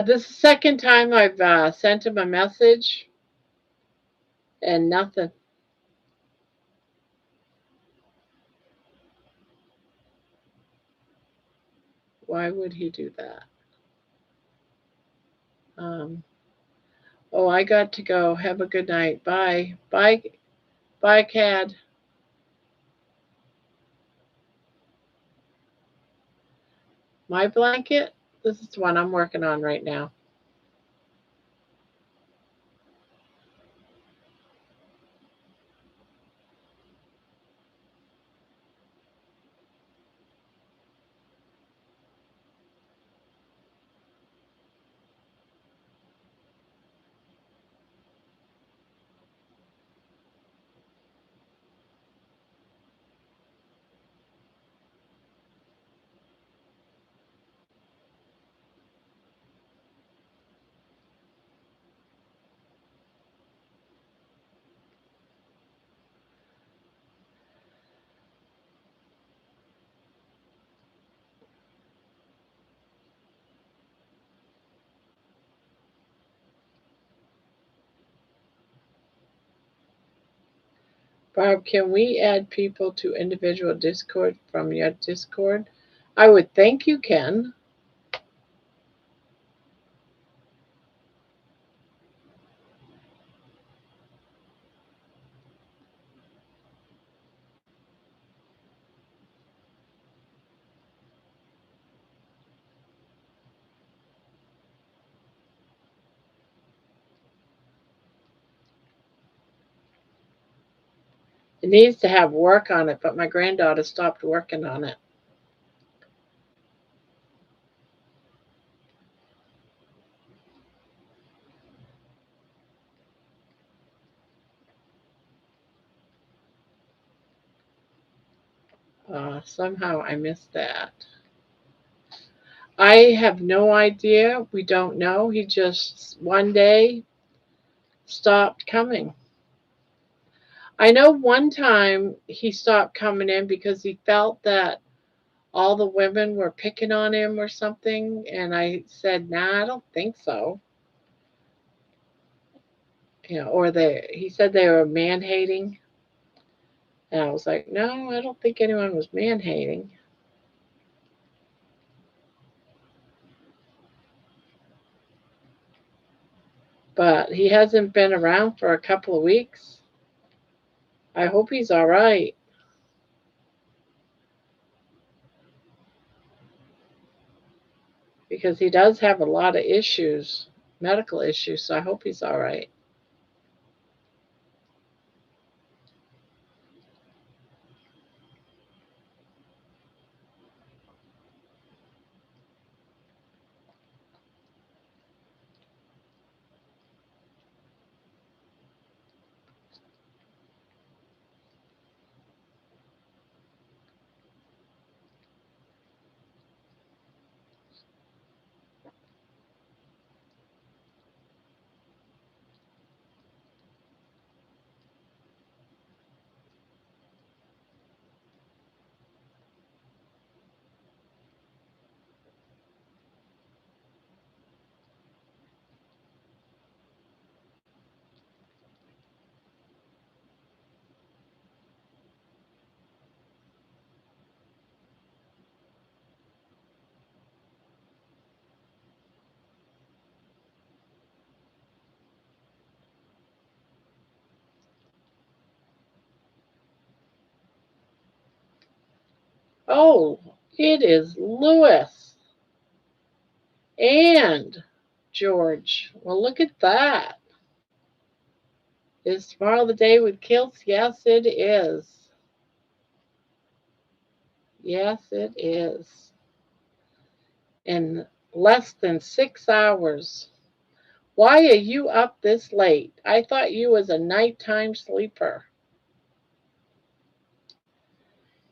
This is the second time I've sent him a message and nothing. Why would he do that? Um, oh, I got to go. Have a good night. Bye. Bye. Bye, Cad. My blanket? This is the one I'm working on right now. Barb, can we add people to individual Discord from your Discord? I would think you can. It needs to have work on it, but my granddaughter stopped working on it. Somehow I missed that. I have no idea. We don't know. He just one day stopped coming. I know one time he stopped coming in because he felt that all the women were picking on him or something. And I said, nah, I don't think so. Or he said they were man hating. And I was like, no, I don't think anyone was man hating. But he hasn't been around for a couple of weeks. I hope he's all right. Because he does have a lot of issues, medical issues, so I hope he's all right. Oh, it is Lewis and George. Well, look at that. Is tomorrow the day with kilts? Yes, it is. Yes, it is. In less than 6 hours. Why are you up this late? I thought you was a nighttime sleeper.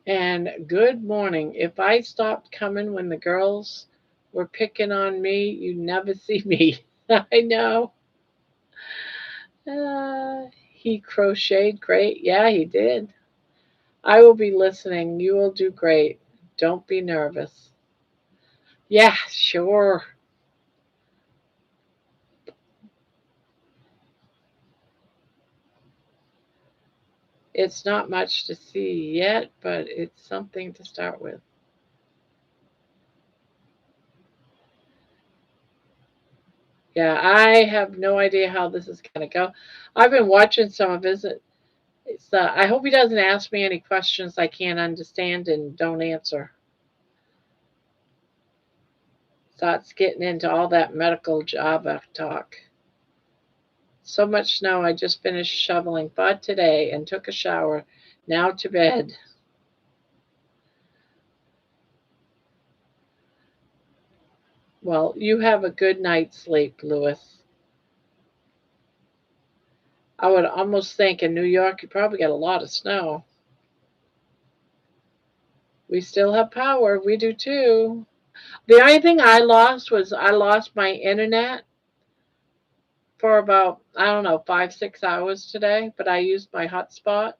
And good morning. If I stopped coming when the girls were picking on me, you'd never see me. I know. He crocheted great. Yeah, he did. I will be listening. You will do great. Don't be nervous. Yeah, sure. It's not much to see yet, but it's something to start with. Yeah, I have no idea how this is going to go. I've been watching some of his. I hope he doesn't ask me any questions I can't understand and don't answer. Starts getting into all that medical Java talk. So much snow. I just finished shoveling but today and took a shower. Now to bed. Well, you have a good night's sleep, Louis. I would almost think in New York you probably get a lot of snow. We still have power. We do too. The only thing I lost was I lost my internet for about, I don't know, 5, 6 hours today, but I used my hotspot.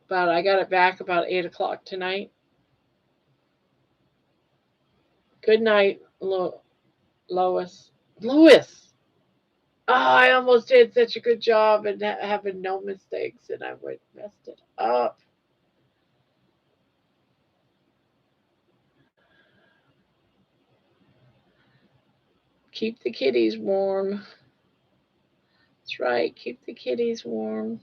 But I got it back about 8 o'clock tonight. Good night, Lois. Louis! Oh, I almost did such a good job and having no mistakes, and I would messed it up. Keep the kitties warm. That's right, keep the kitties warm.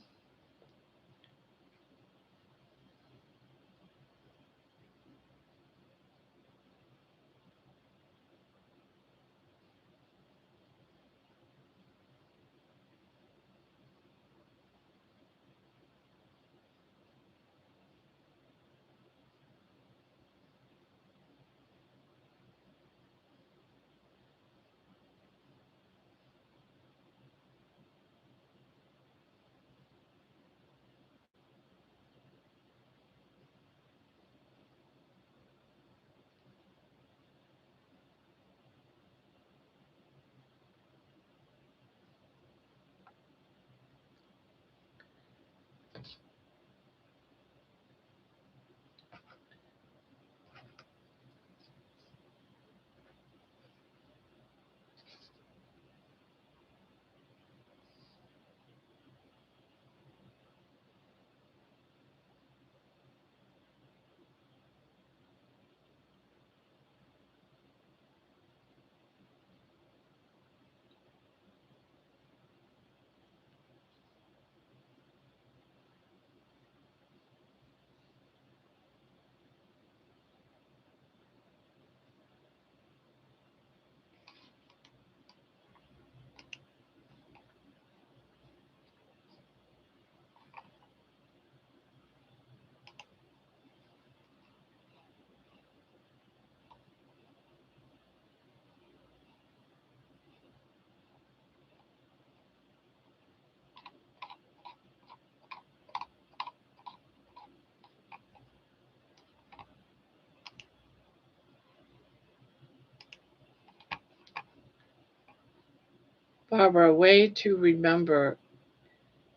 Barbara, a way to remember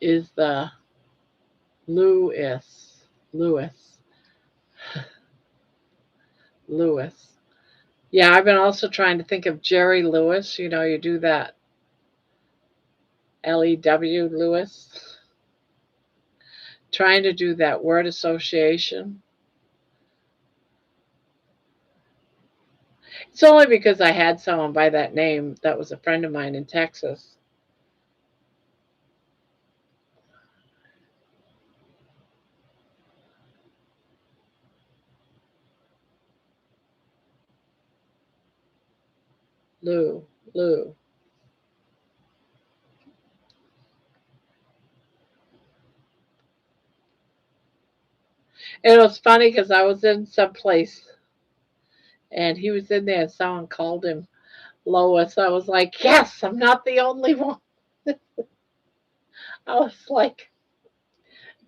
is the Louis. Louis. Lewis. Yeah, I've been also trying to think of Jerry Lewis. You know, you do that Lew Lewis. Trying to do that word association. It's only because I had someone by that name that was a friend of mine in Texas. Lou. And it was funny because I was in some place and he was in there and someone called him Lois. I was like, yes, I'm not the only one. I was like,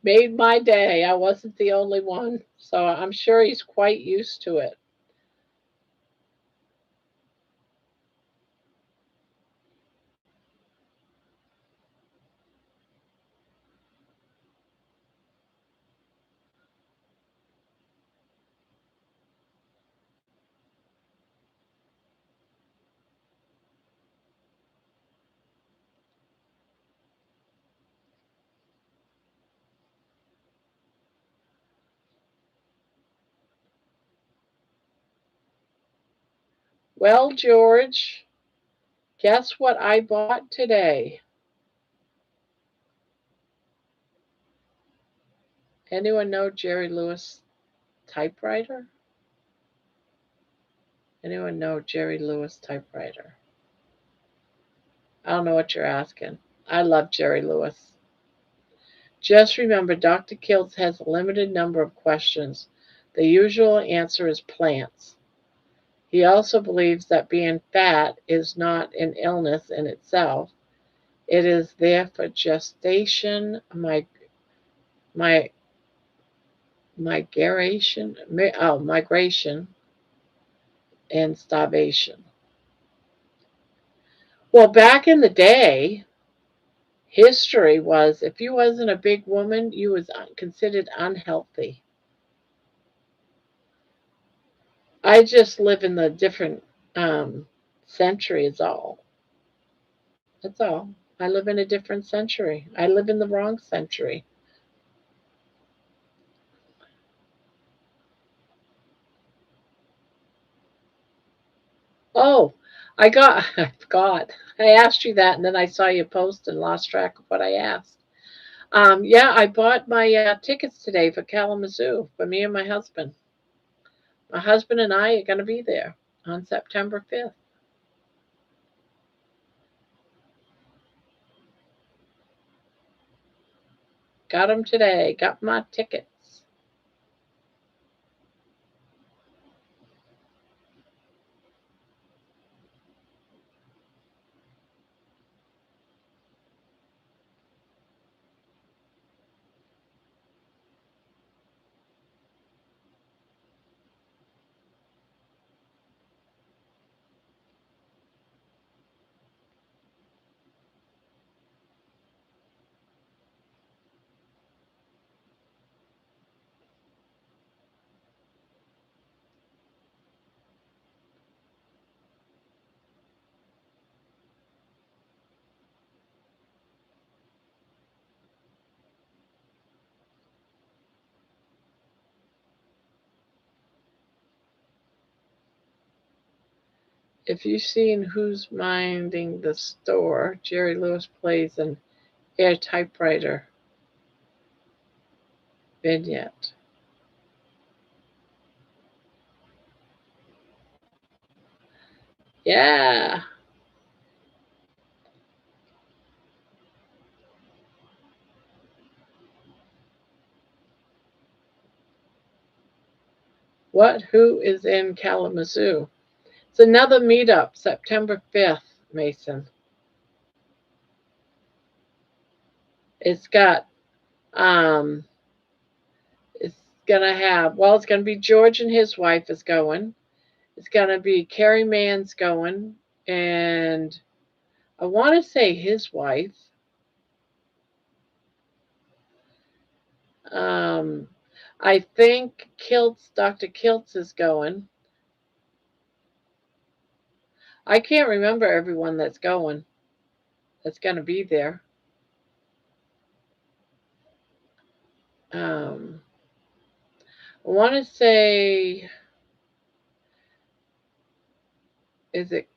made my day. I wasn't the only one. So I'm sure he's quite used to it. Well, George, guess what I bought today? Anyone know Jerry Lewis typewriter? Anyone know Jerry Lewis typewriter? I don't know what you're asking. I love Jerry Lewis. Just remember, Dr. Kiltz has a limited number of questions. The usual answer is plants. He also believes that being fat is not an illness in itself. It is there for gestation, migration, and starvation. Well, back in the day, history was if you wasn't a big woman, you was considered unhealthy. I just live in the different century is all. That's all. I live in a different century. I live in the wrong century. Oh, I forgot. I asked you that, and then I saw you post and lost track of what I asked. Yeah, I bought my tickets today for Kalamazoo for me and my husband. My husband and I are going to be there on September 5th. Got them today. Got my tickets. If you've seen Who's Minding the Store, Jerry Lewis plays an air typewriter vignette. Yeah. What? Who is in Kalamazoo? It's another meetup, September 5th, Mason. It's got, um, it's gonna have, well, it's gonna be George and his wife is going. It's gonna be Carrie Mann's going, and I want to say his wife. Um, I think Dr. Kiltz is going. I can't remember everyone that's going. That's going to be there. I want to say, is it?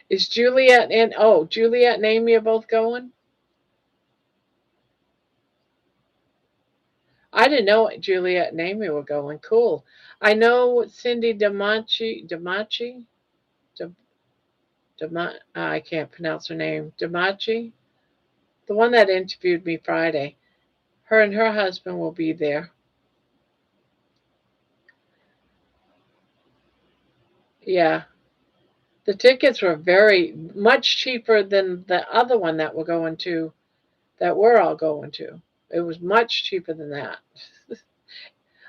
Is Juliet and Juliet and Amy are both going? I didn't know Juliet and Amy were going. Cool. I know Cindy Damachi, I can't pronounce her name. Damachi, the one that interviewed me Friday. Her and her husband will be there. Yeah. The tickets were very much cheaper than the other one that we're going to, that we're all going to. It was much cheaper than that.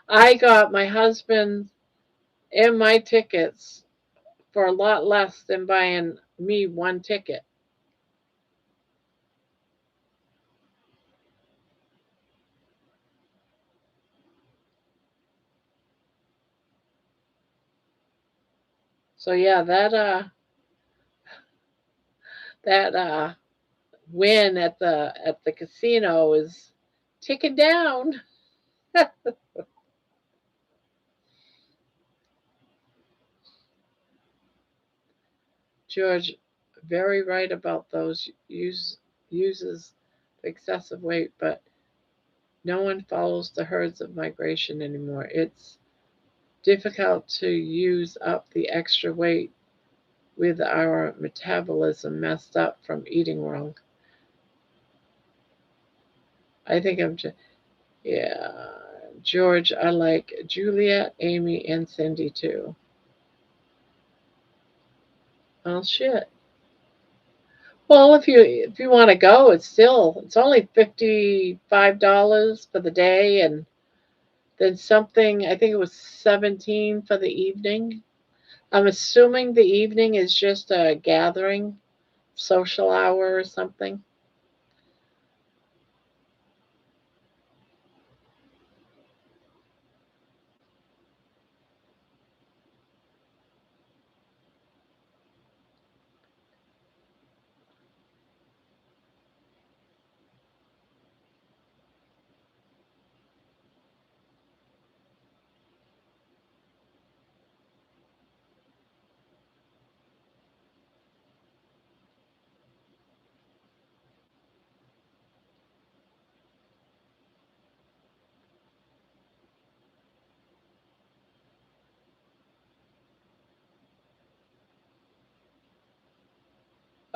I got my husband and my tickets for a lot less than buying me one ticket. So yeah, that win at the casino is ticking down. George, very right about those uses excessive weight, but no one follows the herds of migration anymore. It's difficult to use up the extra weight with our metabolism messed up from eating wrong. I think yeah, George, I like Juliet, Amy, and Cindy too. Oh shit. Well, if you want to go, it's only $55 for the day, and then something. I think it was 17 for the evening. I'm assuming the evening is just a gathering, social hour or something.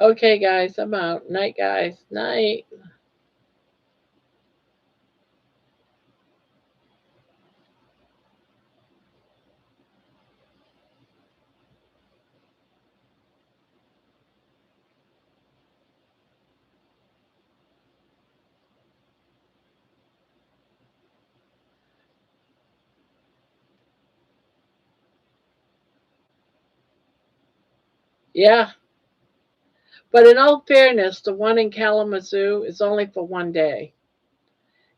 Okay, guys, I'm out. Night, guys. Night. Yeah, but in all fairness, the one in Kalamazoo is only for one day.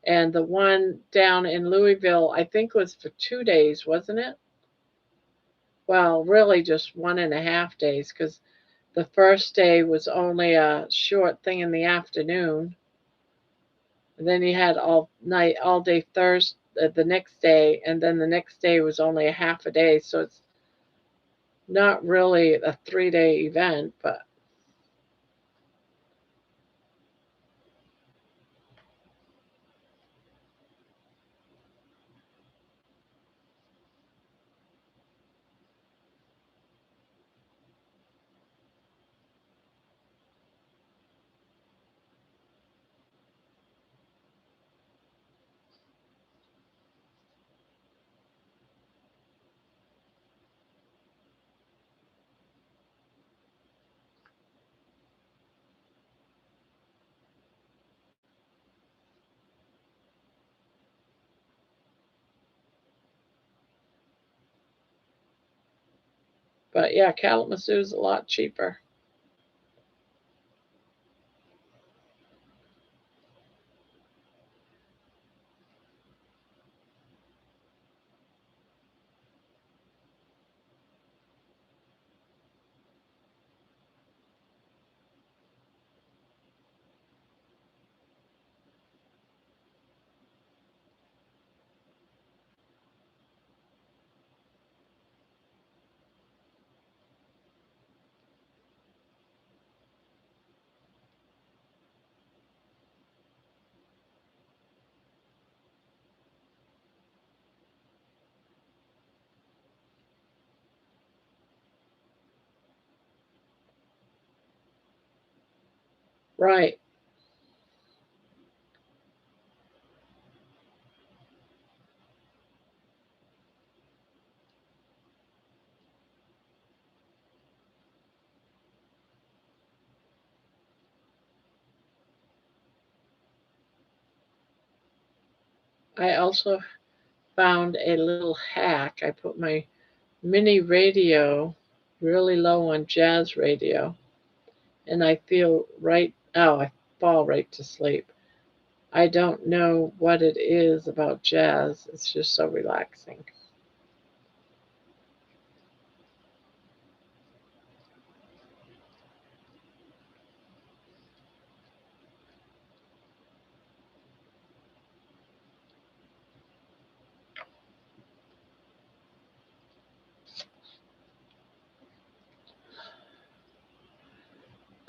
And the one down in Louisville, I think was for 2 days, wasn't it? Well, really just 1.5 days because the first day was only a short thing in the afternoon. And then you had all night, all day Thursday, the next day, and then the next day was only a half a day. So it's not really a 3 day event, but yeah, Kalamazoo's a lot cheaper. Right. I also found a little hack. I put my mini radio really low on jazz radio, and I feel right. Oh, I fall right to sleep. I don't know what it is about jazz. It's just so relaxing.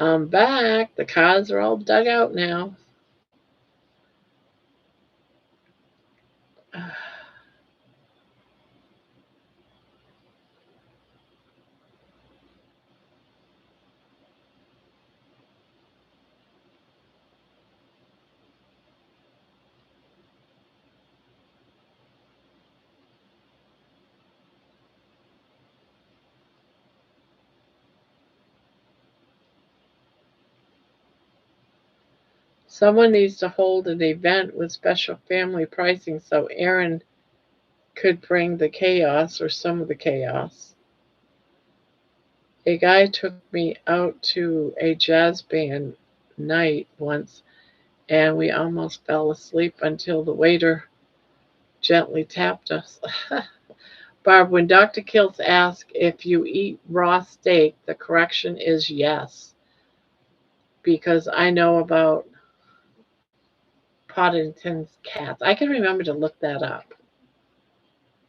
I'm back. The cows are all dug out now. Someone needs to hold an event with special family pricing so Aaron could bring the chaos or some of the chaos. A guy took me out to a jazz band night once and we almost fell asleep until the waiter gently tapped us. Barb, when Dr. Kiltz asks if you eat raw steak, the correction is yes, because I know about Poddington's cats. I can remember to look that up.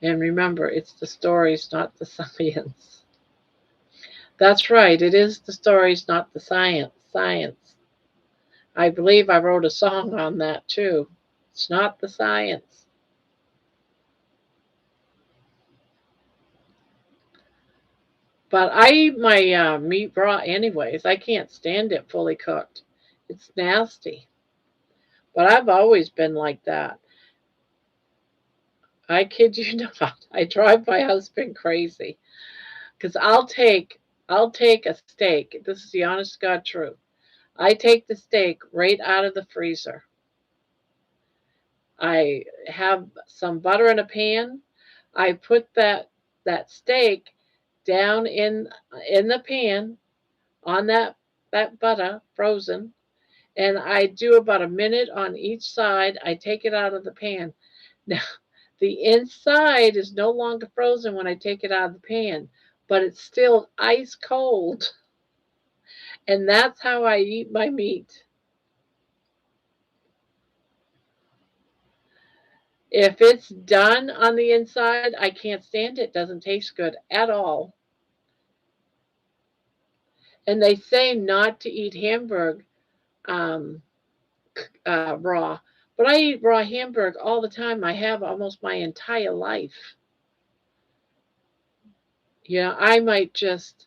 And remember, it's the stories, not the science. That's right, it is the stories, not the science. Science. I believe I wrote a song on that too. It's not the science. But I eat my meat raw anyways. I can't stand it fully cooked. It's nasty. But I've always been like that. I kid you not. I drive my husband crazy because I'll take a steak. This is the honest God truth. I take the steak right out of the freezer. I have some butter in a pan. I put that steak down in the pan on that butter frozen, and I do about a minute on each side. I take it out of the pan. Now, the inside is no longer frozen when I take it out of the pan, but it's still ice cold. And that's how I eat my meat. If it's done on the inside, I can't stand it. It doesn't taste good at all. And they say not to eat hamburg um, raw, but I eat raw hamburg all the time. I have almost my entire life. I might just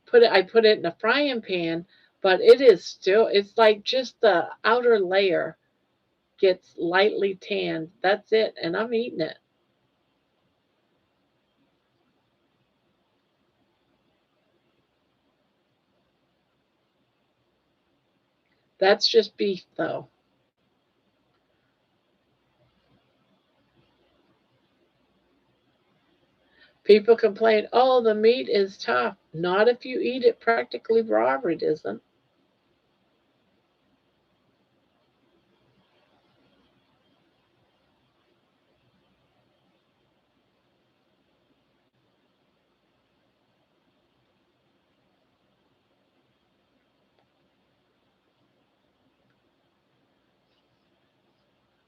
put it in a frying pan, but it's like just the outer layer gets lightly tanned. That's it, and I'm eating it. That's just beef, though. People complain, oh, the meat is tough. Not if you eat it practically raw, it isn't.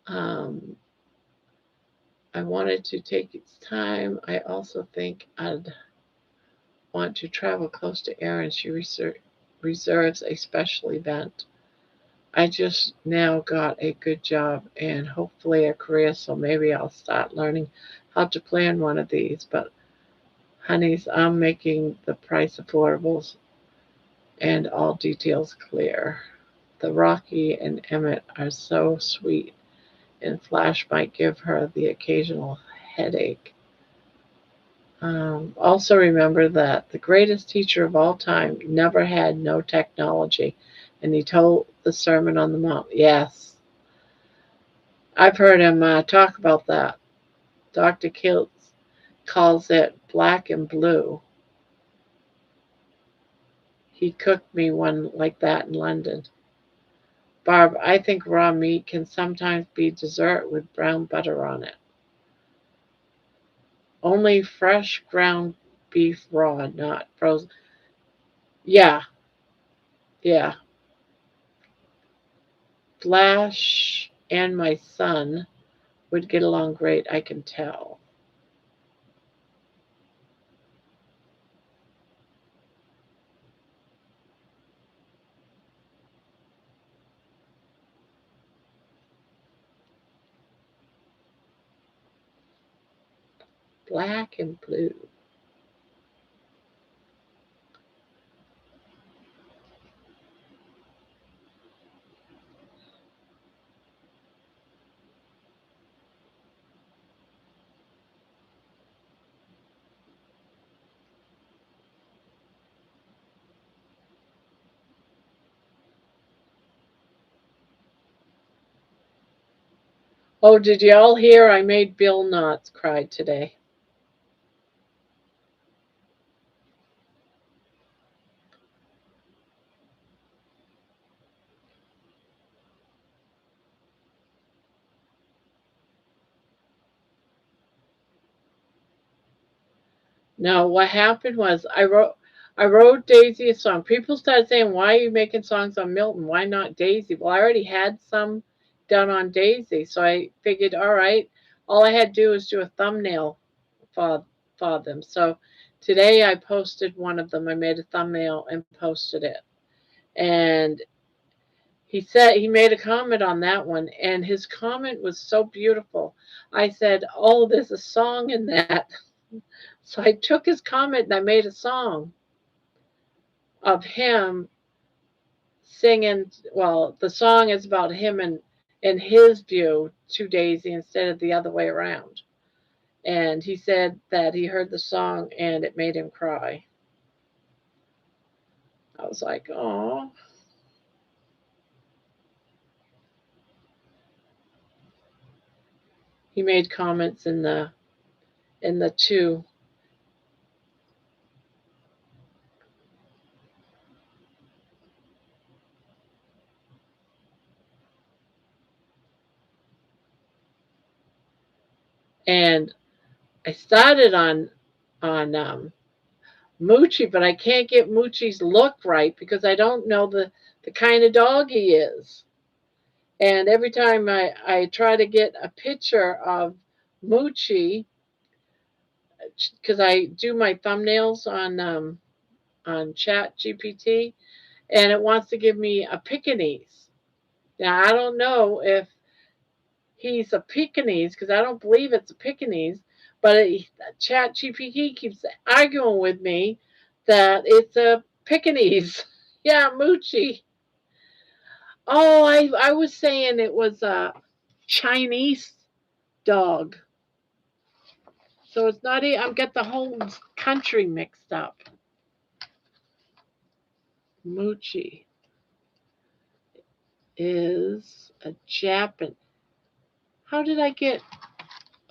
Um, I wanted to take its time. I also think I'd want to travel close to Erin. She reserves a special event. I just now got a good job and hopefully a career, so maybe I'll start learning how to plan one of these. But, honeys, I'm making the price affordable and all details clear. The Rocky and Emmett are so sweet, and Flash might give her the occasional headache. Also, remember that the greatest teacher of all time never had no technology, and he told the Sermon on the Mount. Yes, I've heard him talk about that. Dr. Kiltz calls it black and blue. He cooked me one like that in London. Barb, I think raw meat can sometimes be dessert with brown butter on it. Only fresh ground beef raw, not frozen. Yeah, yeah. Flash and my son would get along great, I can tell. Black and blue. Oh, did y'all hear I made Bill Knots cry today? No, what happened was I wrote Daisy a song. People started saying, "Why are you making songs on Milton? Why not Daisy?" Well, I already had some done on Daisy, so I figured, all right, all I had to do was do a thumbnail for for them. So today I posted one of them. I made a thumbnail and posted it. And he said he made a comment on that one, and his comment was so beautiful. I said, "Oh, there's a song in that." So I took his comment and I made a song of him singing. Well, the song is about him and his view to Daisy instead of the other way around. And he said that he heard the song and it made him cry. I was like, "Oh." He made comments in the two. And I started on Moochie, but I can't get Moochie's look right because I don't know the kind of dog he is. And every time I try to get a picture of Moochie, because I do my thumbnails on Chat GPT, and it wants to give me a Pekingese. Now I don't know if he's a Pekingese because I don't believe it's a Pekingese, but Chat GPT keeps arguing with me that it's a Pekingese. Yeah, Moochie. Oh, I was saying it was a Chinese dog. So it's not. I'm get the whole country mixed up. Moochie is a Japan. How did I get?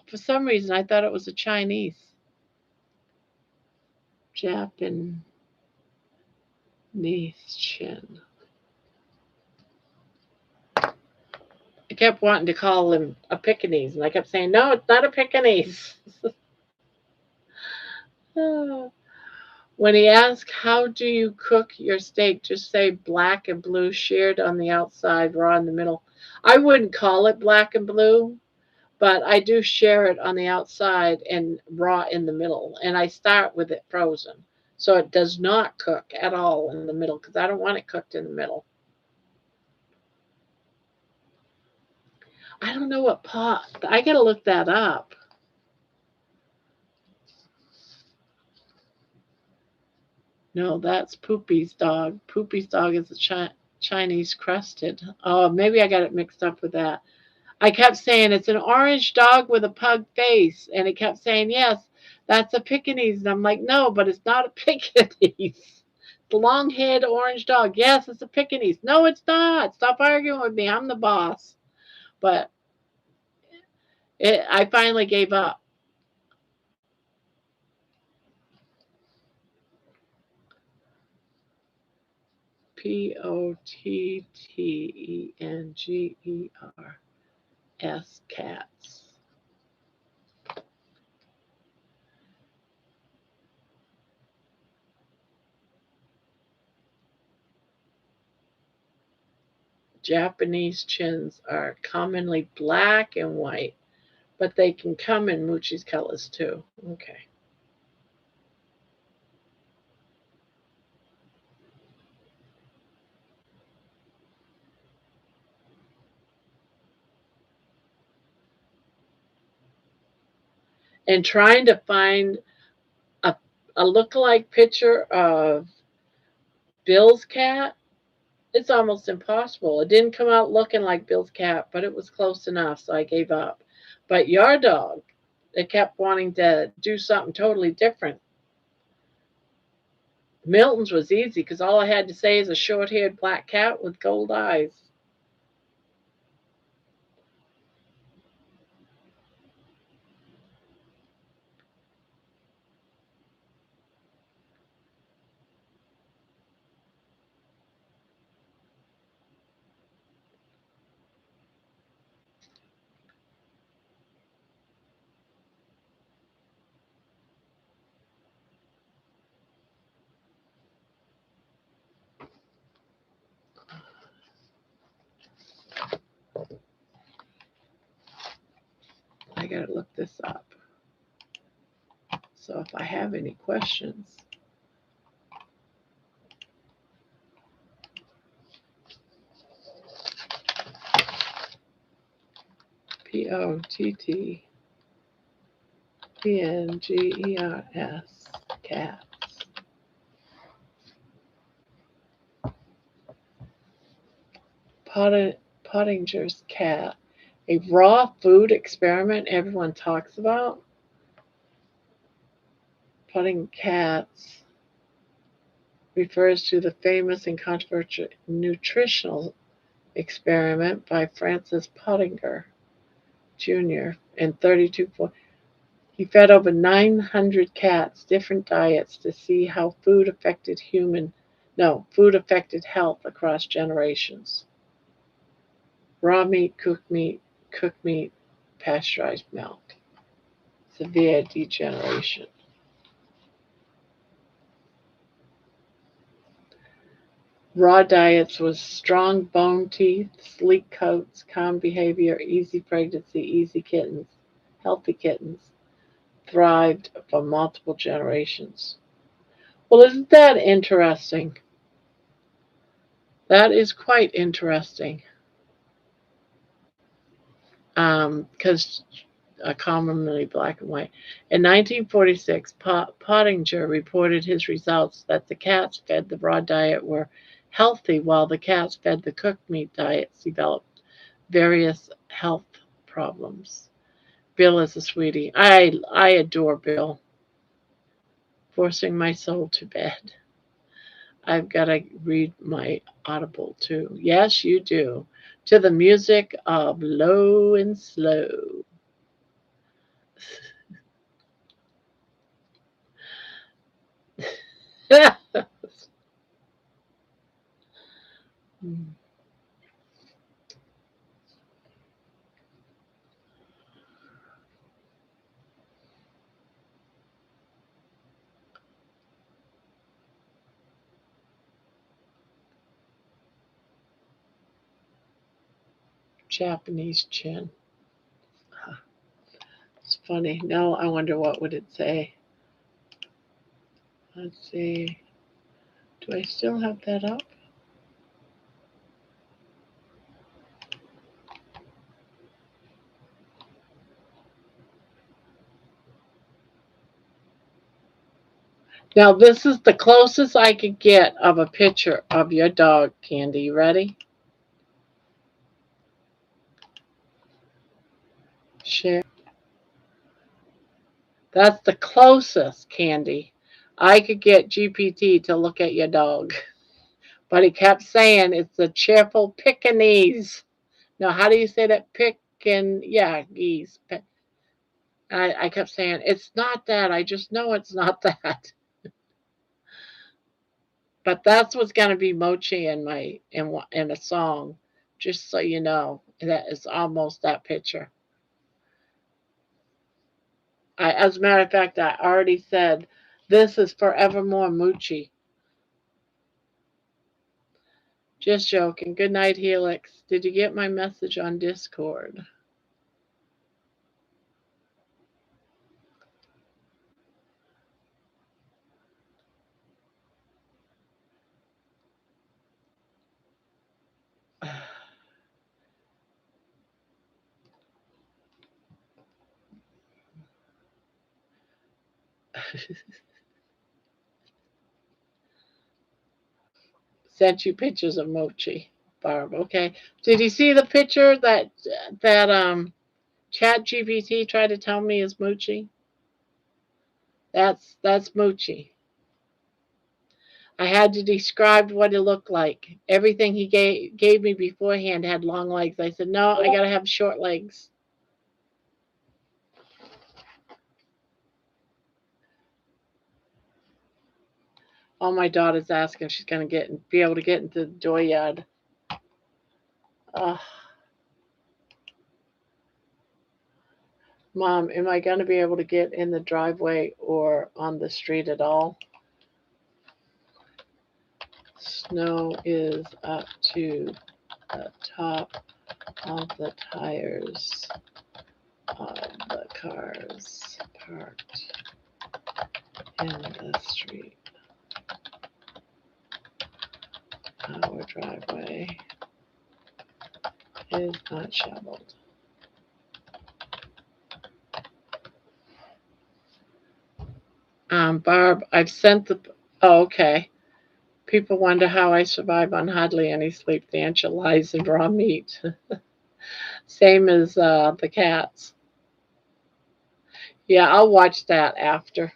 For some reason, I thought it was a Chinese. Japanese chin. I kept wanting to call him a Pekingese, and I kept saying, "No, it's not a Pekingese." When he asks, "How do you cook your steak?" just say black and blue, sheared on the outside, raw in the middle. I wouldn't call it black and blue, but I do share it on the outside and raw in the middle. And I start with it frozen. So it does not cook at all in the middle because I don't want it cooked in the middle. I don't know what pot. I got to look that up. No, that's Poopy's dog. Poopy's dog is a Chinese crested. Oh, maybe I got it mixed up with that. I kept saying it's an orange dog with a pug face, and it kept saying, "Yes, that's a Pekingese." And I'm like, "No, but it's not a Pekingese. The long-haired orange dog. Yes, it's a Pekingese." "No, it's not. Stop arguing with me. I'm the boss." But I finally gave up. Pottengers, cats. Japanese chins are commonly black and white, but they can come in Moochie's colors too. Okay. and trying to find a, a lookalike picture of Bill's cat, it's almost impossible. It didn't come out looking like Bill's cat, but it was close enough, so I gave up. But your dog, it kept wanting to do something totally different. Milton's was easy because all I had to say is a short haired black cat with gold eyes. I gotta look this up. So if I have any questions. Pottpengers, cats. Pottinger's cat. A raw food experiment everyone talks about. Potting cats refers to the famous and controversial nutritional experiment by Francis Pottinger Jr. in 32. He fed over 900 cats different diets to see how food affected health across generations. Raw meat, cooked meat, pasteurized milk. Severe degeneration. Raw diets with strong bone teeth, sleek coats, calm behavior, easy pregnancy, healthy kittens, thrived for multiple generations. Well, isn't that interesting? That is quite interesting. Because commonly black and white. In 1946, Pottinger reported his results that the cats fed the raw diet were healthy, while the cats fed the cooked meat diets developed various health problems. Bill is a sweetie. I adore Bill. Forcing my soul to bed. I've got to read my Audible too. Yes, you do. To the music of Low and Slow. Japanese chin. It's funny. No, I wonder what would it say. Let's see. Do I still have that up? Now, this is the closest I could get of a picture of your dog, Candy. You ready? Share. That's the closest, Candy, I could get GPT to look at your dog. But he kept saying it's a cheerful Pekingese. Now, how do you say that? Geese. I kept saying, it's not that. I just know it's not that. But that's what's going to be Mochi in a song, just so you know. That is almost that picture. As a matter of fact, I already said, this is forevermore Moochie. Just joking. Good night, Helix. Did you get my message on Discord? Sent you pictures of Mochi, Barb. Okay. Did you see the picture that Chat GPT tried to tell me is Mochi? That's Mochi. I had to describe what it looked like. Everything he gave me beforehand had long legs. I said, no, I gotta have short legs. Oh, my daughter's asking if she's gonna be able to get into the dooryard. Mom, am I gonna be able to get in the driveway or on the street at all? Snow is up to the top of the tires of the cars parked in the street. Our driveway is not shoveled. Barb, I've sent the. Oh, okay. People wonder how I survive on hardly any sleep. The enchiladas and raw meat. Same as the cats. Yeah, I'll watch that after.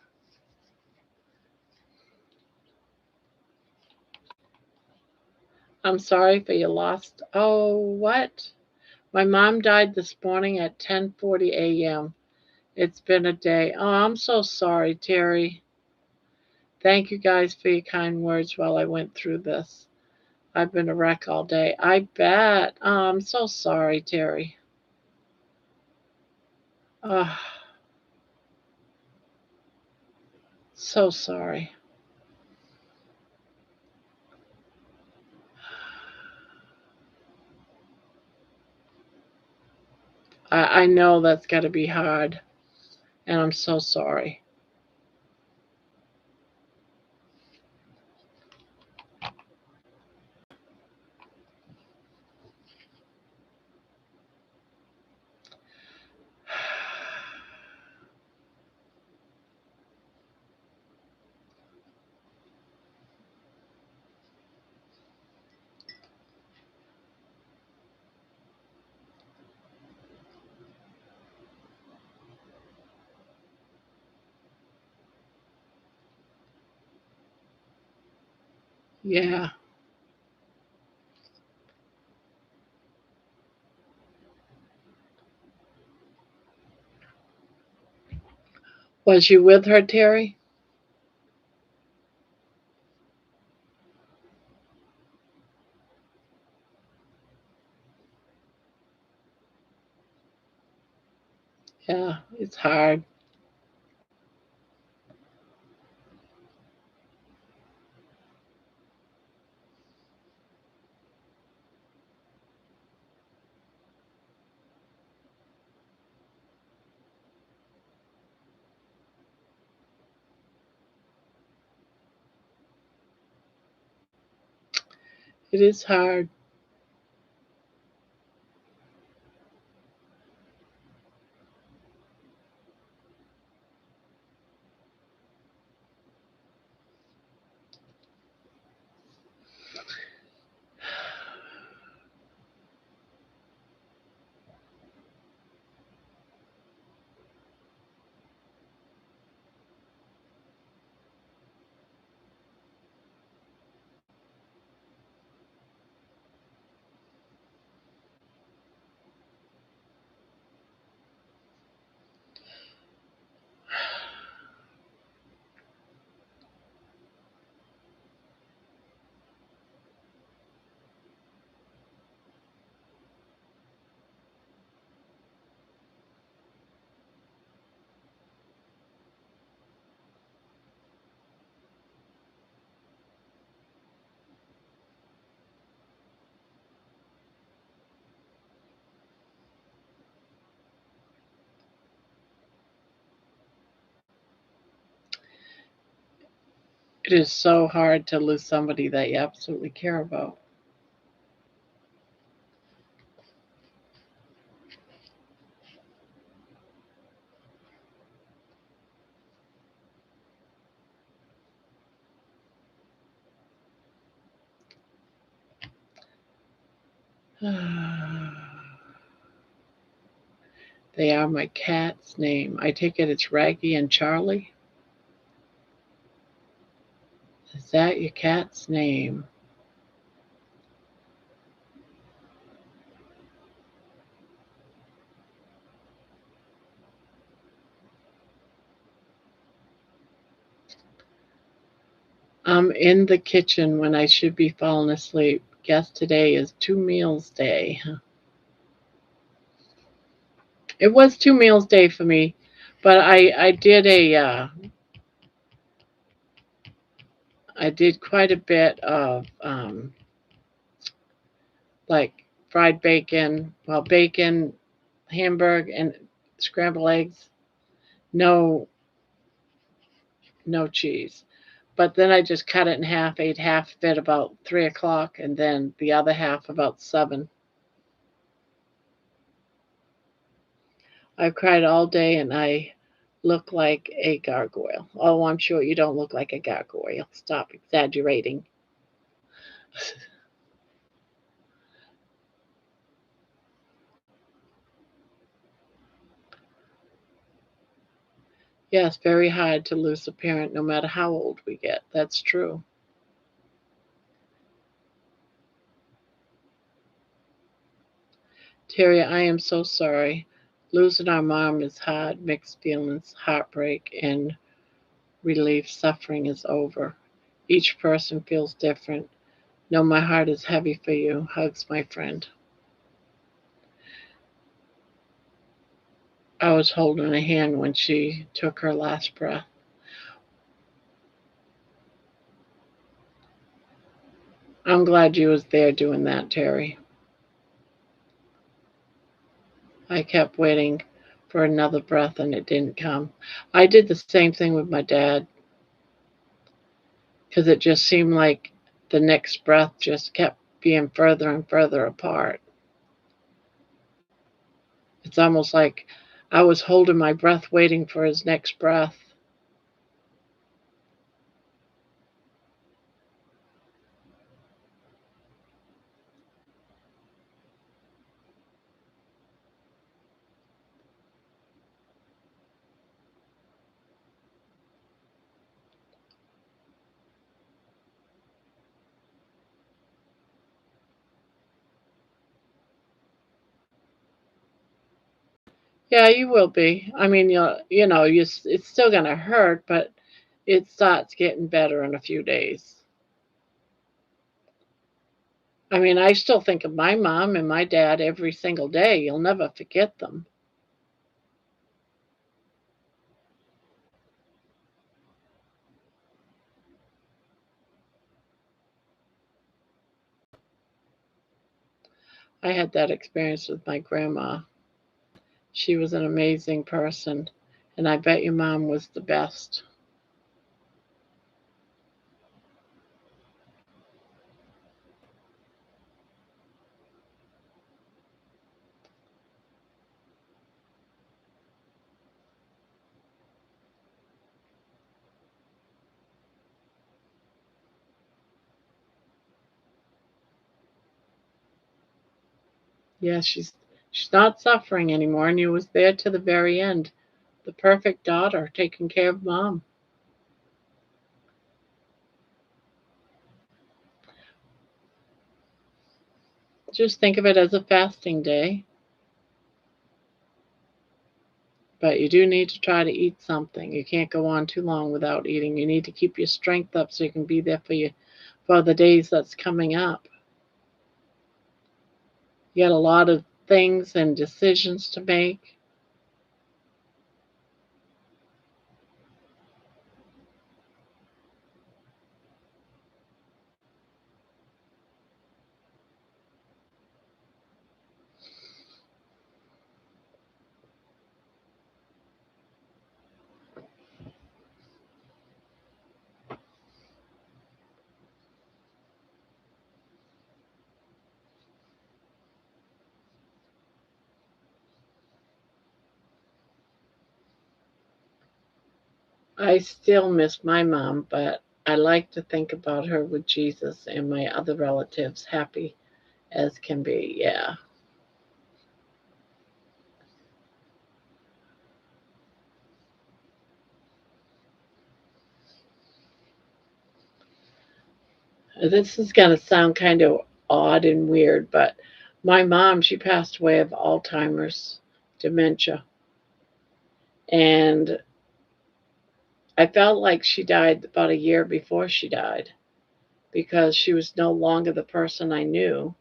I'm sorry for your loss. Oh, what? My mom died this morning at 10:40 a.m. It's been a day. Oh, I'm so sorry, Terry. Thank you guys for your kind words while I went through this. I've been a wreck all day. I bet. Oh, I'm so sorry, Terry. Oh, so sorry. I know that's got to be hard, and I'm so sorry. Yeah. Was you with her, Terry? Yeah, it's hard. It is hard. It is so hard to lose somebody that you absolutely care about. They are my cat's name. I take it it's Raggy and Charlie. Is that your cat's name? I'm in the kitchen when I should be falling asleep. Guess today is 2 meals day. It was 2 meals day for me, but I did I did quite a bit of like fried bacon, well, bacon, hamburger, and scrambled eggs. No, no cheese. But then I just cut it in half, ate half of it about 3 o'clock, and then the other half about 7. I've cried all day and I look like a gargoyle. Oh, I'm sure you don't look like a gargoyle. Stop exaggerating. Yes, very hard to lose a parent no matter how old we get. That's true. Terry, I am so sorry. Losing our mom is hard, mixed feelings, heartbreak, and relief. Suffering is over. Each person feels different. No, my heart is heavy for you. Hugs, my friend. I was holding her hand when she took her last breath. I'm glad you was there doing that, Terry. I kept waiting for another breath and it didn't come. I did the same thing with my dad because it just seemed like the next breath just kept being further and further apart. It's almost like I was holding my breath waiting for his next breath. Yeah, you will be. I mean, it's still going to hurt, but it starts getting better in a few days. I mean, I still think of my mom and my dad every single day. You'll never forget them. I had that experience with my grandma. She was an amazing person, and I bet your mom was the best. Yeah, she's not suffering anymore, and you was there to the very end. The perfect daughter, taking care of mom. Just think of it as a fasting day, but you do need to try to eat something. You can't go on too long without eating. You need to keep your strength up so you can be there for the days that's coming up. You got a lot of things and decisions to make. I still miss my mom, but I like to think about her with Jesus and my other relatives happy as can be. Yeah. This is going to sound kind of odd and weird, but my mom, she passed away of Alzheimer's dementia. And I felt like she died about a year before she died because she was no longer the person I knew.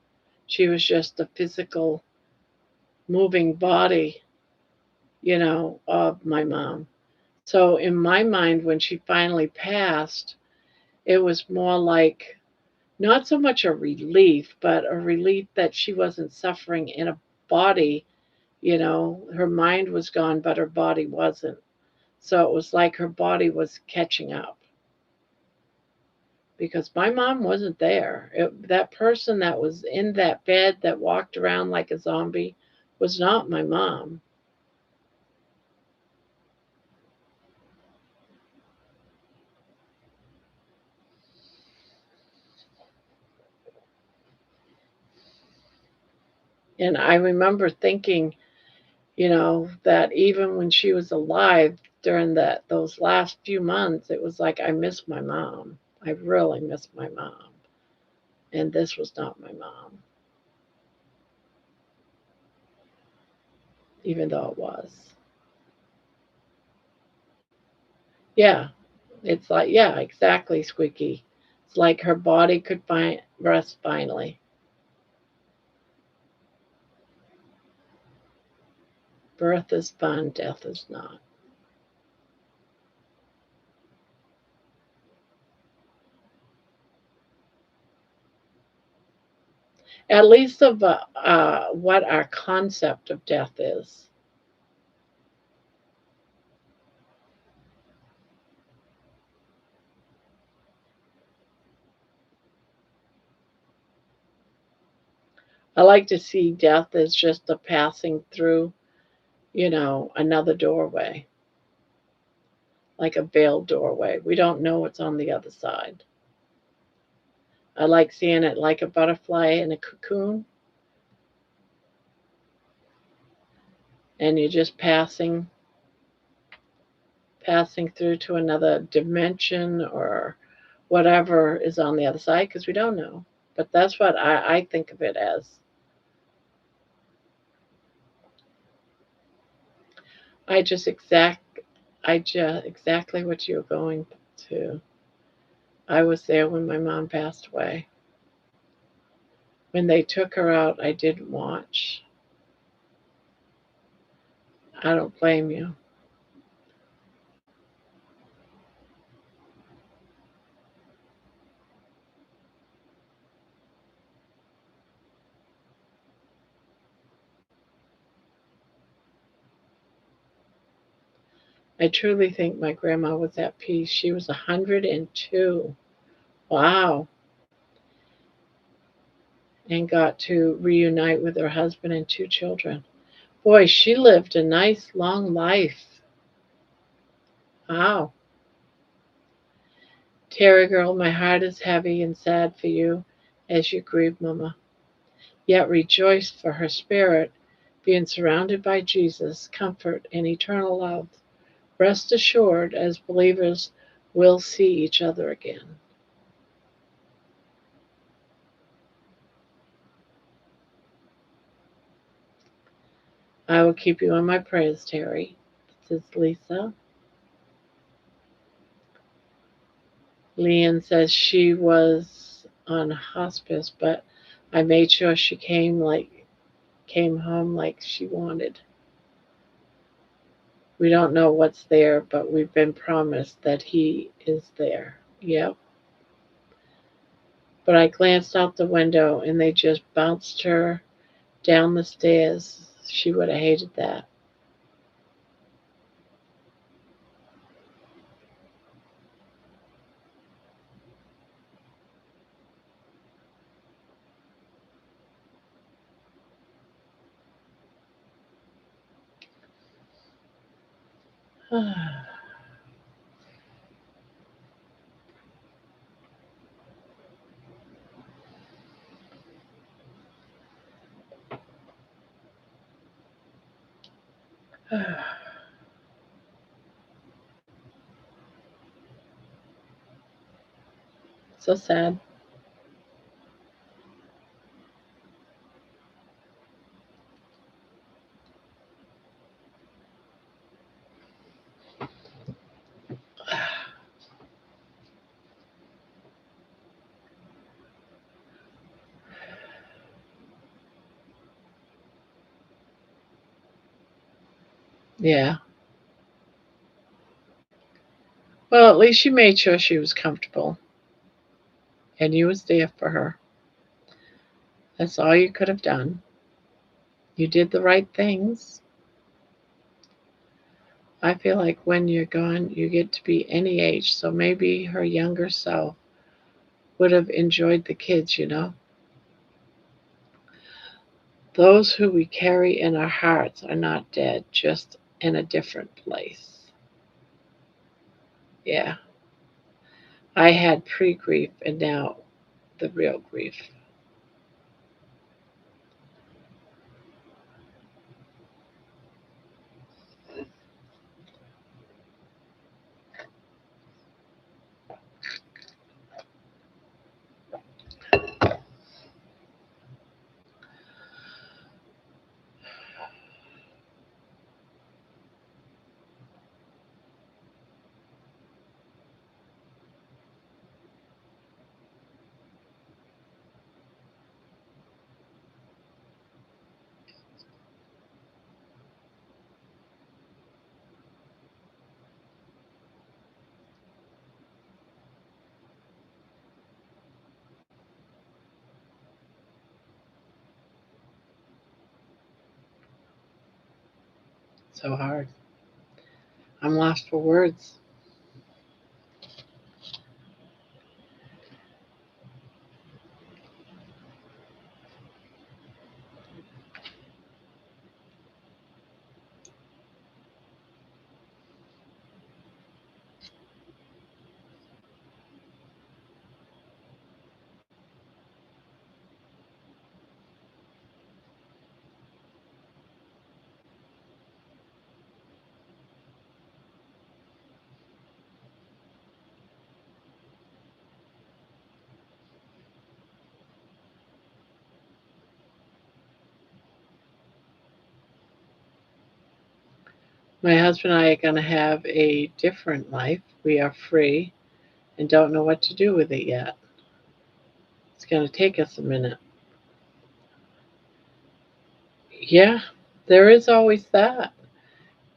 She was just a physical moving body, of my mom. So in my mind, when she finally passed, it was more like not so much a relief, but a relief that she wasn't suffering in a body. Her mind was gone, but her body wasn't. So it was like her body was catching up because my mom wasn't there. That person that was in that bed that walked around like a zombie was not my mom. And I remember thinking, that even when she was alive during those last few months, it was like I miss my mom. I really miss my mom. And this was not my mom, even though it was. Yeah, it's like, yeah, exactly, Squeaky. It's like her body could find rest finally. Birth is fun, death is not. At least of what our concept of death is. I like to see death as just a passing through, another doorway, like a veiled doorway. We don't know what's on the other side. I like seeing it like a butterfly in a cocoon, and you're just passing through to another dimension or whatever is on the other side because we don't know. But that's what I think of it as. I just exact I just exactly what you're going to. I was there when my mom passed away. When they took her out, I didn't watch. I don't blame you. I truly think my grandma was at peace. She was 102. Wow. And got to reunite with her husband and two children. Boy, she lived a nice long life. Wow. Terry girl, my heart is heavy and sad for you as you grieve Mama. Yet rejoice for her spirit, being surrounded by Jesus, comfort, and eternal love. Rest assured, as believers, we'll see each other again. I will keep you in my prayers, Terry. This is Lisa. Leanne says she was on hospice, but I made sure she came home like she wanted. We don't know what's there, but we've been promised that he is there. Yep. But I glanced out the window and they just bounced her down the stairs. She would have hated that. So sad. Yeah. Well, at least you made sure she was comfortable and you was there for her. That's all you could have done. You did the right things. I feel like when you're gone, you get to be any age. So maybe her younger self would have enjoyed the kids, you know? Those who we carry in our hearts are not dead, just in a different place. Yeah. I had pre grief and now the real grief. So hard. I'm lost for words. My husband and I are going to have a different life. We are free and don't know what to do with it yet. It's going to take us a minute. Yeah, there is always that.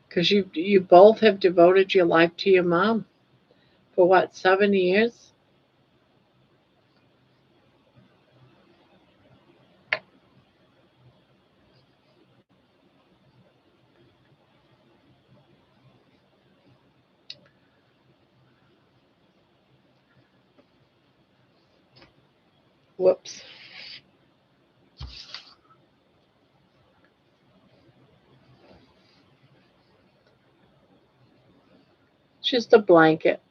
Because you both have devoted your life to your mom for what, 7 years? Whoops. Just a blanket.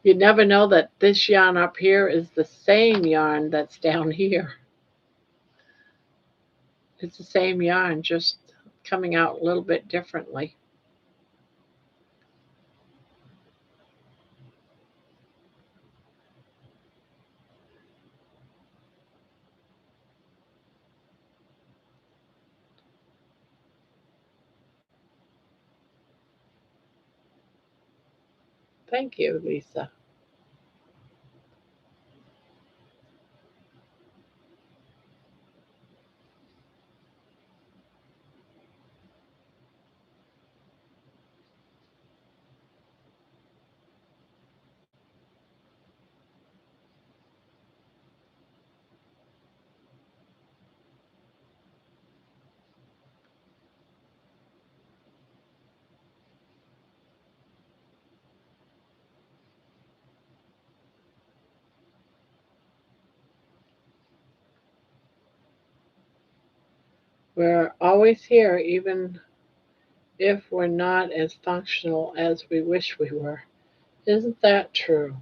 You never know that this yarn up here is the same yarn that's down here. It's the same yarn, just coming out a little bit differently. Thank you, Lisa. We're always here, even if we're not as functional as we wish we were. Isn't that true?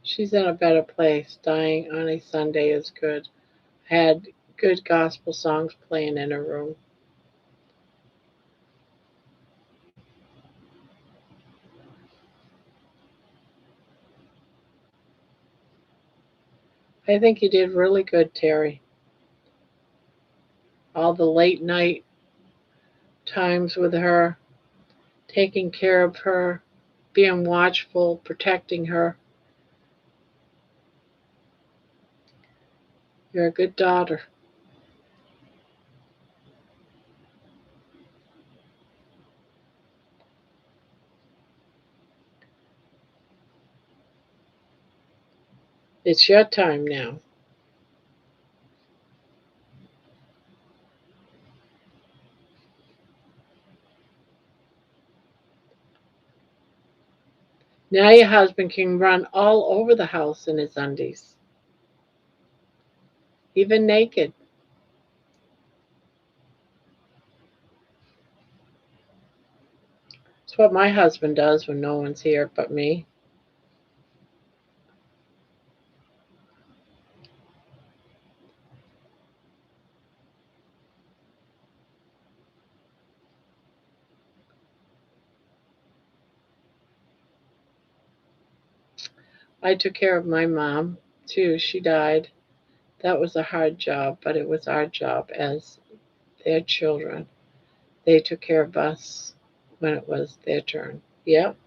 She's in a better place. Dying on a Sunday is good. Had good gospel songs playing in her room. I think you did really good, Terry. All the late night times with her, taking care of her, being watchful, protecting her. You're a good daughter. It's your time now. Now your husband can run all over the house in his undies, even naked. It's what my husband does when no one's here but me. I took care of my mom too. She died. That was a hard job, but it was our job as their children. They took care of us when it was their turn. Yep.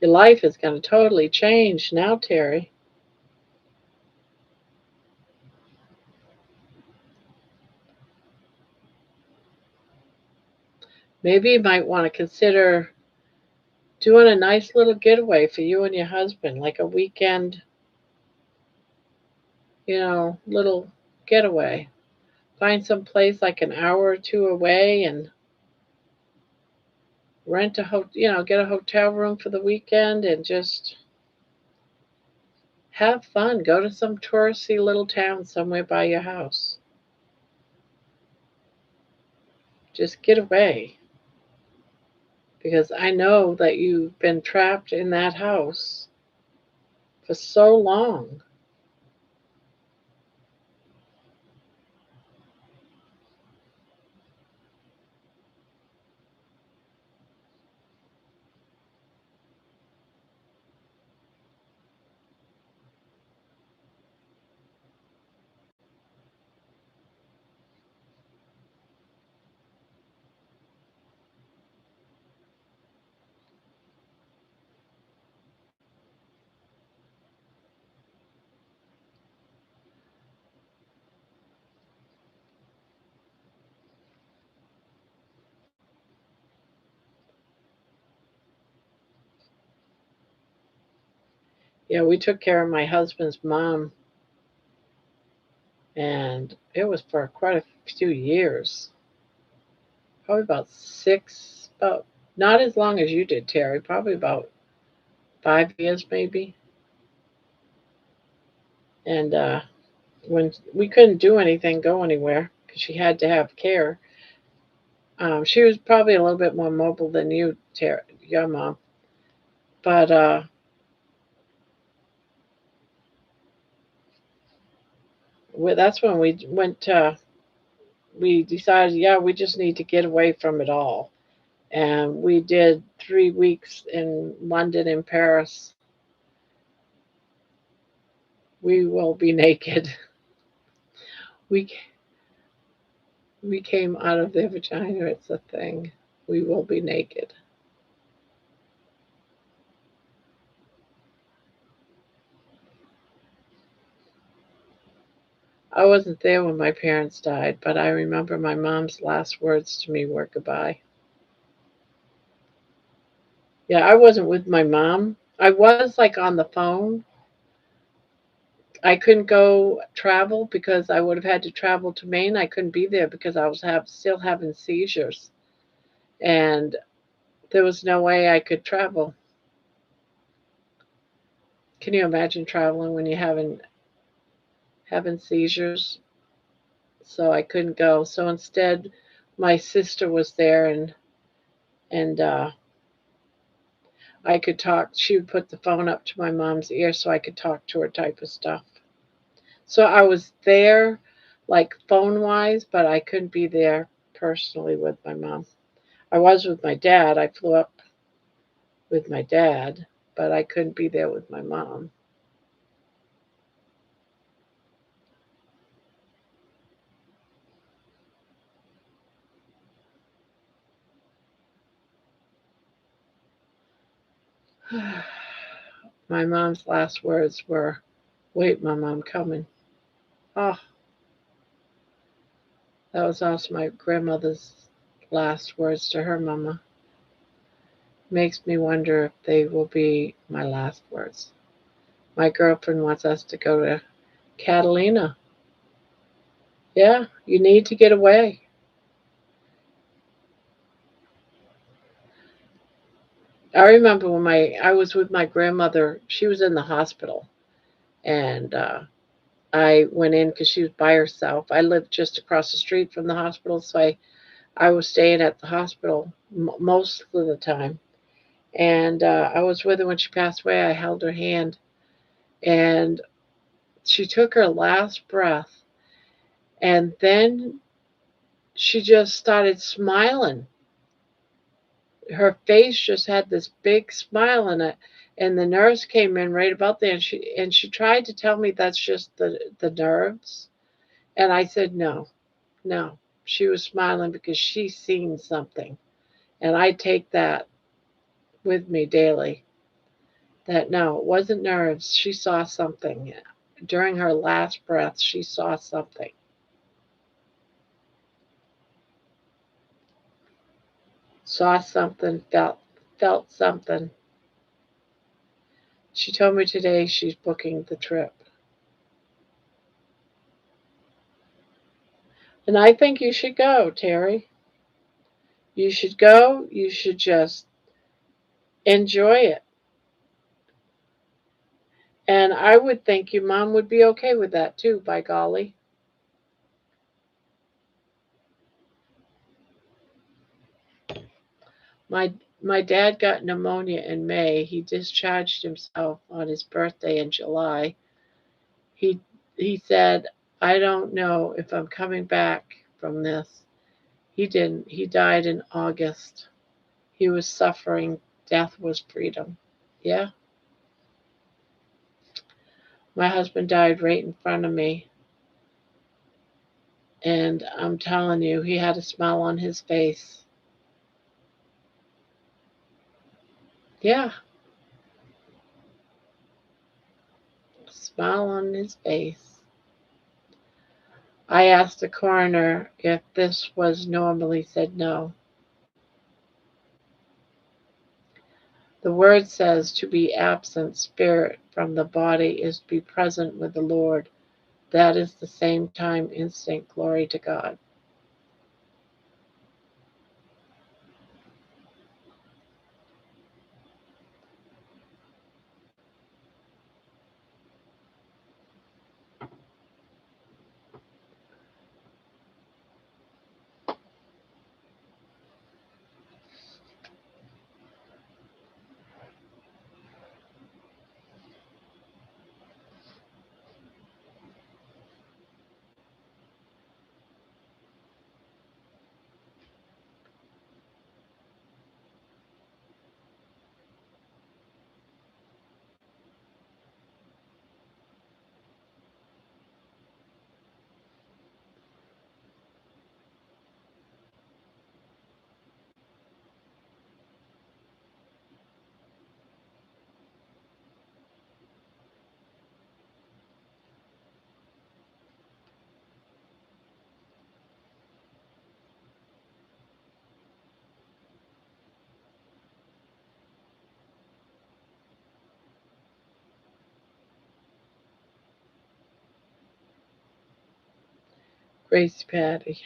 Your life is going to totally change now, Terry. Maybe you might want to consider doing a nice little getaway for you and your husband, like a weekend, little getaway. Find some place like an hour or two away and get a hotel room for the weekend and just have fun. Go to some touristy little town somewhere by your house. Just get away because I know that you've been trapped in that house for so long. Yeah, we took care of my husband's mom, and it was for quite a few years. Probably about six, about not as long as you did, Terry. Probably about 5 years, maybe. And when we couldn't do anything, go anywhere because she had to have care. She was probably a little bit more mobile than you, Terry, your mom. But that's when we went. We decided, yeah, we just need to get away from it all. And we did 3 weeks in London and Paris. We will be naked. We we came out of their vagina. It's a thing. We will be naked. I wasn't there when my parents died, but I remember my mom's last words to me were goodbye. Yeah, I wasn't with my mom. I was like on the phone. I couldn't go travel because I would have had to travel to Maine. I couldn't be there because I was still having seizures. and there was no way I could travel. Can you imagine traveling when you're having seizures? So I couldn't go. So instead, my sister was there, and I could talk. She would put the phone up to my mom's ear so I could talk to her type of stuff. So I was there, like phone wise, but I couldn't be there personally with my mom. I was with my dad. I flew up with my dad, but I couldn't be there with my mom. My mom's last words were, "Wait, Mom, I'm coming." Oh, that was also my grandmother's last words to her mama. Makes me wonder if they will be my last words. My girlfriend wants us to go to Catalina. Yeah, you need to get away. I remember when I was with my grandmother. She was in the hospital, and I went in because she was by herself. I lived just across the street from the hospital, so I was staying at the hospital most of the time. And I was with her when she passed away. I held her hand, and she took her last breath, and then she just started smiling. Her face just had this big smile in it, and the nurse came in right about there, and she tried to tell me that's just the nerves, and I said no, no. She was smiling because she seen something, and I take that with me daily. That no, it wasn't nerves. She saw something during her last breath. She saw something, felt something. She told me today she's booking the trip. And I think you should go, Terry. You should go. You should just enjoy it. And I would think your mom would be okay with that too, by golly. My my dad got pneumonia in May. He discharged himself on his birthday in July. He he said, "I don't know if I'm coming back from this." He didn't. He died in August. He was suffering. Death was freedom. Yeah. My husband died right in front of me. And I'm telling you, he had a smile on his face. Yeah, a smile on his face. I asked the coroner if this was normal. He said no. The word says to be absent spirit from the body is to be present with the Lord. That is the same time instinct. Glory to God. Grace Patty.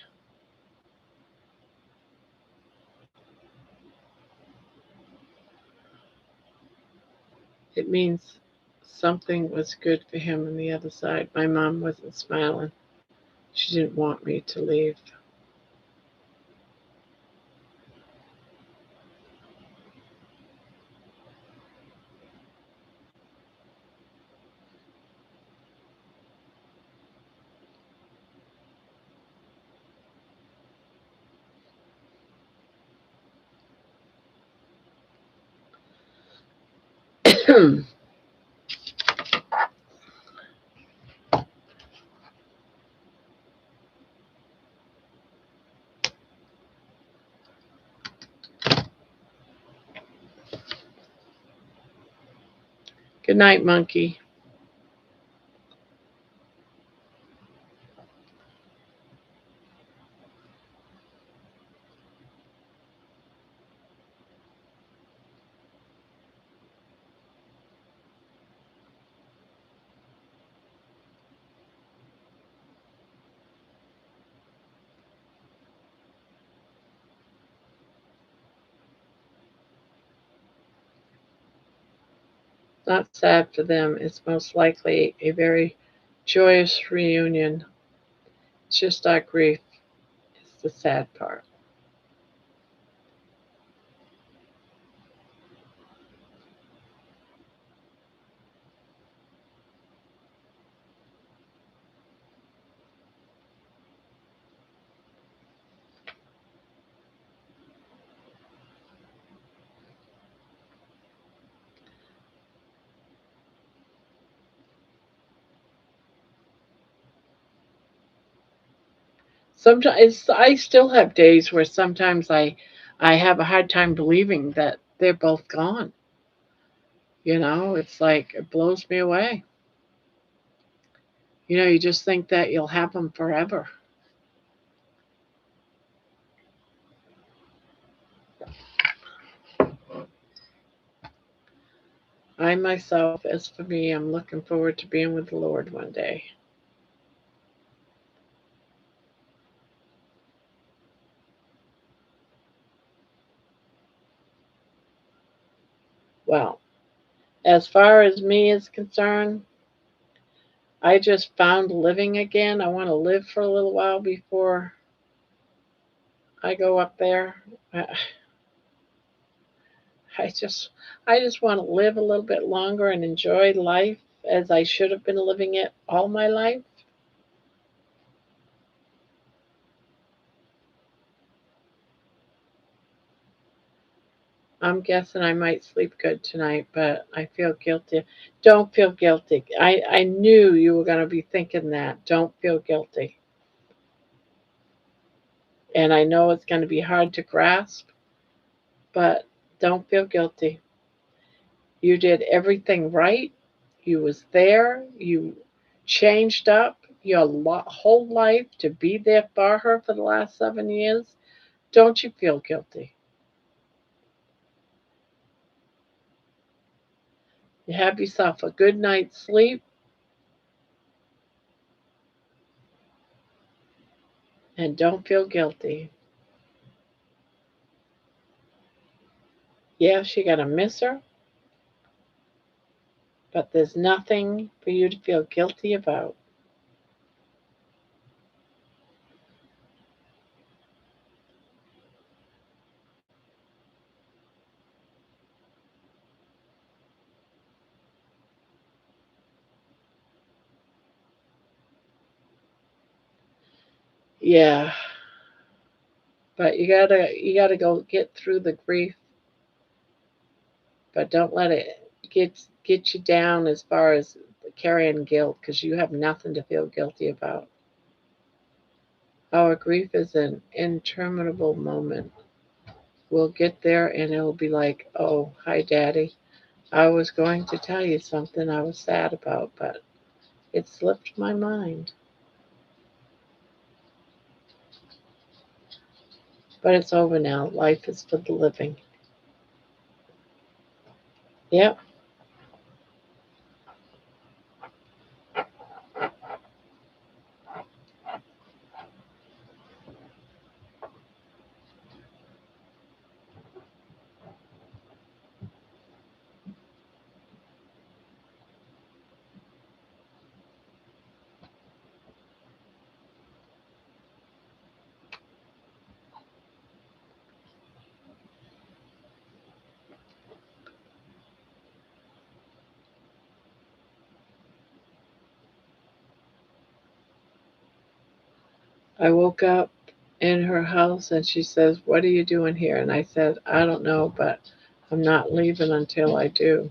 it means something was good for him on the other side. My mom wasn't smiling. She didn't want me to leave. Good night, monkey. Not sad for them. It's most likely a very joyous reunion. It's just our grief. It's the sad part. Sometimes I still have days where sometimes I have a hard time believing that they're both gone. It's like it blows me away. You just think that you'll have them forever. I myself, as for me, I'm looking forward to being with the Lord one day. Well, as far as me is concerned, I just found living again. I want to live for a little while before I go up there. I, I just I just want to live a little bit longer and enjoy life as I should have been living it all my life. I'm guessing I might sleep good tonight, but I feel guilty. Don't feel guilty. I knew you were going to be thinking that. Don't feel guilty. And I know it's going to be hard to grasp, but don't feel guilty. You did everything right. You was there. You changed up your whole life to be there for her for the last 7 years. Don't you feel guilty? You have yourself a good night's sleep and don't feel guilty. Yes, you're going to miss her, but there's nothing for you to feel guilty about. Yeah, but you gotta go get through the grief, but don't let it get you down as far as carrying guilt because you have nothing to feel guilty about. Our grief is an interminable moment. We'll get there and it'll be like, oh, hi, Daddy. I was going to tell you something I was sad about, but it slipped my mind. But it's over now. Life is for the living. Yep. I woke up in her house and she says, "What are you doing here?" And I said, "I don't know, but I'm not leaving until I do."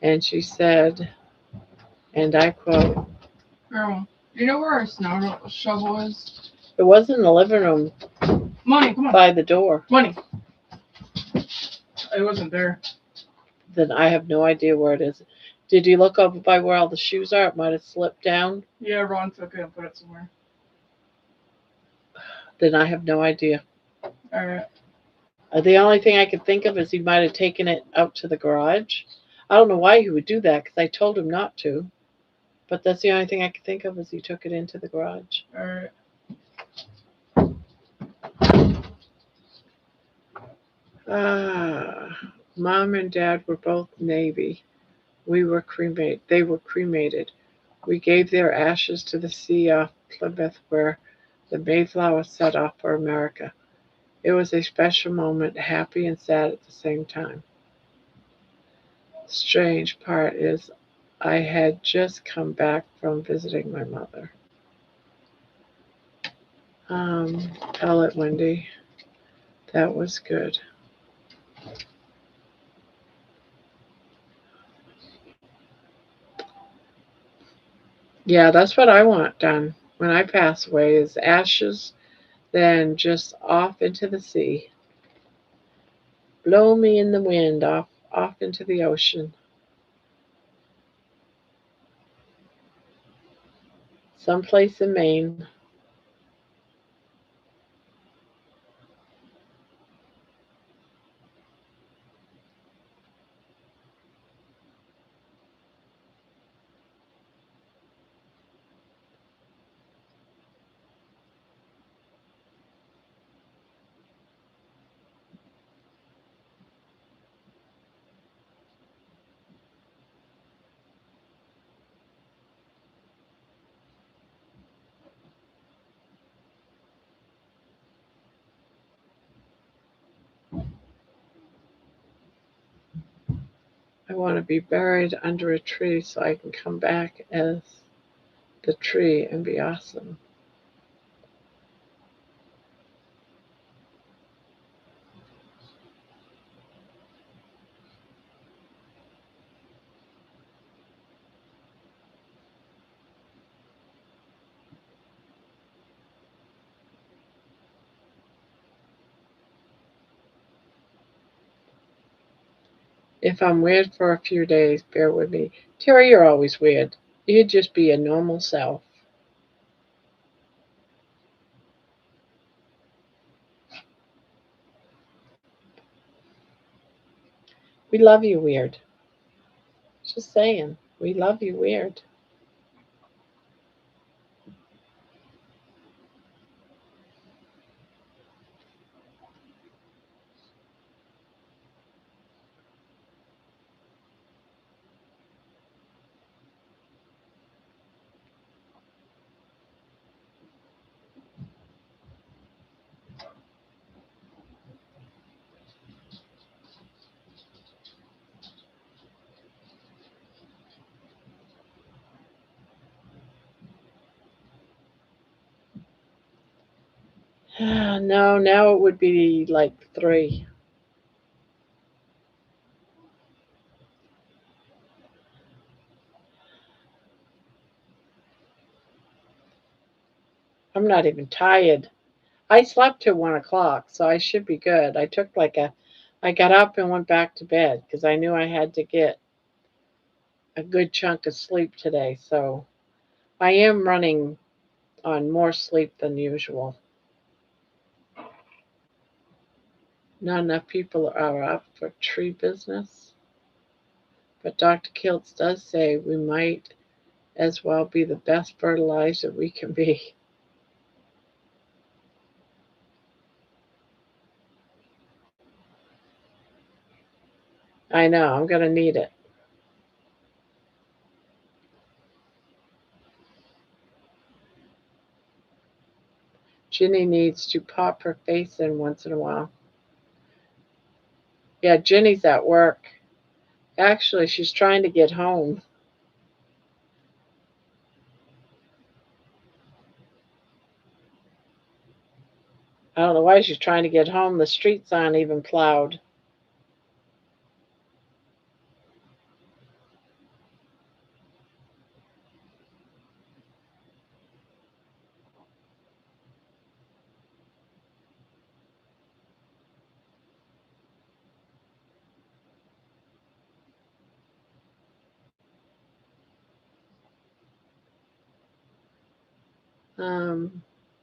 And she said, and I quote, Girl, you know where our snow shovel is? "It was in the living room Money, come on. by the door." Money. It wasn't there. Then I have no idea where it is. Did you look up by where all the shoes are? It might have slipped down. Yeah, Ron took it and put it somewhere. Then I have no idea. Alright. The only thing I could think of is he might have taken it out to the garage. I don't know why he would do that because I told him not to. But that's the only thing I could think of is he took it into the garage. Alright. Mom and Dad were both Navy. We were cremated. They were cremated. We gave their ashes to the sea off Plymouth where the Mayflower set off for America. It was a special moment, happy and sad at the same time. Strange part is I had just come back from visiting my mother. Tell it, Wendy. That was good. Yeah, that's what I want done when I pass away is ashes, then just off into the sea. Blow me in the wind off into the ocean. Someplace in Maine. I want to be buried under a tree so I can come back as the tree and be awesome. If I'm weird for a few days, bear with me. Terry, you're always weird. You'd just be a normal self. We love you, weird. Just saying. We love you, weird. No, now it would be like 3. I'm not even tired. I slept till 1 o'clock, so I should be good. I got up and went back to bed because I knew I had to get a good chunk of sleep today. So I am running on more sleep than usual. Not enough people are up for tree business, but Dr. Kiltz does say we might as well be the best fertilizer we can be. I know, I'm going to need it. Ginny needs to pop her face in once in a while. Yeah, Ginny's at work. Actually, she's trying to get home. I don't know why she's trying to get home. The streets aren't even plowed.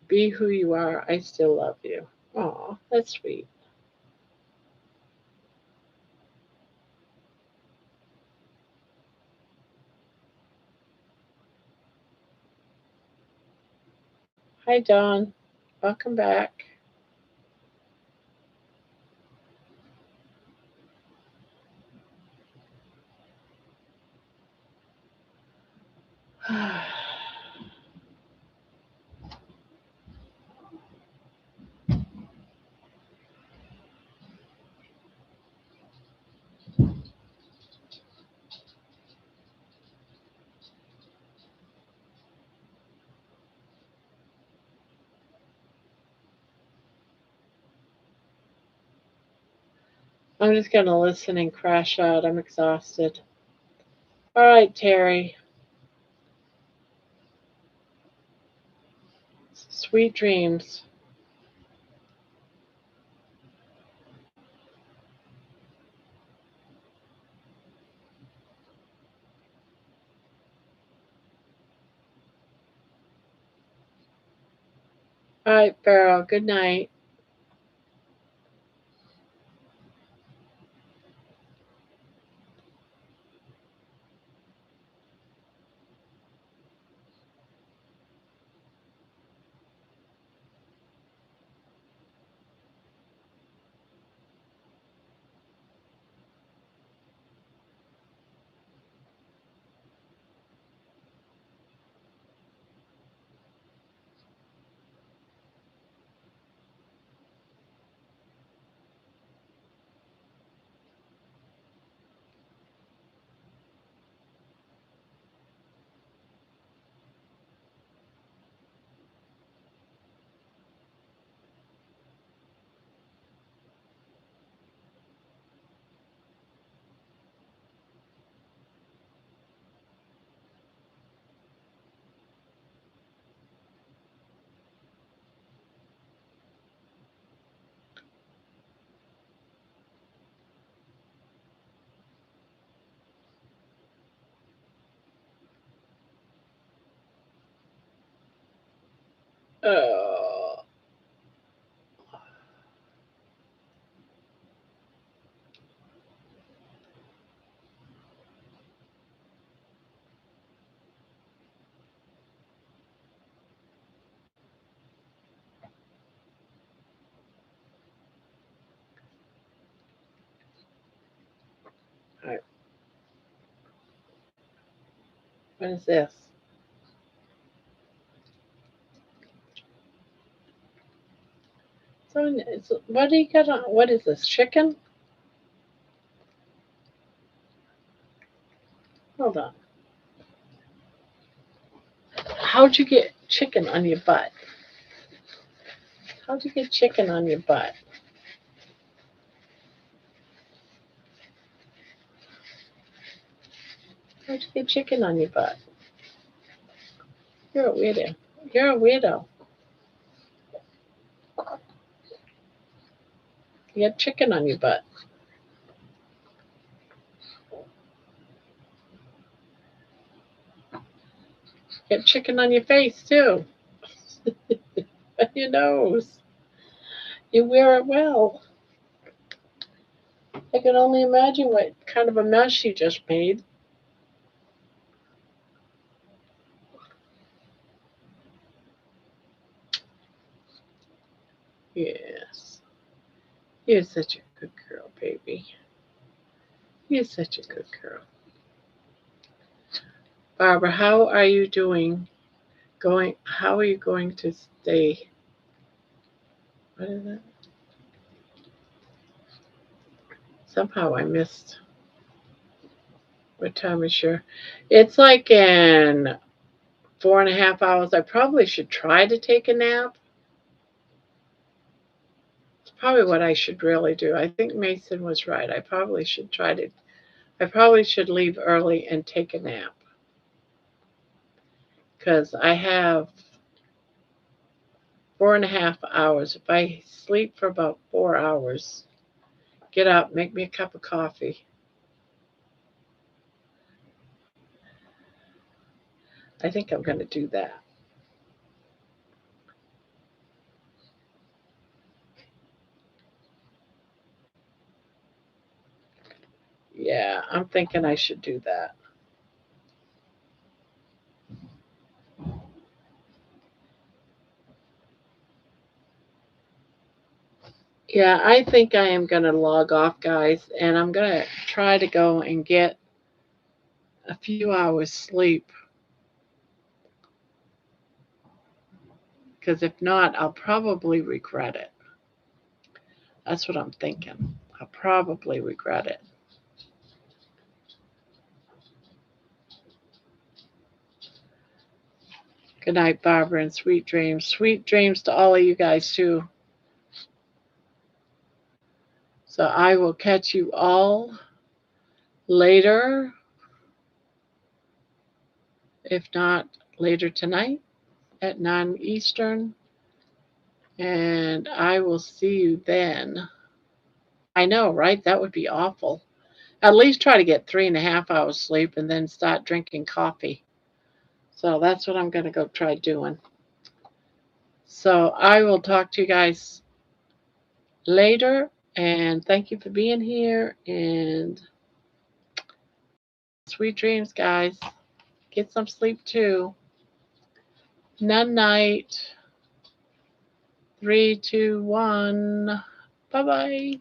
Be who you are. I still love you. Aw, that's sweet. Hi, Dawn. Welcome back. I'm just going to listen and crash out. I'm exhausted. All right, Terry. Sweet dreams. All right, Farrell. Good night. Oh. All right. What is this? What do you got on? What is this? Chicken? Hold on. How'd you get chicken on your butt? How'd you get chicken on your butt? How'd you get chicken on your butt? You're a weirdo. You're a weirdo. You have chicken on your butt. You have chicken on your face too. On your nose. You wear it well. I can only imagine what kind of a mess you just made. Yes. You're such a good girl, baby. You're such a good girl. Barbara, how are you doing? How are you going to stay? What is it? Somehow I missed. What time is your? It's like in 4.5 hours. I probably should try to take a nap. Probably what I should really do. I think Mason was right. I probably should leave early and take a nap. Because I have 4.5 hours. If I sleep for about 4 hours, get up, make me a cup of coffee. I think I'm going to do that. Yeah, I'm thinking I should do that. Yeah, I think I am going to log off, guys, and I'm going to try to go and get a few hours sleep. Because if not, I'll probably regret it. That's what I'm thinking. I'll probably regret it. Good night, Barbara, and sweet dreams. Sweet dreams to all of you guys, too. So I will catch you all later, if not later tonight at 9 Eastern. And I will see you then. I know, right? That would be awful. At least try to get 3.5 hours sleep and then start drinking coffee. So that's what I'm going to go try doing. So I will talk to you guys later. And thank you for being here. And sweet dreams, guys. Get some sleep too. Night. 3, 2, 1. Bye-bye.